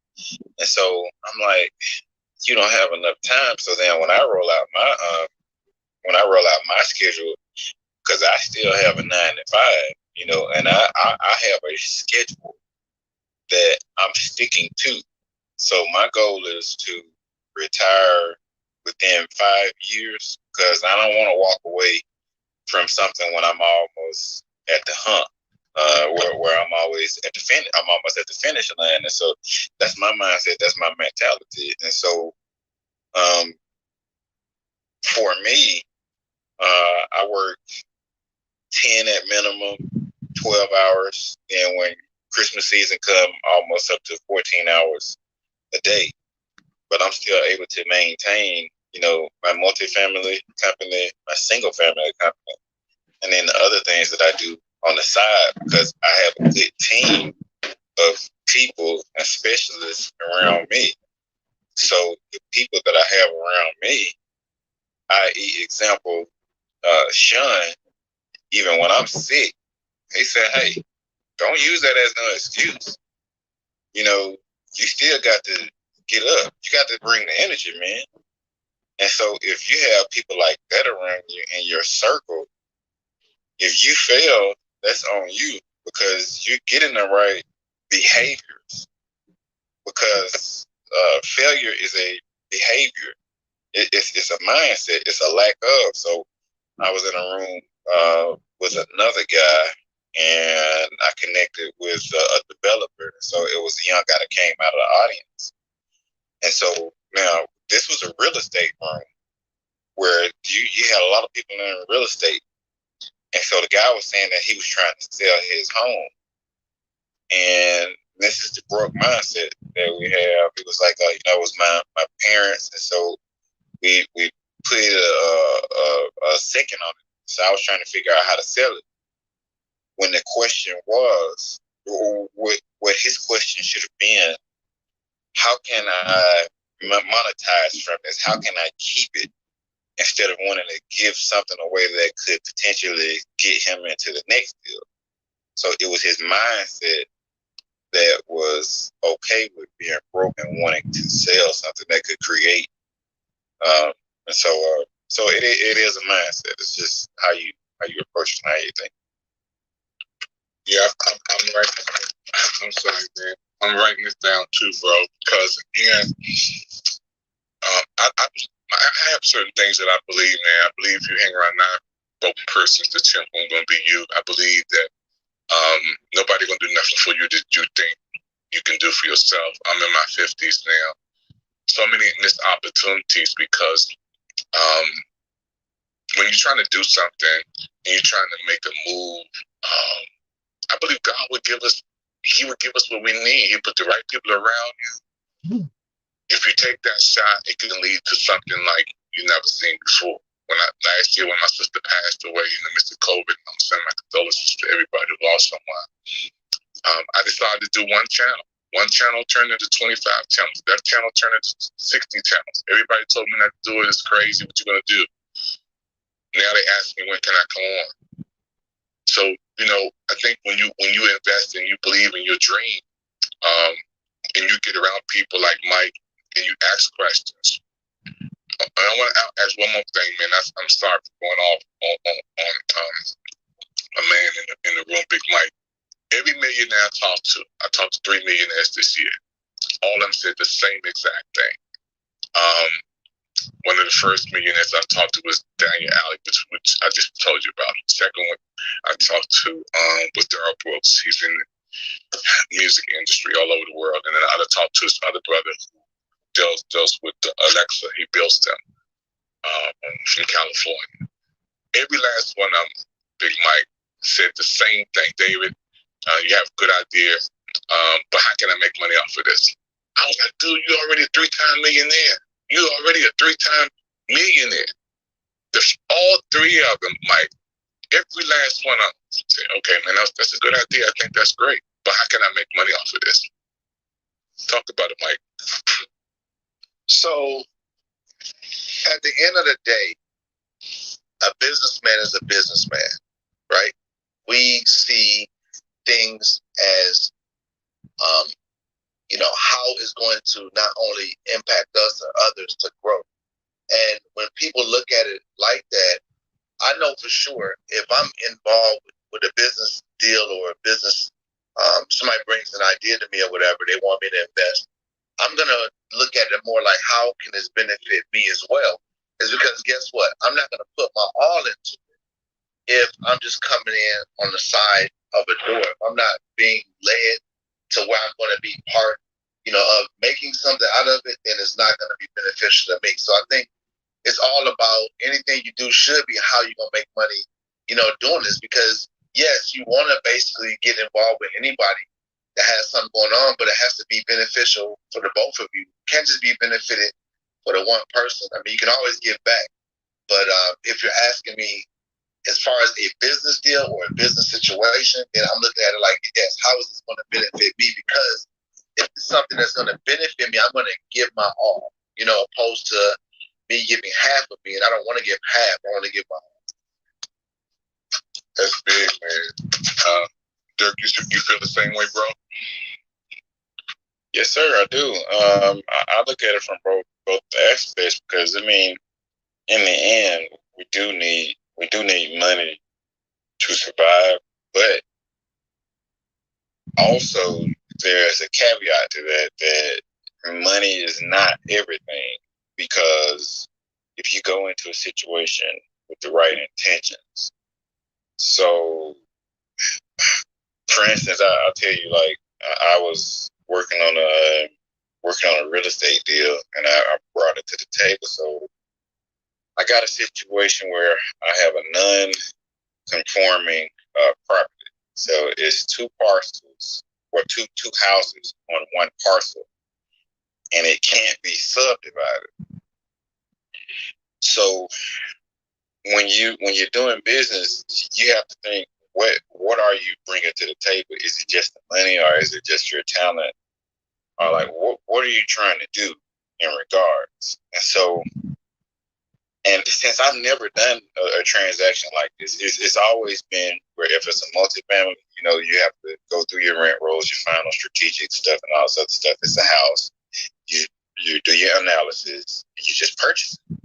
And so I'm like, you don't have enough time. So then when I roll out my schedule, because I still have a 9 to 5, and I have a schedule that I'm sticking to. So my goal is to retire within 5 years, because I don't want to walk away from something when I'm almost at the hump, where I'm always at the finish. I'm almost at the finish line, and so that's my mindset. That's my mentality. And so, for me, I work 10 at minimum, 12 hours, and when Christmas season come, almost up to 14 hours a day. But I'm still able to maintain, my multifamily company, my single family company, and then the other things that I do on the side, because I have a good team of people and specialists around me. So the people that I have around me, i.e., example, Sean, even when I'm sick, he said, hey, don't use that as no excuse. You still got to get up. You got to bring the energy, man. And so if you have people like that around you in your circle, if you fail, that's on you, because you're getting the right behaviors. Because failure is a behavior. It's a mindset. It's a lack of. So I was in a room with another guy, and I connected with a developer. So it was a young guy that came out of the audience. And so now this was a real estate room where you had a lot of people in real estate. And so the guy was saying that he was trying to sell his home. And this is the broke mindset that we have. It was like, it was my parents. And so we put a second on it. So I was trying to figure out how to sell it. When the question was, what his question should have been, how can I monetize from this? How can I keep it? Instead of wanting to give something away that could potentially get him into the next deal. So it was his mindset that was okay with being broke and wanting to sell something that could create. And so it is a mindset. It's just how you approach it and how you think. Yeah, I'm writing. I'm sorry, man. I'm writing this down too, bro. Because again, I have certain things that I believe, man. I believe if you hang around broken persons, the temple is going to be you. I believe that nobody going to do nothing for you that you think you can do for yourself. I'm in my 50s now. So many missed opportunities because when you're trying to do something and you're trying to make a move, I believe God would give us, He would give us what we need. He put the right people around you. If you take that shot, it can lead to something like you've never seen before. Last year when my sister passed away in the midst of COVID, I'm sending my condolences to everybody who lost someone. I decided to do one channel. One channel turned into 25 channels. That channel turned into 60 channels. Everybody told me not to do it. It's crazy. What you gonna do? Now they ask me, when can I come on? So, I think when you invest and you believe in your dream, and you get around people like Mike and you ask questions. I want to ask one more thing, man. I'm sorry for going off on a man in the room, Big Mike. Every millionaire I talked to 3 millionaires this year. All of them said the same exact thing. One of the first millionaires I talked to was Daniel Alley, which I just told you about. The second one I talked to was Darryl Brooks. He's in the music industry all over the world. And then I talked to his other brother who deals with Alexa. He builds them from California. Every last one of them, Big Mike, said the same thing. David, you have a good idea, but how can I make money off of this? I was like, dude, you're already a 3-time millionaire. You're already a 3-time millionaire. All 3 of them, Mike, every last one of them Okay, man, that's a good idea. I think that's great. But how can I make money off of this? Talk about it, Mike. So at the end of the day, a businessman is a businessman, right? We see things as, how it's going to not only impact us or others to grow. And when people look at it like that, I know for sure if I'm involved with a business deal or a business, somebody brings an idea to me or whatever, they want me to invest, I'm going to look at it more like how can this benefit me as well? Is because guess what? I'm not going to put my all into it if I'm just coming in on the side of a door. If I'm not being led to where I'm going to be part, of making something out of it, then it's not going to be beneficial to me. So I think it's all about anything you do should be how you're going to make money, doing this. Because, yes, you want to basically get involved with anybody that has something going on, but it has to be beneficial for the both of you. You can't just be benefited for the one person. I mean, you can always give back. But if you're asking me as far as a business deal or a business situation, then I'm looking at it like, yes, how is this going to benefit me? Because if it's something that's going to benefit me, I'm going to give my all, opposed to me giving half of me, and I don't want to give half. I want to give my all. That's big, man. Dirk, you feel the same way, bro? Yes, sir, I do. I look at it from both aspects because I mean, in the end, we do need money to survive, but also there's a caveat to that money is not everything, because if you go into a situation with the right intentions. So, for instance, I'll tell you, like, I was working on a real estate deal, and I brought it to the table. So I got a situation where I have a non-conforming property. So it's two parcels or two houses on one parcel, and it can't be subdivided. So when you're doing business, you have to think, what are you bringing to the table? Is it just the money, or is it just your talent, or like what are you trying to do in regards? And so, and since I've never done a transaction like this, it's always been where if it's a multifamily, you have to go through your rent rolls, your final strategic stuff, and all this other stuff. It's a house. You do your analysis, and you just purchase it.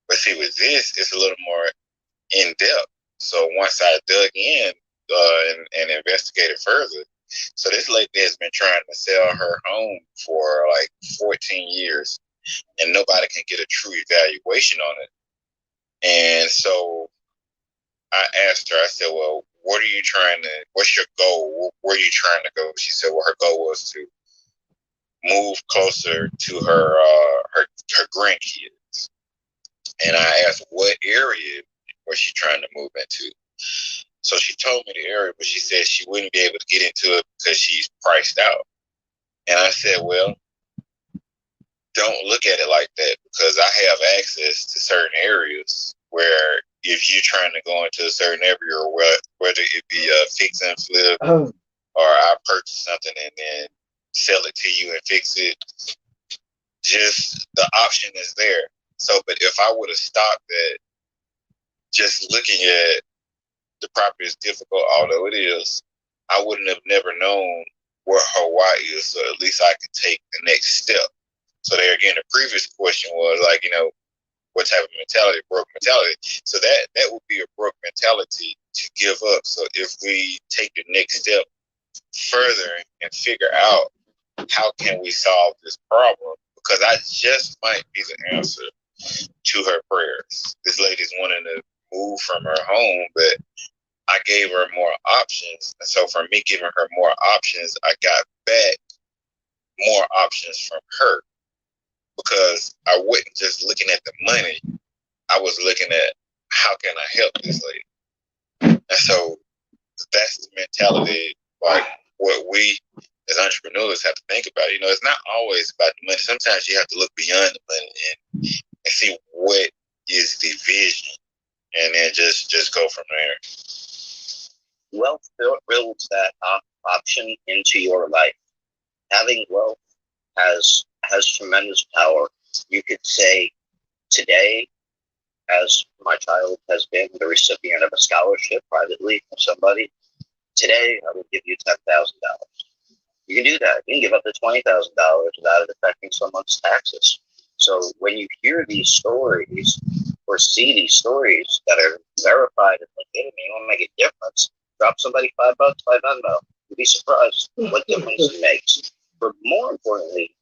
But see, with this, it's a little more in depth. So once I dug in and investigated further, so this lady has been trying to sell her home for like 14 years, and nobody can get a true evaluation on it. And so I asked her, I said, well, what's your goal? Where are you trying to go? She said, well, her goal was to move closer to her grandkids. And I asked, what area was she trying to move into? So she told me the area, but she said she wouldn't be able to get into it because she's priced out. And I said, well, don't look at it like that, because I have access to certain areas where if you're trying to go into a certain area, or whether it be a fix and flip, or I purchase something and then sell it to you and fix it, just the option is there. So, but if I would have stopped at just looking at the property is difficult, although it is, I wouldn't have never known where her why is. So at least I could take the next step. So there again, the previous question was like, what type of mentality, broke mentality. So that would be a broke mentality to give up. So if we take the next step further and figure out how can we solve this problem, because I just might be the answer to her prayers. This lady's wanting to move from her home, but I gave her more options. And so from me giving her more options, I got back more options from her, because I wasn't just looking at the money. I was looking at how can I help this lady. And so that's the mentality, like what we as entrepreneurs have to think about. It's not always about the money. Sometimes you have to look beyond the money and see what is the vision, and then just go from there. wealth builds that option into your life. Having wealth has tremendous power. You could say today, as my child has been the recipient of a scholarship privately from somebody, today I will give you $10,000. You can do that. You can give up to $20,000 without it affecting someone's taxes. So when you hear these stories or see these stories that are verified and legitimate, you want to make a difference, drop somebody $5 by Venmo. You'd be surprised what difference it makes. But more importantly,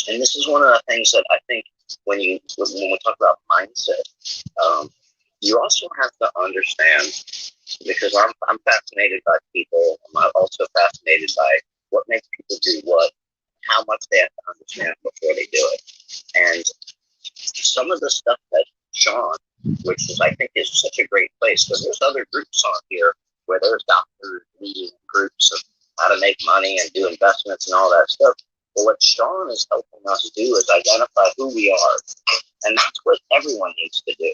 and this is one of the things that I think when we talk about mindset, you also have to understand, because I'm fascinated by people. I'm also fascinated by what makes people do what, how much they have to understand before they do it. And some of the stuff that Sean, which is I think is such a great place, because there's other groups on here where there's doctors leading groups of how to make money and do investments and all that stuff. But what Sean is helping us do is identify who we are, and that's what everyone needs to do.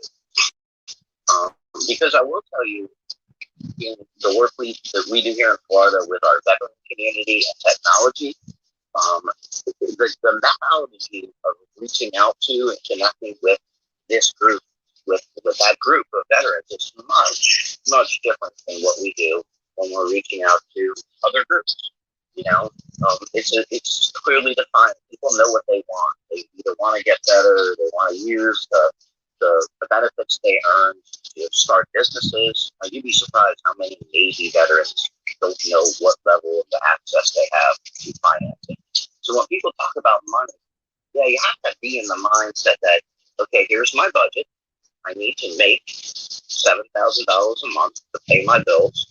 Because I will tell you, in the work that we do here in Florida with our veteran community and technology, the methodology of reaching out to and connecting with this group, with that group of veterans, is much different than what we do when we're reaching out to other groups. You know, it's clearly defined. People know what they want. They either want to get better, or they want to use the benefits they earn to start businesses. You'd be surprised how many Navy veterans don't know what level of access they have to financing. So when people talk about money, yeah, you have to be in the mindset that, okay, here's my budget. I need to make $7,000 a month to pay my bills.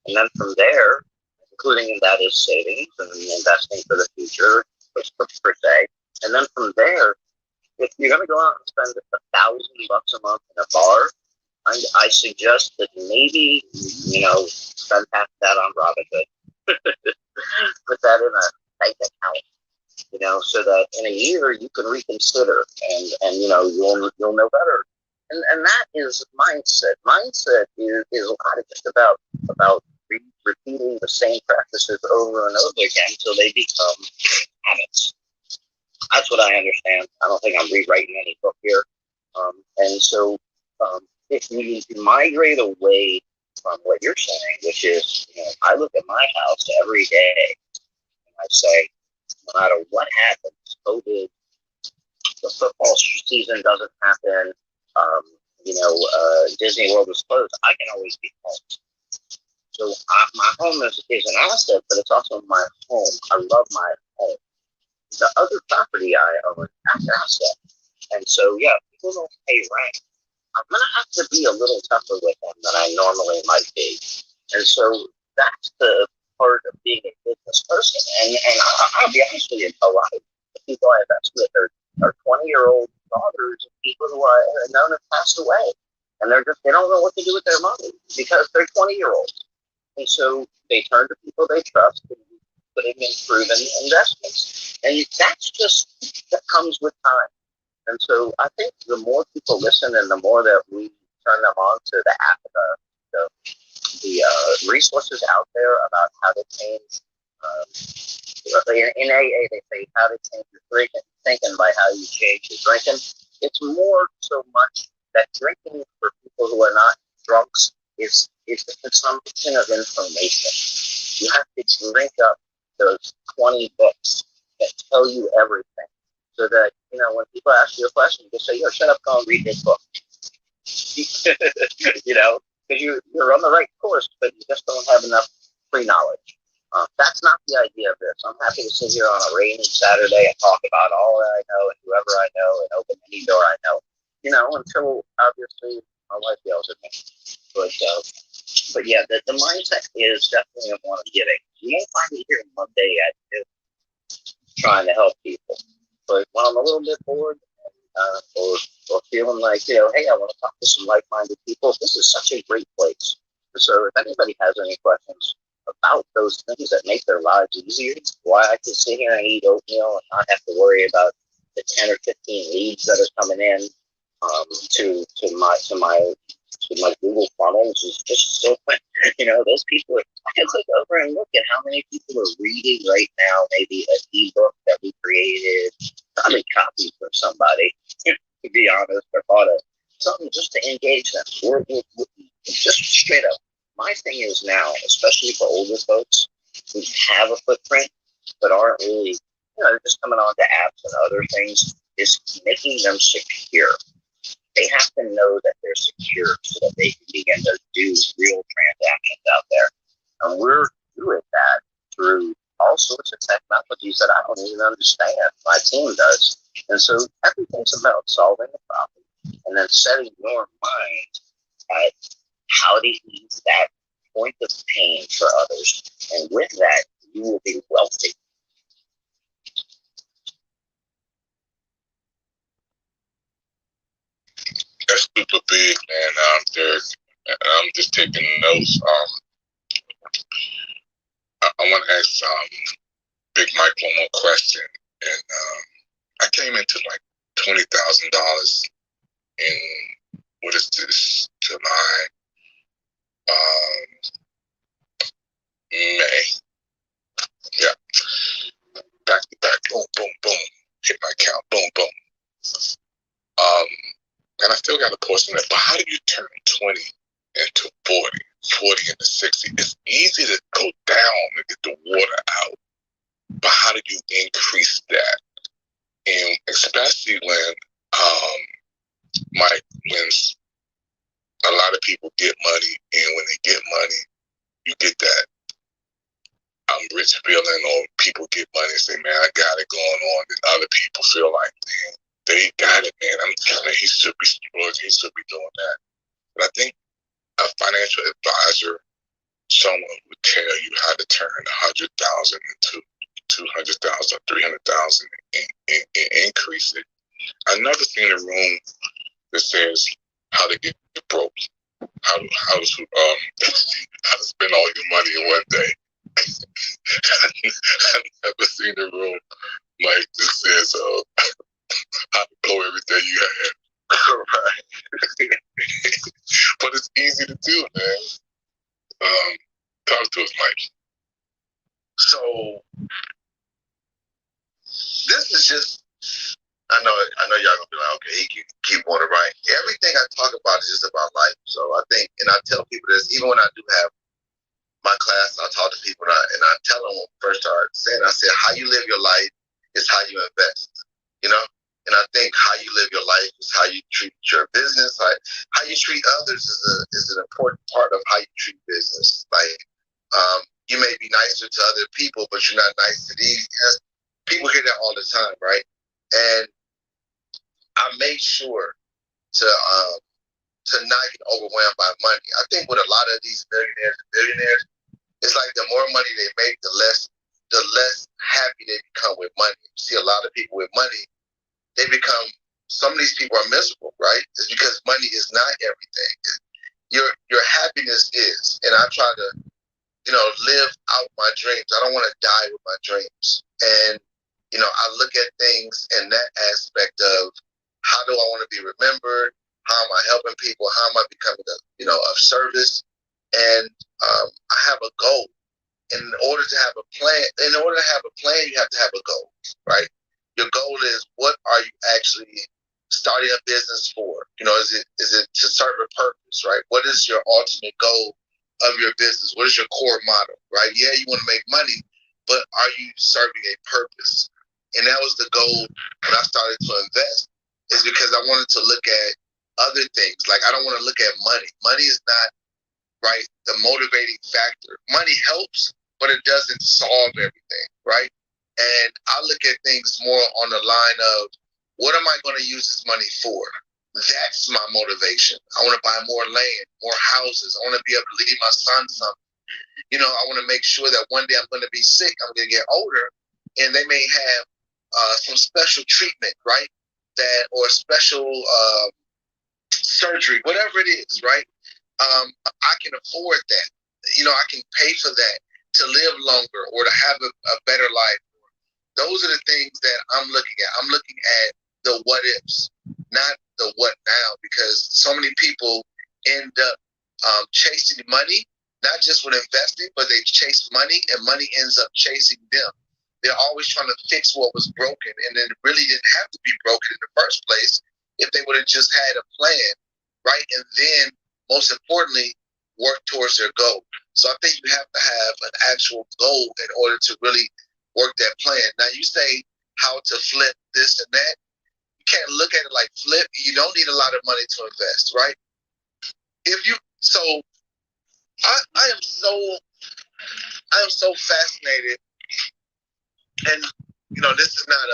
And then from there, including in that is savings and investing for the future, per se. And then from there, if you're going to go out and spend $1,000 a month in a bar, I suggest that maybe, spend half that on Robinhood. Put that in a bank account, so that in a year you can reconsider and you'll know better. And that is mindset. Mindset is a lot of just about repeating the same practices over and over again until they become habits. That's what I understand. I don't think I'm rewriting any book here. And so if we migrate away from what you're saying, which is, I look at my house every day and I say, no matter what happens, COVID, the football season doesn't happen, Disney World is closed, I can always be home. So my home is an asset, but it's also my home. I love my home. The other property I own, that's an asset. And so, yeah, people don't pay rent. I'm going to have to be a little tougher with them than I normally might be. And so that's the part of being a business person. And I'll be honest with you, a lot of the people I invest with are 20-year-old daughters of people who I know have passed away. And they don't know what to do with their money because they're 20-year-olds. And so they turn to people they trust and putting in proven investments. And that comes with time. And so I think the more people listen and the more that we turn them on to the resources out there about how to change, in AA they say how to change your thinking by how you change your drinking. It's more so much that drinking for people who are not drunks is the consumption of information. You have to drink up those 20 books that tell you everything. So that, when people ask you a question, you just say, shut up, go and read this book. Because you're on the right course, but you just don't have enough pre-knowledge. That's not the idea of this. I'm happy to sit here on a rainy Saturday and talk about all that I know and whoever I know and open any door I know, until obviously my wife yells at me. But yeah, the mindset is definitely one of giving. You won't find me here Monday at trying to help people. But when I'm a little bit bored or feeling like, hey, I want to talk to some like-minded people, this is such a great place. So if anybody has any questions about those things that make their lives easier, why I can sit here and eat oatmeal and not have to worry about the 10 or 15 leads that are coming in to my with my Google funnels is just so quick. Those people, I can click over and look at how many people are reading right now, maybe an ebook that we created, probably copied from somebody, to be honest, or thought of something just to engage them. Just straight up. My thing is now, especially for older folks who have a footprint but aren't really, they're just coming on to apps and other things, is making them secure. They have to know that they're secure so that they can begin to do real transactions out there. And we're doing that through all sorts of technologies that I don't even understand. My team does. And so everything's about solving the problem and then setting your mind at how to ease that point of pain for others. And with that, you will be wealthy. That's super big, man. I'm just taking notes. I want to ask Big Mike one more question. And I came into like $20,000 in, what is this, July, May. Yeah. Back to back, boom, boom, boom. Hit my account, boom, boom. And I still got a portion of that. But how do you turn 20 into 40 into 60? It's easy to go down and get the water out. But how do you increase that? And especially when when a lot of people get money, and when they get money, you get that I'm rich feeling, or people get money and say, man, I got it going on, and other people feel like, man, they got it, man. I'm telling you, he should be splurging, he should be doing that. But I think a financial advisor, someone who would tell you how to turn 100,000 into 200,000, 300,000, and increase it. I've never seen a room that says how to get broke, how to spend all your money in one day. I've never seen a room like that says how to blow everything you have. Right. But it's easy to do, man. Talk to us, Mike. So this is just, I know y'all gonna be like, okay, he can keep on it right. Everything I talk about is just about life. So I think, and I tell people this, even when I do have my class, I talk to people and I tell them when we first started saying, I said, how you live your life is how you invest, And I think how you live your life is how you treat your business. How you treat others is an important part of how you treat business. Like, you may be nicer to other people, but you're not nice to these. People hear that all the time, right? And I make sure to not get overwhelmed by money. I think with a lot of these millionaires and billionaires, it's like the more money they make, the less happy they become with money. You see a lot of people with money, some of these people are miserable, right? It's because money is not everything. Your happiness is, and I try to, live out my dreams. I don't want to die with my dreams. And, I look at things in that aspect of how do I want to be remembered? How am I helping people? How am I becoming, of service? And I have a goal. In order to have a plan, you have to have a goal, right? Your goal is, what are you actually starting a business for? Is it to serve a purpose, right? What is your ultimate goal of your business? What is your core model, right? Yeah, you want to make money, but are you serving a purpose? And that was the goal when I started to invest, is because I wanted to look at other things. Like, I don't want to look at money. Money is not, right, the motivating factor. Money helps, but it doesn't solve everything, right? And I look at things more on the line of, what am I going to use this money for? That's my motivation. I want to buy more land, more houses. I want to be able to leave my son something. I want to make sure that one day I'm going to be sick, I'm going to get older, and they may have some special treatment, right? Or special surgery, whatever it is, right? I can afford that. I can pay for that to live longer or to have a better life. Those are the things that I'm looking at. I'm looking at the what ifs, not the what now, because so many people end up chasing money, not just with investing, but they chase money, and money ends up chasing them. They're always trying to fix what was broken, and it really didn't have to be broken in the first place if they would have just had a plan, right? And then, most importantly, work towards their goal. So I think you have to have an actual goal in order to really work that plan. Now, you say how to flip this and that. You can't look at it like flip. You don't need a lot of money to invest, right? I am so fascinated, and this is not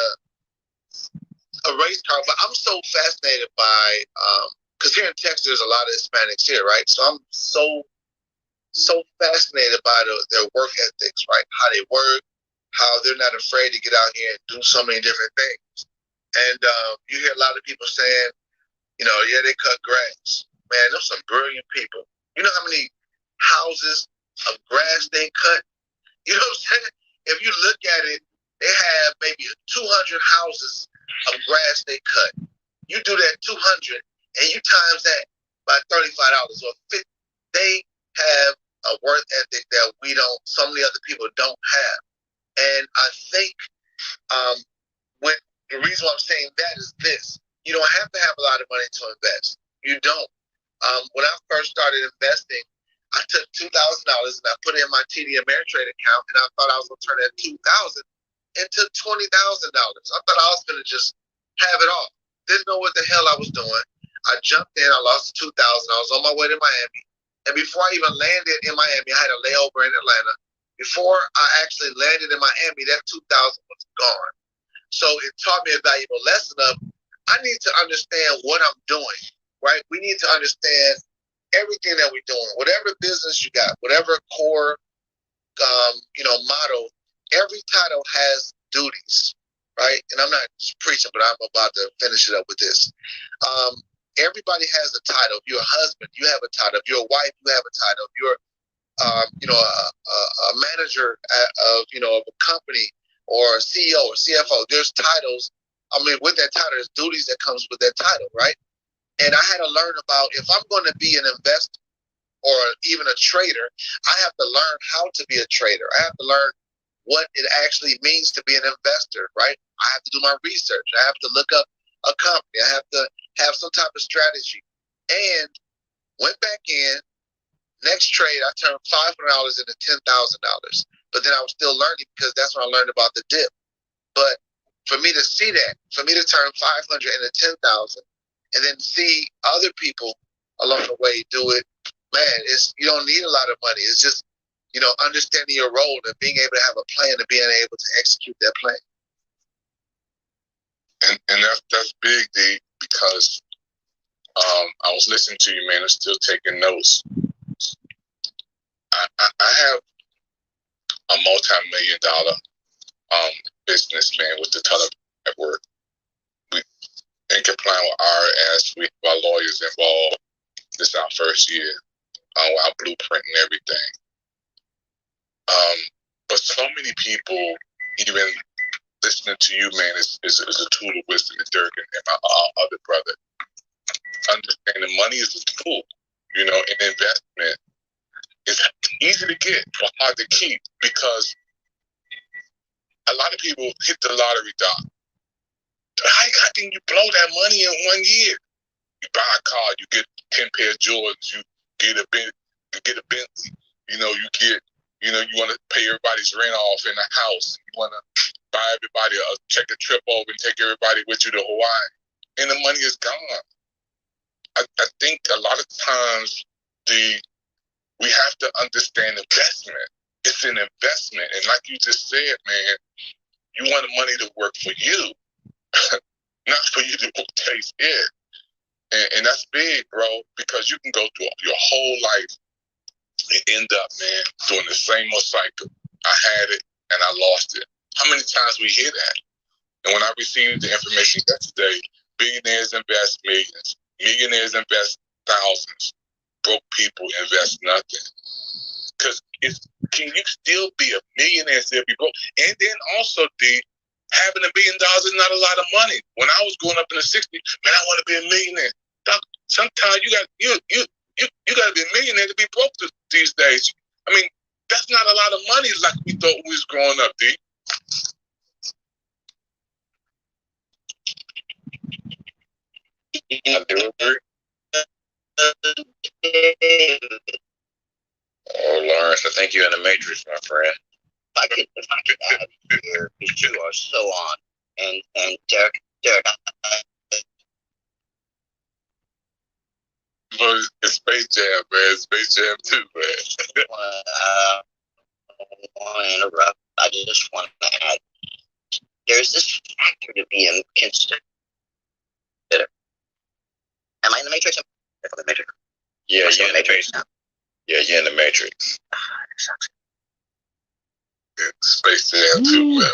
a race car, but I'm so fascinated by because here in Texas there's a lot of Hispanics here, right? So I'm so fascinated by their work ethics, right? How they work, how they're not afraid to get out here and do so many different things. And you hear a lot of people saying, yeah, they cut grass. Man, those some brilliant people. You know how many houses of grass they cut? You know what I'm saying? If you look at it, they have maybe 200 houses of grass they cut. You do that 200, and you times that by $35 or $50. They have a work ethic that so many other people don't have. And I think when the reason why I'm saying that is this: you don't have to have a lot of money to invest. You don't. When I first started investing, I took $2,000 and I put it in my TD Ameritrade account, and I thought I was going to turn that $2,000 into $20,000. I thought I was going to just have it all. Didn't know what the hell I was doing. I jumped in. I lost $2,000. I was on my way to Miami, and before I even landed in Miami, I had a layover in Atlanta. Before I actually landed in Miami, that $2,000 was gone. So it taught me a valuable lesson of I need to understand what I'm doing. Right? We need to understand everything that we're doing. Whatever business you got, whatever core, motto, every title has duties, right? And I'm not just preaching, but I'm about to finish it up with this. Everybody has a title. If you're a husband, you have a title. If you're a wife, you have a title. If you're, a manager of a company or a CEO or CFO, there's titles. I mean, with that title, there's duties that comes with that title, right? And I had to learn about if I'm going to be an investor or even a trader, I have to learn how to be a trader. I have to learn what it actually means to be an investor, right? I have to do my research. I have to look up a company. I have to have some type of strategy. And went back in. Next trade, I turned $500 into $10,000. But then I was still learning because that's when I learned about the dip. But for me to see that, for me to turn 500 into 10,000, and then see other people along the way do it, man, you don't need a lot of money. It's just, understanding your role and being able to have a plan and being able to execute that plan. And that's big, D, because I was listening to you, man, and still taking notes. I have a multi-million-dollar businessman with the Tele Network. And complying with our we have our lawyers involved. This is our first year. Our blueprint and everything. But so many people, even listening to you, man, is a tool of wisdom. And Dirk and my other brother, understanding money is a tool. And investment is easy to get but hard to keep because a lot of people hit the lottery, Doc. How can you blow that money in 1 year? You buy a car, you get 10 pair of Jordans, you get a Bentley. You want to pay everybody's rent off in the house. You want to buy everybody take a trip over and take everybody with you to Hawaii, and the money is gone. I think a lot of times we have to understand investment. It's an investment, and like you just said, man, you want the money to work for you. Not for you to chase it. And that's big, bro, because you can go through your whole life and end up, man, doing the same old cycle. I had it and I lost it. How many times we hear that? And when I received the information yesterday, billionaires invest millions, millionaires invest thousands, broke people invest nothing. Because can you still be a millionaire and still be broke? And then also, having $1 billion is not a lot of money. When I was growing up in the 60s, man, I want to be a millionaire. Sometimes you you got to be a millionaire to be broke these days. I mean, that's not a lot of money like we thought we was growing up, D. I do agree. Oh, Lawrence, I think you're in the Matrix, my friend. If I could add here, because you are so on, and Derek, But it's Space Jam, man. Space Jam 2, man. I want to interrupt. I just want to add, there's this factor to be considered. Am I in the Matrix? If I'm in the Matrix. Yeah, you're in the Matrix. Yeah, you're in the Matrix. Space Jam 2, man.